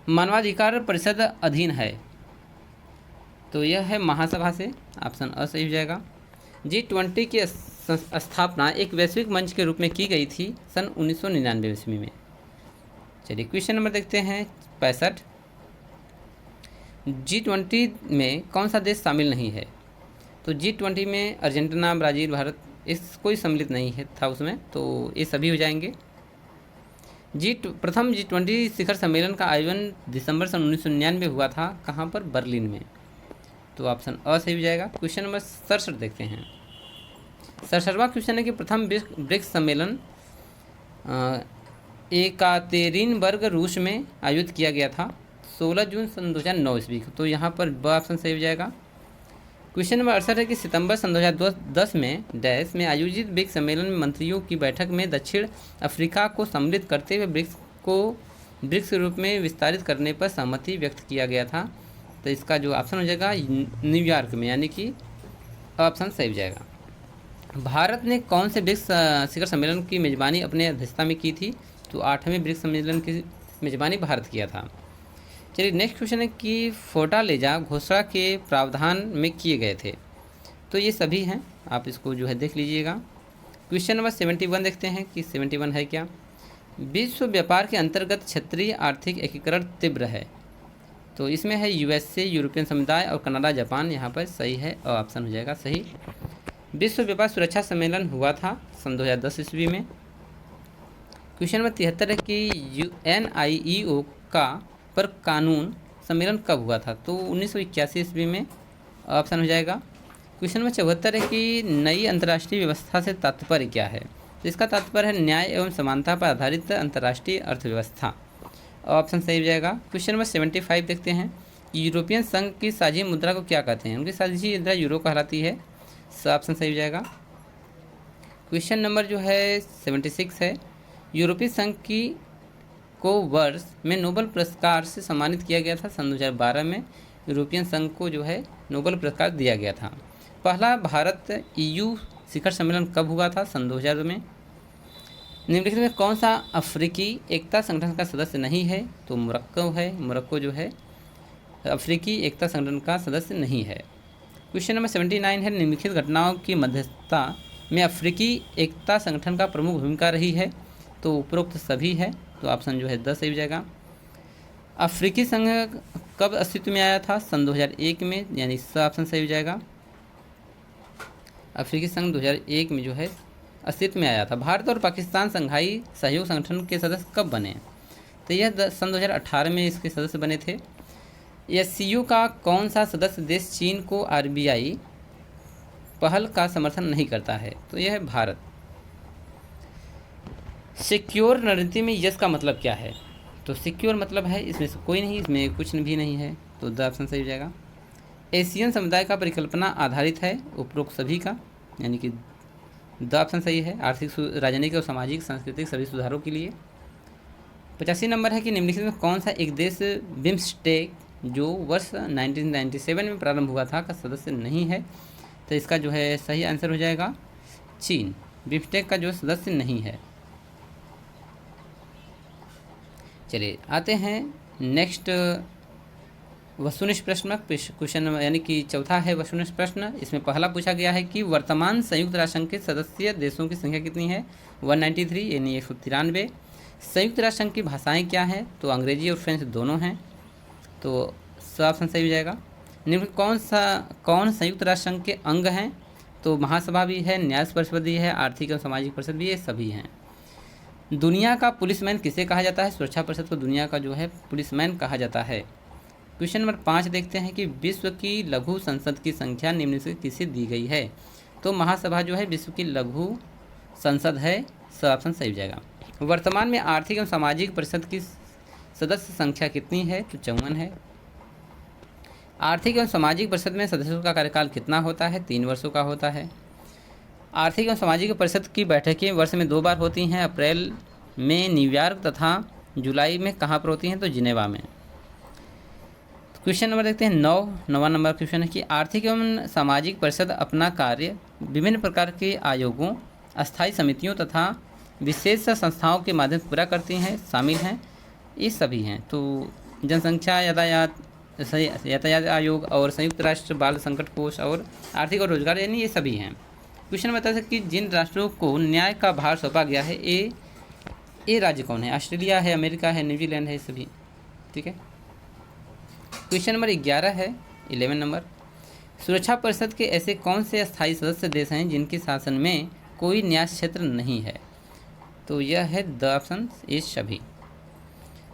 मानवाधिकार परिषद अधीन है। तो यह है महासभा से, ऑप्शन अ सही हो जाएगा। G20 की स्थापना एक वैश्विक मंच के रूप में की गई थी सन 1999 ईस्वी में। चलिए क्वेश्चन नंबर देखते हैं 65। G20 में कौन सा देश शामिल नहीं है। तो G20 में अर्जेंटीना, ब्राज़ील, भारत इस कोई सम्मिलित नहीं है था उसमें। तो ये सभी हो जाएंगे। प्रथम G20 शिखर सम्मेलन का आयोजन दिसंबर सन 1999 हुआ था। कहाँ पर, बर्लिन में। तो ऑप्शन अ सही हो जाएगा। क्वेश्चन नंबर 67 देखते हैं। 67वां क्वेश्चन है कि प्रथम ब्रिक्स सम्मेलन एकातेरिनबर्ग रूस में आयोजित किया गया था 16 जून सन 2009 ईस्वी को। तो यहाँ पर ब ऑप्शन सही हो जाएगा। क्वेश्चन नंबर 68 है कि सितंबर सन 2010 में डैश में आयोजित ब्रिक्स सम्मेलन में मंत्रियों की बैठक में दक्षिण अफ्रीका को सम्मिलित करते हुए ब्रिक्स के रूप में विस्तारित करने पर सहमति व्यक्त किया गया था। तो इसका जो ऑप्शन हो जाएगा न्यूयॉर्क में, यानी कि ऑप्शन सही हो जाएगा। भारत ने कौन से ब्रिक्स शिखर सम्मेलन की मेज़बानी अपने अध्यक्षता में की थी? तो 8वें ब्रिक्स सम्मेलन की मेज़बानी भारत किया था। चलिए नेक्स्ट क्वेश्चन है कि फोर्टालेजा घोषणा के प्रावधान में किए गए थे। तो ये सभी हैं, आप इसको जो है देख लीजिएगा। क्वेश्चन नंबर 71 देखते हैं कि 71 है क्या। विश्व व्यापार के अंतर्गत क्षेत्रीय आर्थिक एकीकरण तीव्र है। तो इसमें है यूएसए, यूरोपियन समुदाय और कनाडा, जापान। यहाँ पर सही है और ऑप्शन हो जाएगा सही। विश्व व्यापार सुरक्षा सम्मेलन हुआ था सन 2010 ईस्वी में। क्वेश्चन नंबर 73 है कि NIEO का पर कानून सम्मेलन कब हुआ था? तो 1981 ईस्वी में, ऑप्शन हो जाएगा। क्वेश्चन नंबर 74 है कि नई अंतर्राष्ट्रीय व्यवस्था से तात्पर्य क्या है? तो इसका तात्पर्य है न्याय एवं समानता पर आधारित अंतर्राष्ट्रीय अर्थव्यवस्था, ऑप्शन सही हो जाएगा। क्वेश्चन नंबर 75 देखते हैं, यूरोपियन संघ की साझी मुद्रा को क्या कहते हैं? उनकी साझी मुद्रा यूरो कहलाती है, ऑप्शन सही हो जाएगा। क्वेश्चन नंबर जो है 76 है, यूरोपीय संघ को वर्ष में नोबेल पुरस्कार से सम्मानित किया गया था सन 2012 में। यूरोपियन संघ को जो है नोबेल पुरस्कार दिया गया था। पहला भारत EU शिखर सम्मेलन कब हुआ था? सन 2000 में। निम्नलिखित में कौन सा अफ्रीकी एकता संगठन का सदस्य नहीं है? तो मोरक्को है। मोरक्को जो है अफ्रीकी एकता संगठन का सदस्य नहीं है। क्वेश्चन नंबर 79 है, निम्नलिखित घटनाओं की मध्यस्थता में अफ्रीकी एकता संगठन का प्रमुख भूमिका रही है? तो उपरोक्त सभी है, तो ऑप्शन जो है 10 सही हो जाएगा। अफ्रीकी संघ कब अस्तित्व में आया था? सन 2001 में, यानी इसका ऑप्शन सही हो जाएगा। अफ्रीकी संघ 2001 में जो है अस्तित्व में आया था। भारत और पाकिस्तान संघाई सहयोग संगठन के सदस्य कब बने? तो यह सन 2018 में इसके सदस्य बने थे। SCO का कौन सा सदस्य देश चीन को RBI पहल का समर्थन नहीं करता है? तो यह है भारत। सिक्योर रणनीति में यस का मतलब क्या है? तो सिक्योर मतलब है इसमें से कोई नहीं, इसमें कुछ भी नहीं है, तो द ऑप्शन सही हो जाएगा। एशियन समुदाय का परिकल्पना आधारित है उपरोक्त सभी का, यानी कि द ऑप्शन सही है। आर्थिक, राजनीतिक और सामाजिक सांस्कृतिक सभी सुधारों के लिए। 85 नंबर है कि निम्नलिखित में कौन सा एक देश बिम्स्टेक जो वर्ष 1997 में प्रारंभ हुआ था का सदस्य नहीं है? तो इसका जो है सही आंसर हो जाएगा चीन। बिम्स्टेक का जो सदस्य नहीं है। चलिए आते हैं नेक्स्ट वस्तुनिष्ठ प्रश्न क्वेश्चन, यानी कि चौथा है वस्तुनिष्ठ प्रश्न। इसमें पहला पूछा गया है कि वर्तमान संयुक्त राष्ट्र संघ के सदस्य देशों की संख्या कितनी है? 193, यानी 193। संयुक्त राष्ट्र संघ की भाषाएं क्या हैं? तो अंग्रेजी और फ्रेंच दोनों हैं, तो ऑप्शन सही हो जाएगा। निम्न कौन संयुक्त राष्ट्र संघ के अंग हैं? तो महासभा भी है, न्याय परिषद भी है, आर्थिक और सामाजिक परिषद भी है, सभी हैं। दुनिया का पुलिसमैन किसे कहा जाता है? सुरक्षा परिषद को दुनिया का जो है पुलिसमैन कहा जाता है। क्वेश्चन नंबर 5 देखते हैं कि विश्व की लघु संसद की संख्या निम्न से किसे दी गई है? तो महासभा जो है विश्व की लघु संसद है, ऑप्शन सही हो जाएगा। वर्तमान में आर्थिक एवं सामाजिक परिषद की सदस्य संख्या कितनी है? तो 54 है। आर्थिक एवं सामाजिक परिषद में सदस्यों का कार्यकाल कितना होता है? 3 वर्षों का होता है। आर्थिक एवं सामाजिक परिषद की बैठकें वर्ष में 2 बार होती हैं, अप्रैल में न्यूयॉर्क तथा जुलाई में कहाँ पर होती हैं? तो जिनेवा में। क्वेश्चन नंबर देखते हैं 9वां नंबर क्वेश्चन है कि आर्थिक एवं सामाजिक परिषद अपना कार्य विभिन्न प्रकार के आयोगों, अस्थायी समितियों तथा विशेष संस्थाओं के माध्यम से पूरा करती हैं, शामिल हैं, ये सभी हैं। तो जनसंख्या यातायात आयोग और संयुक्त राष्ट्र बाल संकट कोष और आर्थिक और रोजगार, यानी ये सभी हैं। क्वेश्चन बता सकते कि जिन राष्ट्रों को न्याय का भार सौंपा गया है ये राज्य कौन है? ऑस्ट्रेलिया है, अमेरिका है, न्यूजीलैंड है, सभी। ठीक है। क्वेश्चन नंबर 11 नंबर, सुरक्षा परिषद के ऐसे कौन से अस्थायी सदस्य देश हैं जिनके शासन में कोई न्याय क्षेत्र नहीं है? तो यह है द ऑप्शन ए सभी।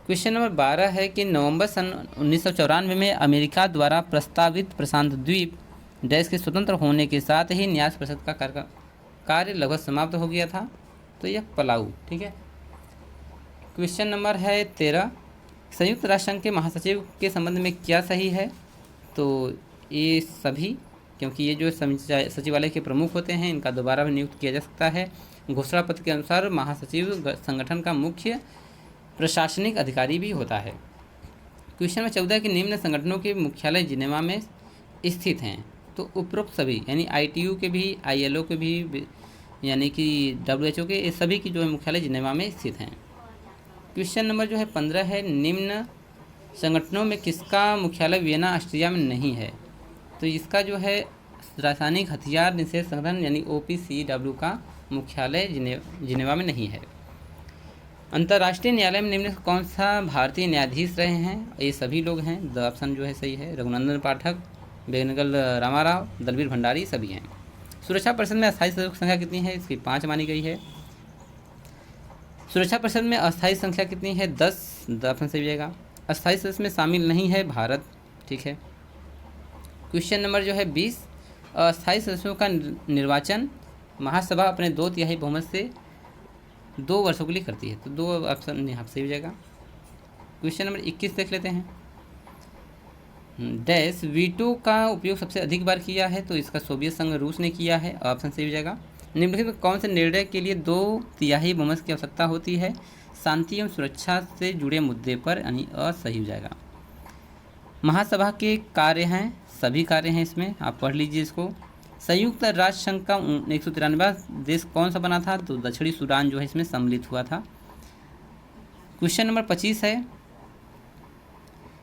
क्वेश्चन नंबर 12 है कि नवंबर सन 1994 में अमेरिका द्वारा प्रस्तावित प्रशांत द्वीप देश के स्वतंत्र होने के साथ ही न्याय परिषद का कार्य लगभग समाप्त हो गया था, तो यह पलाऊ। ठीक है। क्वेश्चन नंबर है 13, संयुक्त राष्ट्र संघ के महासचिव के संबंध में क्या सही है? तो ये सभी, क्योंकि ये जो सचिवालय के प्रमुख होते हैं इनका दोबारा भी नियुक्त किया जा सकता है। घोषणा पत्र के अनुसार महासचिव संगठन का मुख्य प्रशासनिक अधिकारी भी होता है। क्वेश्चन नंबर 14 के निम्न संगठनों के मुख्यालय जिनेवा में स्थित हैं। तो उपरोक्त सभी यानी ITU के भी, ILO के भी, यानी कि WHO के, ये सभी की जो है मुख्यालय जिनेवा में स्थित हैं। क्वेश्चन नंबर जो है 15 है, निम्न संगठनों में किसका मुख्यालय वियना ऑस्ट्रिया में नहीं है। तो इसका जो है रासायनिक हथियार निषेध संगठन यानी OPCW का मुख्यालय जिनेवा में नहीं है। अंतर्राष्ट्रीय न्यायालय में निम्न कौन सा भारतीय न्यायाधीश रहे हैं। ये सभी लोग हैं। द ऑप्शन जो है सही है। रघुनंदन पाठक, बेनगल रामाराव, दलवीर भंडारी सभी हैं। सुरक्षा परिषद में अस्थायी सदस्यों की संख्या कितनी है। इसकी 5 मानी गई है। सुरक्षा परिषद में अस्थायी संख्या कितनी है। 10। द ऑप्शन सही हो जाएगा। अस्थायी सदस्य में शामिल नहीं है भारत। ठीक है। क्वेश्चन नंबर जो है 20, अस्थायी सदस्यों का निर्वाचन महासभा अपने 2/3 बहुमत से 2 वर्षों के लिए करती है। तो 2 ऑप्शन यहाँ सही हो जाएगा। क्वेश्चन नंबर 21 देख लेते हैं। डैश वीटो का उपयोग सबसे अधिक बार किया है। तो इसका सोवियत संघ रूस ने किया है। ऑप्शन सही हो जाएगा। निम्नलिखित में कौन से निर्णय के लिए 2/3 बहुमत की आवश्यकता होती है। शांति एवं सुरक्षा से जुड़े मुद्दे पर, यानी असही हो जाएगा। महासभा के कार्य हैं, सभी कार्य हैं इसमें, आप पढ़ लीजिए इसको। संयुक्त राष्ट्र संघ का 193वां देश कौन सा बना था। तो दक्षिणी सूडान जो है इसमें सम्मिलित हुआ था। क्वेश्चन नंबर 25 है,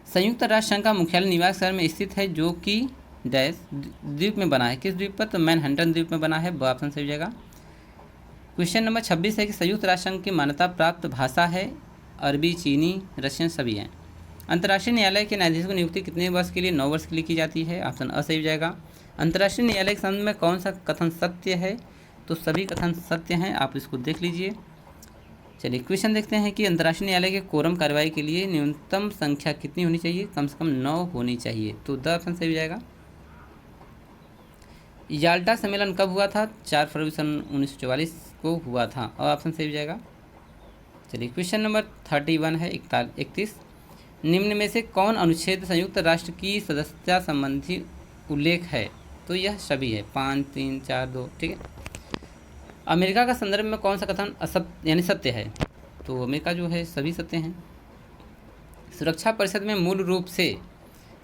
संयुक्त राष्ट्र संघ का मुख्यालय न्यूयॉर्क शहर में स्थित है जो कि डैश द्वीप में बना है। किस द्वीप पर। तो मैनहट्टन द्वीप में बना है। ब ऑप्शन सही हो जाएगा। क्वेश्चन नंबर 26 है कि संयुक्त राष्ट्र संघ की मान्यता प्राप्त भाषा है। अरबी, चीनी, रशियन सभी हैं। अंतर्राष्ट्रीय न्यायालय के न्यायाधीशों की नियुक्ति कितने वर्ष के लिए। 9 वर्ष के लिए की जाती है। ऑप्शन अ सही हो जाएगा। अंतर्राष्ट्रीय न्यायालय के संबंध में कौन सा कथन सत्य है। तो सभी कथन सत्य हैं, आप इसको देख लीजिए। चलिए क्वेश्चन देखते हैं कि अंतर्राष्ट्रीय न्यायालय के कोरम कार्रवाई के लिए न्यूनतम संख्या कितनी होनी चाहिए। कम से कम 9 होनी चाहिए। तो द ऑप्शन सही हो जाएगा। याल्टा सम्मेलन कब हुआ था। 4 फरवरी सन 1944 को हुआ था। और ऑप्शन सही हो जाएगा। चलिए क्वेश्चन नंबर 31 है 31, निम्न में से कौन अनुच्छेद संयुक्त राष्ट्र की सदस्यता संबंधी उल्लेख है। तो यह सभी है। 5, 3, 4, 2। ठीक है। अमेरिका का संदर्भ में कौन सा कथन असत्य यानी सत्य है। तो अमेरिका जो है सभी सत्य हैं। सुरक्षा परिषद में मूल रूप से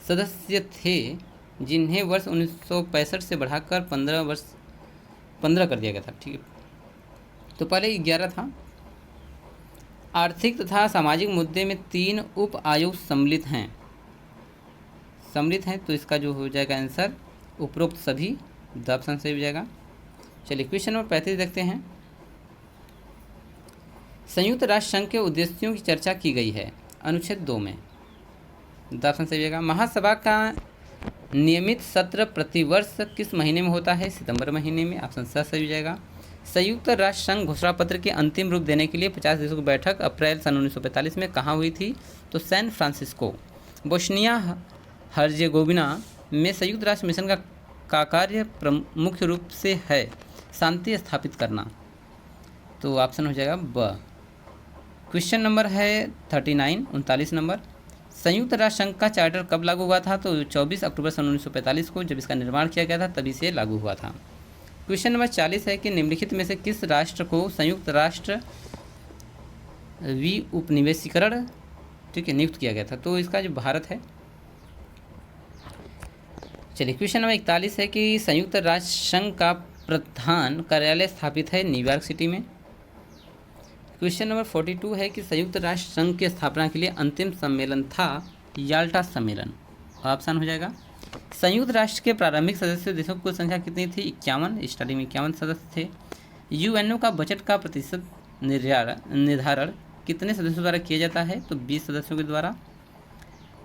सदस्य थे जिन्हें वर्ष 1965 से बढ़ाकर 15 कर दिया गया था। ठीक है। तो पहले 11 था। आर्थिक तथा सामाजिक मुद्दे में 3 उप आयोग सम्मिलित हैं। तो इसका जो हो जाएगा आंसर उपरोक्त सभी। द ऑप्शन सही हो जाएगा। चलिए क्वेश्चन नंबर 35 देखते हैं। संयुक्त राष्ट्र संघ के उद्देश्यों की चर्चा की गई है अनुच्छेद 2 में। द ऑप्शन सही हो जाएगा। महासभा का नियमित सत्र प्रतिवर्ष किस महीने में होता है। सितंबर महीने में। ऑप्शन सही हो जाएगा। संयुक्त राष्ट्र संघ घोषणा पत्र के अंतिम रूप देने के लिए 50 देशों की बैठक अप्रैल सन 1945 में कहाँ हुई थी। तो सैन फ्रांसिस्को। बोस्निया हर्जेगोविना में संयुक्त राष्ट्र मिशन का कार्य मुख्य रूप से है शांति स्थापित करना। तो ऑप्शन हो जाएगा ब। क्वेश्चन नंबर है 39 नंबर, संयुक्त राष्ट्र संघ का चार्टर कब लागू हुआ था। तो 24 अक्टूबर सन 1945 को जब इसका निर्माण किया गया था तभी से लागू हुआ था। क्वेश्चन नंबर 40 है कि निम्नलिखित में से किस राष्ट्र को संयुक्त राष्ट्र उपनिवेशीकरण ठीक है नियुक्त किया गया था। तो इसका जो भारत है। चलिए क्वेश्चन नंबर 41 है कि संयुक्त राष्ट्र संघ का प्रधान कार्यालय स्थापित है न्यूयॉर्क सिटी में। क्वेश्चन नंबर 42 है कि संयुक्त राष्ट्र संघ की स्थापना के लिए अंतिम सम्मेलन था याल्टा सम्मेलन। ऑप्शन हो जाएगा। संयुक्त राष्ट्र के प्रारंभिक सदस्य देशों की कुल संख्या कितनी थी। 51। स्टार्टिंग में 51 सदस्य थे। यूएनओ का बजट का प्रतिशत निर्धारण कितने सदस्यों द्वारा किया जाता है। तो 20 सदस्यों के द्वारा।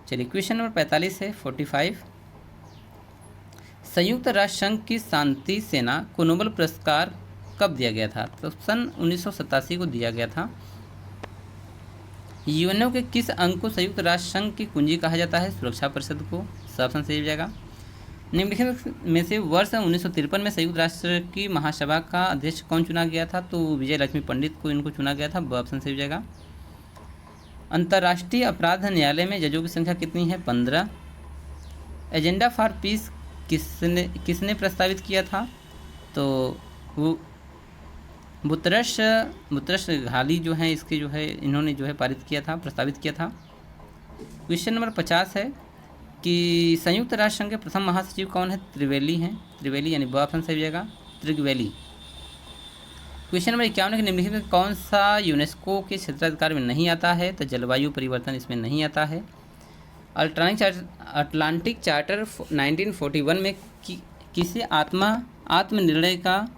चलिए क्वेश्चन नंबर 45 है 45, संयुक्त राष्ट्र संघ की शांति सेना को नोबेल पुरस्कार कब दिया गया था। तो सन 1987 को दिया गया था। यूएनओ के किस अंग को संयुक्त राष्ट्र संघ की कुंजी कहा जाता है। सुरक्षा परिषद को। ऑप्शन सही हो जाएगा। निम्नलिखित में से वर्ष 1953 में संयुक्त राष्ट्र की महासभा का अध्यक्ष कौन चुना गया था। तो विजय लक्ष्मी पंडित को इनको चुना गया था। ऑप्शन सही हो जाएगा। अंतर्राष्ट्रीय अपराध न्यायालय में जजों की संख्या कितनी है। 15। एजेंडा फॉर पीस किसने प्रस्तावित किया था? तो वो बुतरस घाली जो है इसके जो है इन्होंने जो है पारित किया था, प्रस्तावित किया था। क्वेश्चन नंबर 50 है कि संयुक्त राष्ट्र संघ के प्रथम महासचिव कौन है? त्रिवेली हैं। त्रिवेली यानी ब ऑप्शन सही हो जाएगा, त्रिवेली। क्वेश्चन नंबर 51 है कि निम्नलिखित में कौन सा यूनेस्को के क्षेत्राधिकार में नहीं आता है? तो जलवायु परिवर्तन इसमें नहीं आता है। अटलांटिक चार्टर 1941 में किसे आत्मनिर्णय का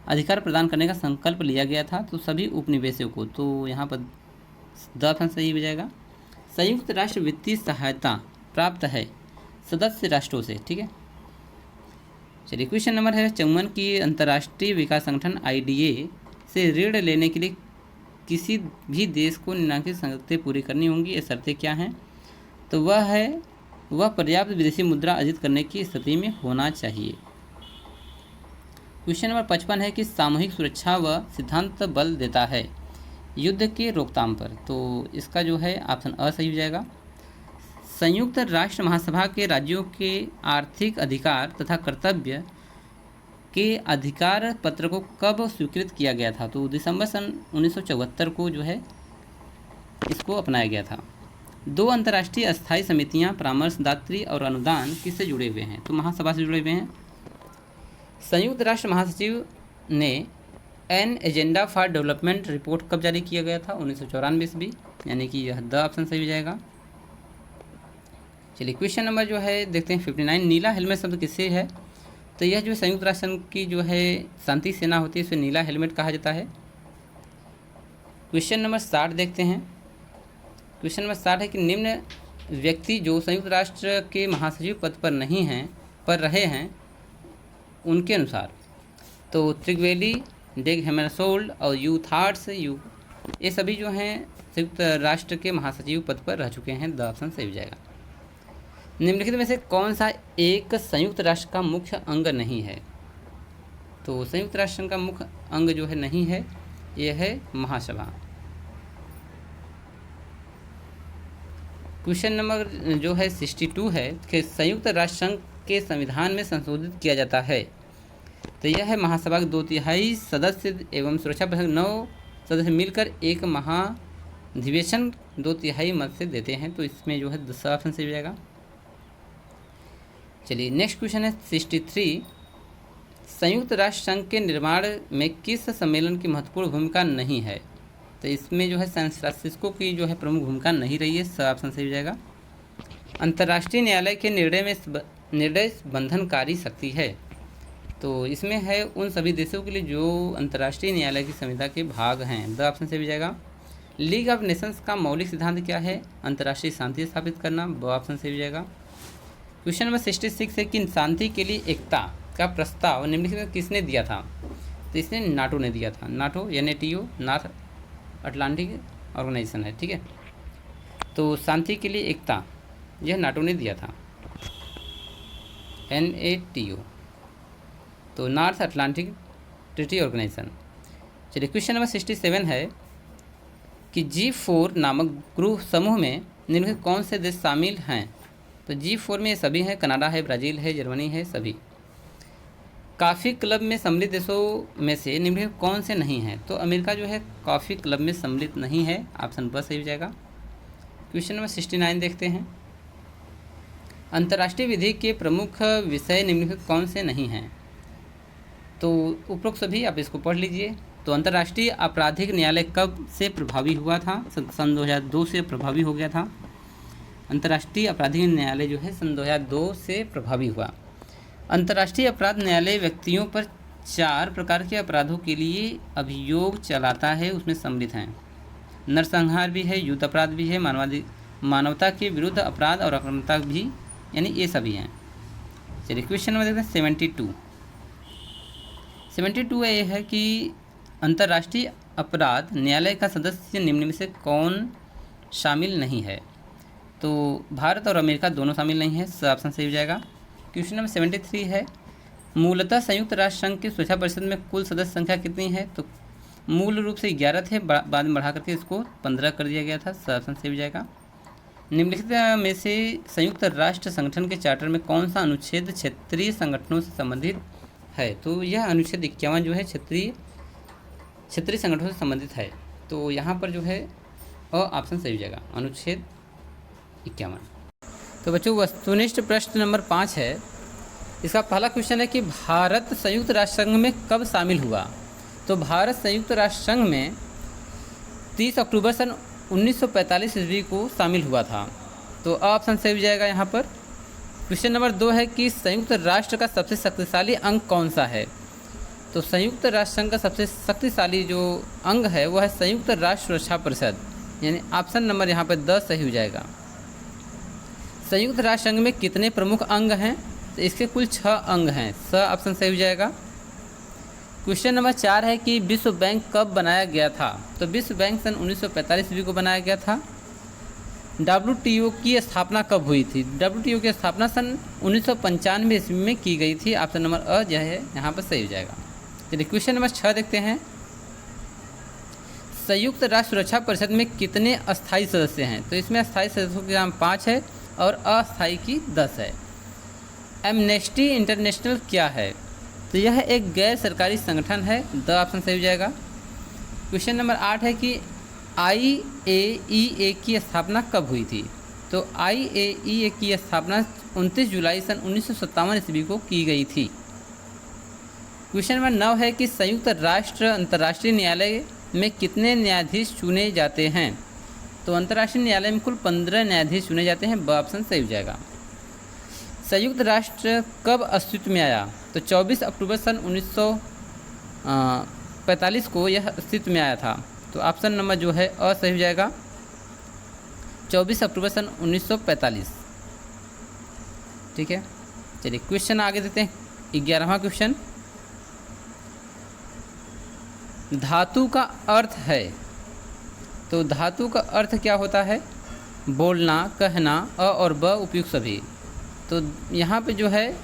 अधिकार प्रदान करने का संकल्प लिया गया था? तो सभी उपनिवेशों को। तो यहाँ पर द ऑप्शन सही हो जाएगा। संयुक्त राष्ट्र वित्तीय सहायता प्राप्त है सदस्य राष्ट्रों से, ठीक है। चलिए क्वेश्चन नंबर है 54 की अंतर्राष्ट्रीय विकास संगठन IDA से ऋण लेने के लिए किसी भी देश को निम्नलिखित शर्तें पूरी करनी होंगी। ये शर्तें क्या हैं? तो वह पर्याप्त विदेशी मुद्रा अर्जित करने की स्थिति में होना चाहिए। क्वेश्चन नंबर 55 है कि सामूहिक सुरक्षा व सिद्धांत बल देता है युद्ध के रोकथाम पर। तो इसका जो है ऑप्शन अ सही हो जाएगा। संयुक्त राष्ट्र महासभा के राज्यों के आर्थिक अधिकार तथा कर्तव्य के अधिकार पत्र को कब स्वीकृत किया गया था? तो दिसंबर सन 1974 को जो है इसको अपनाया गया था। 2 अंतर्राष्ट्रीय अस्थायी समितियां परामर्शदात्री और अनुदान किससे जुड़े हुए हैं? तो महासभा से जुड़े हुए हैं। संयुक्त राष्ट्र महासचिव ने an agenda for development report कब जारी किया गया था? 1994 ईस्वी, यानी कि यह द ऑप्शन सही हो जाएगा। चलिए क्वेश्चन नंबर जो है देखते हैं 59। नीला हेलमेट शब्द किससे है? तो यह जो संयुक्त राष्ट्र संघ की जो है शांति सेना होती है उसे नीला हेलमेट कहा जाता है। क्वेश्चन नंबर 60 देखते हैं। क्वेश्चन नंबर 60 है कि निम्न व्यक्ति जो संयुक्त राष्ट्र के महासचिव पद पर नहीं हैं पर रहे हैं उनके अनुसार। तो त्रिवेली, डेग हैमरशोल्ड और यूथार्ड्स ये सभी जो हैं संयुक्त राष्ट्र के महासचिव पद पर रह चुके हैं। द ऑप्शन सही हो जाएगा। निम्नलिखित में से कौन सा एक संयुक्त राष्ट्र का मुख्य अंग नहीं है? तो संयुक्त राष्ट्र का मुख्य अंग जो है नहीं है, यह है महासभा। क्वेश्चन नंबर जो है 62 है कि संयुक्त राष्ट्र संघ के संविधान में संशोधित किया जाता है। तो यह है महासभा के 2/3 सदस्य एवं सुरक्षा परिषद 9 सदस्य मिलकर एक महाधिवेशन 2/3 मत से देते हैं। तो इसमें जो है दूसरा ऑप्शन सही हो जाएगा। चलिए नेक्स्ट क्वेश्चन है 63। संयुक्त राष्ट्र संघ के निर्माण में किस सम्मेलन की महत्वपूर्ण भूमिका नहीं है? तो इसमें जो है सैन फ्रांसिस्को की जो है प्रमुख भूमिका नहीं रही है। स ऑप्शन सही हो जाएगा। अंतर्राष्ट्रीय न्यायालय के निर्णय बंधनकारी शक्ति है। तो इसमें है उन सभी देशों के लिए जो अंतर्राष्ट्रीय न्यायालय की संविधा के भाग हैं। द ऑप्शन सही हो जाएगा। लीग ऑफ नेशंस का मौलिक सिद्धांत क्या है? अंतर्राष्ट्रीय शांति स्थापित करना। ब ऑप्शन सही हो जाएगा। क्वेश्चन नंबर 66 है कि शांति के लिए एकता का प्रस्ताव निम्नलिखित में किसने दिया था? तो इसने नाटो ने दिया था। NATO NATO North Atlantic Organisation है, ठीक है। तो शांति के लिए एकता यह नाटो ने दिया था, NATO, तो नॉर्थ अटलांटिक ट्रीटी ऑर्गेनाइजेशन। चलिए क्वेश्चन नंबर 67 है कि G4 नामक ग्रुप समूह में निम्नलिखित कौन से देश शामिल हैं? तो G4 में ये सभी हैं, कनाडा है, ब्राज़ील है, जर्मनी है, सभी। कॉफ़ी क्लब में सम्मिलित देशों में से निम्नलिखित कौन से नहीं हैं? तो अमेरिका जो है कॉफ़ी क्लब में सम्मिलित नहीं है। ऑप्शन ब सही हो जाएगा। क्वेश्चन नंबर 69 देखते हैं। अंतर्राष्ट्रीय विधि के प्रमुख विषय निम्नलिखित कौन से नहीं हैं? तो उपरोक्त सभी आप इसको पढ़ लीजिए। तो अंतर्राष्ट्रीय आपराधिक न्यायालय कब से प्रभावी हुआ था? सन 2002 से प्रभावी हो गया था। अंतर्राष्ट्रीय आपराधिक न्यायालय जो है सन 2002 से प्रभावी हुआ। अंतर्राष्ट्रीय अपराध न्यायालय व्यक्तियों पर 4 प्रकार के अपराधों के लिए अभियोग चलाता है, उसमें सम्मिलित हैं नरसंहार भी है, युद्ध अपराध भी है, मानवता के विरुद्ध अपराध और आक्रामकता भी, यानी ये सभी हैं। चलिए क्वेश्चन नंबर देखते हैं 72 ये है कि अंतर्राष्ट्रीय अपराध न्यायालय का सदस्य निम्न में से कौन शामिल नहीं है? तो भारत और अमेरिका दोनों शामिल नहीं है। ऑप्शन सही हो जाएगा। क्वेश्चन नंबर 73 है मूलतः संयुक्त राष्ट्र संघ की सुरक्षा परिषद में कुल सदस्य संख्या कितनी है? तो मूल रूप से 11 थे, बाद में बढ़ा करके इसको 15 कर दिया गया था। ऑप्शन सही हो जाएगा। निम्नलिखित में से संयुक्त राष्ट्र संगठन के चार्टर में कौन सा अनुच्छेद क्षेत्रीय संगठनों से संबंधित है? तो यह अनुच्छेद 51 जो है क्षेत्रीय संगठनों से संबंधित है। तो यहाँ पर जो है ऑप्शन सही हो जाएगा, अनुच्छेद 51। तो बच्चों वस्तुनिष्ठ प्रश्न नंबर 5 है। इसका पहला क्वेश्चन है कि भारत संयुक्त राष्ट्र संघ में कब शामिल हुआ? तो भारत संयुक्त राष्ट्र संघ में 30 अक्टूबर सन 1945 ईस्वी को शामिल हुआ था। तो ऑप्शन सही हो जाएगा यहाँ पर। क्वेश्चन नंबर 2 है कि संयुक्त राष्ट्र का सबसे शक्तिशाली अंग कौन सा है? तो संयुक्त राष्ट्र संघ का सबसे शक्तिशाली जो अंग है वह है संयुक्त राष्ट्र सुरक्षा परिषद, यानी ऑप्शन नंबर यहाँ पर 10 सही हो जाएगा। संयुक्त राष्ट्र संघ में कितने प्रमुख अंग हैं? तो इसके कुल 6 अंग हैं, ऑप्शन सही हो जाएगा। क्वेश्चन नंबर 4 है कि विश्व बैंक कब बनाया गया था? तो विश्व बैंक सन 1945 ईस्वी को बनाया गया था। WTO की स्थापना कब हुई थी? WTO की स्थापना सन 1995 ईस्वी में की गई थी। ऑप्शन नंबर जो है यहाँ पर सही हो जाएगा। चलिए क्वेश्चन नंबर 6 देखते हैं। संयुक्त राष्ट्र सुरक्षा परिषद में कितने अस्थायी सदस्य हैं? तो इसमें अस्थायी सदस्यों की नाम 5 है और अस्थायी की 10 है। एमनेस्टी इंटरनेशनल क्या है? तो यह एक गैर सरकारी संगठन है, ऑप्शन सही हो जाएगा। क्वेश्चन नंबर 8 है कि IAEA की स्थापना कब हुई थी? तो IAEA की स्थापना 29 जुलाई सन 1957 ईस्वी को की गई थी। क्वेश्चन नंबर 9 है कि संयुक्त राष्ट्र अंतर्राष्ट्रीय न्यायालय में कितने न्यायाधीश चुने जाते हैं? तो अंतर्राष्ट्रीय न्यायालय में कुल 15 न्यायाधीश चुने जाते हैं, ऑप्शन सही हो जाएगा। संयुक्त राष्ट्र कब अस्तित्व में आया? तो 24 अक्टूबर सन 1945 को यह अस्तित्व में आया था। तो ऑप्शन नंबर जो है सही हो जाएगा, 24 अक्टूबर सन 1945। ठीक है, चलिए क्वेश्चन आगे देते हैं। 11वां क्वेश्चन, धातु का अर्थ है। तो धातु का अर्थ क्या होता है? बोलना, कहना, और ब उपयुक्त सभी। तो यहाँ पे जो है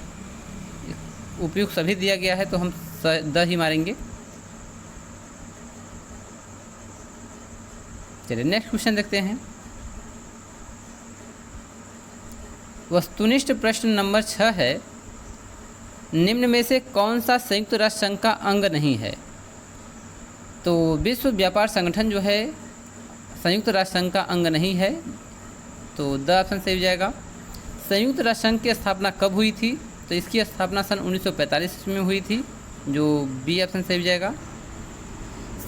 उपयुक्त सभी दिया गया है, तो हम द ही मारेंगे। चलिए नेक्स्ट क्वेश्चन देखते हैं। वस्तुनिष्ठ प्रश्न नंबर 6 है, निम्न में से कौन सा संयुक्त राष्ट्र संघ का अंग नहीं है? तो विश्व व्यापार संगठन जो है संयुक्त राष्ट्र संघ का अंग नहीं है, तो द ऑप्शन सही हो जाएगा। संयुक्त राष्ट्र संघ की स्थापना कब हुई थी? तो इसकी स्थापना सन 1945 में हुई थी, जो बी ऑप्शन सही हो जाएगा।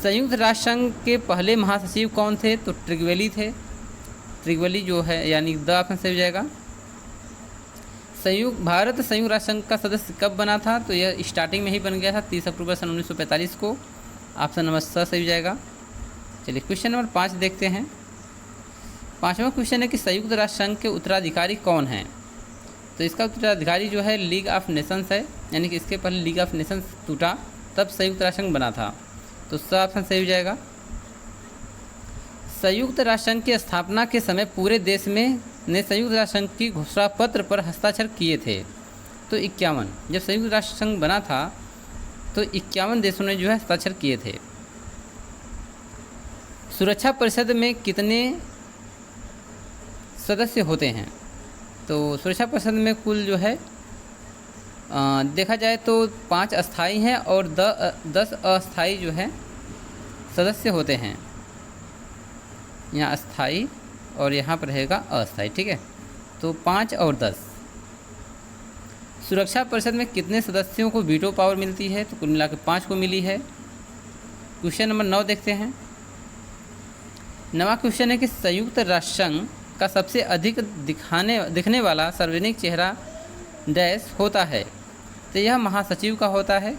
संयुक्त राष्ट्र संघ के पहले महासचिव कौन थे? तो ट्रिगवेली थे, ट्रिगवेली जो है, यानी द ऑप्शन सही हो जाएगा। भारत संयुक्त राष्ट्र संघ का सदस्य कब बना था? तो यह स्टार्टिंग में ही बन गया था, 30 अक्टूबर सन 1945 को। ऑप्शन नंबर सही हो जाएगा। चलिए क्वेश्चन नंबर 5 देखते हैं। 5वां क्वेश्चन है कि संयुक्त राष्ट्र संघ के उत्तराधिकारी कौन हैं? तो इसका उत्तराधिकारी जो है लीग ऑफ नेशंस है, यानी कि इसके पहले लीग ऑफ नेशंस टूटा तब संयुक्त राष्ट्र संघ बना था, तो ऑप्शन सही हो जाएगा। संयुक्त राष्ट्र संघ की स्थापना के समय पूरे देश में ने संयुक्त राष्ट्र संघ की घोषणा पत्र पर हस्ताक्षर किए थे। तो 51, जब संयुक्त राष्ट्र संघ बना था तो 51 देशों ने जो है हस्ताक्षर किए थे। सुरक्षा परिषद में कितने सदस्य होते हैं? तो सुरक्षा परिषद में कुल जो है देखा जाए तो 5 अस्थाई हैं और 10 अस्थाई जो है सदस्य होते हैं। यहाँ अस्थाई और यहाँ पर रहेगा अस्थाई, ठीक है। तो 5 और 10। सुरक्षा परिषद में कितने सदस्यों को वीटो पावर मिलती है? तो कुल मिलाकर 5 को मिली है। क्वेश्चन नंबर 9 देखते हैं। 9वां क्वेश्चन है कि संयुक्त राष्ट्र संघ का सबसे अधिक दिखने वाला सार्वजनिक चेहरा डैश होता है। तो यह महासचिव का होता है।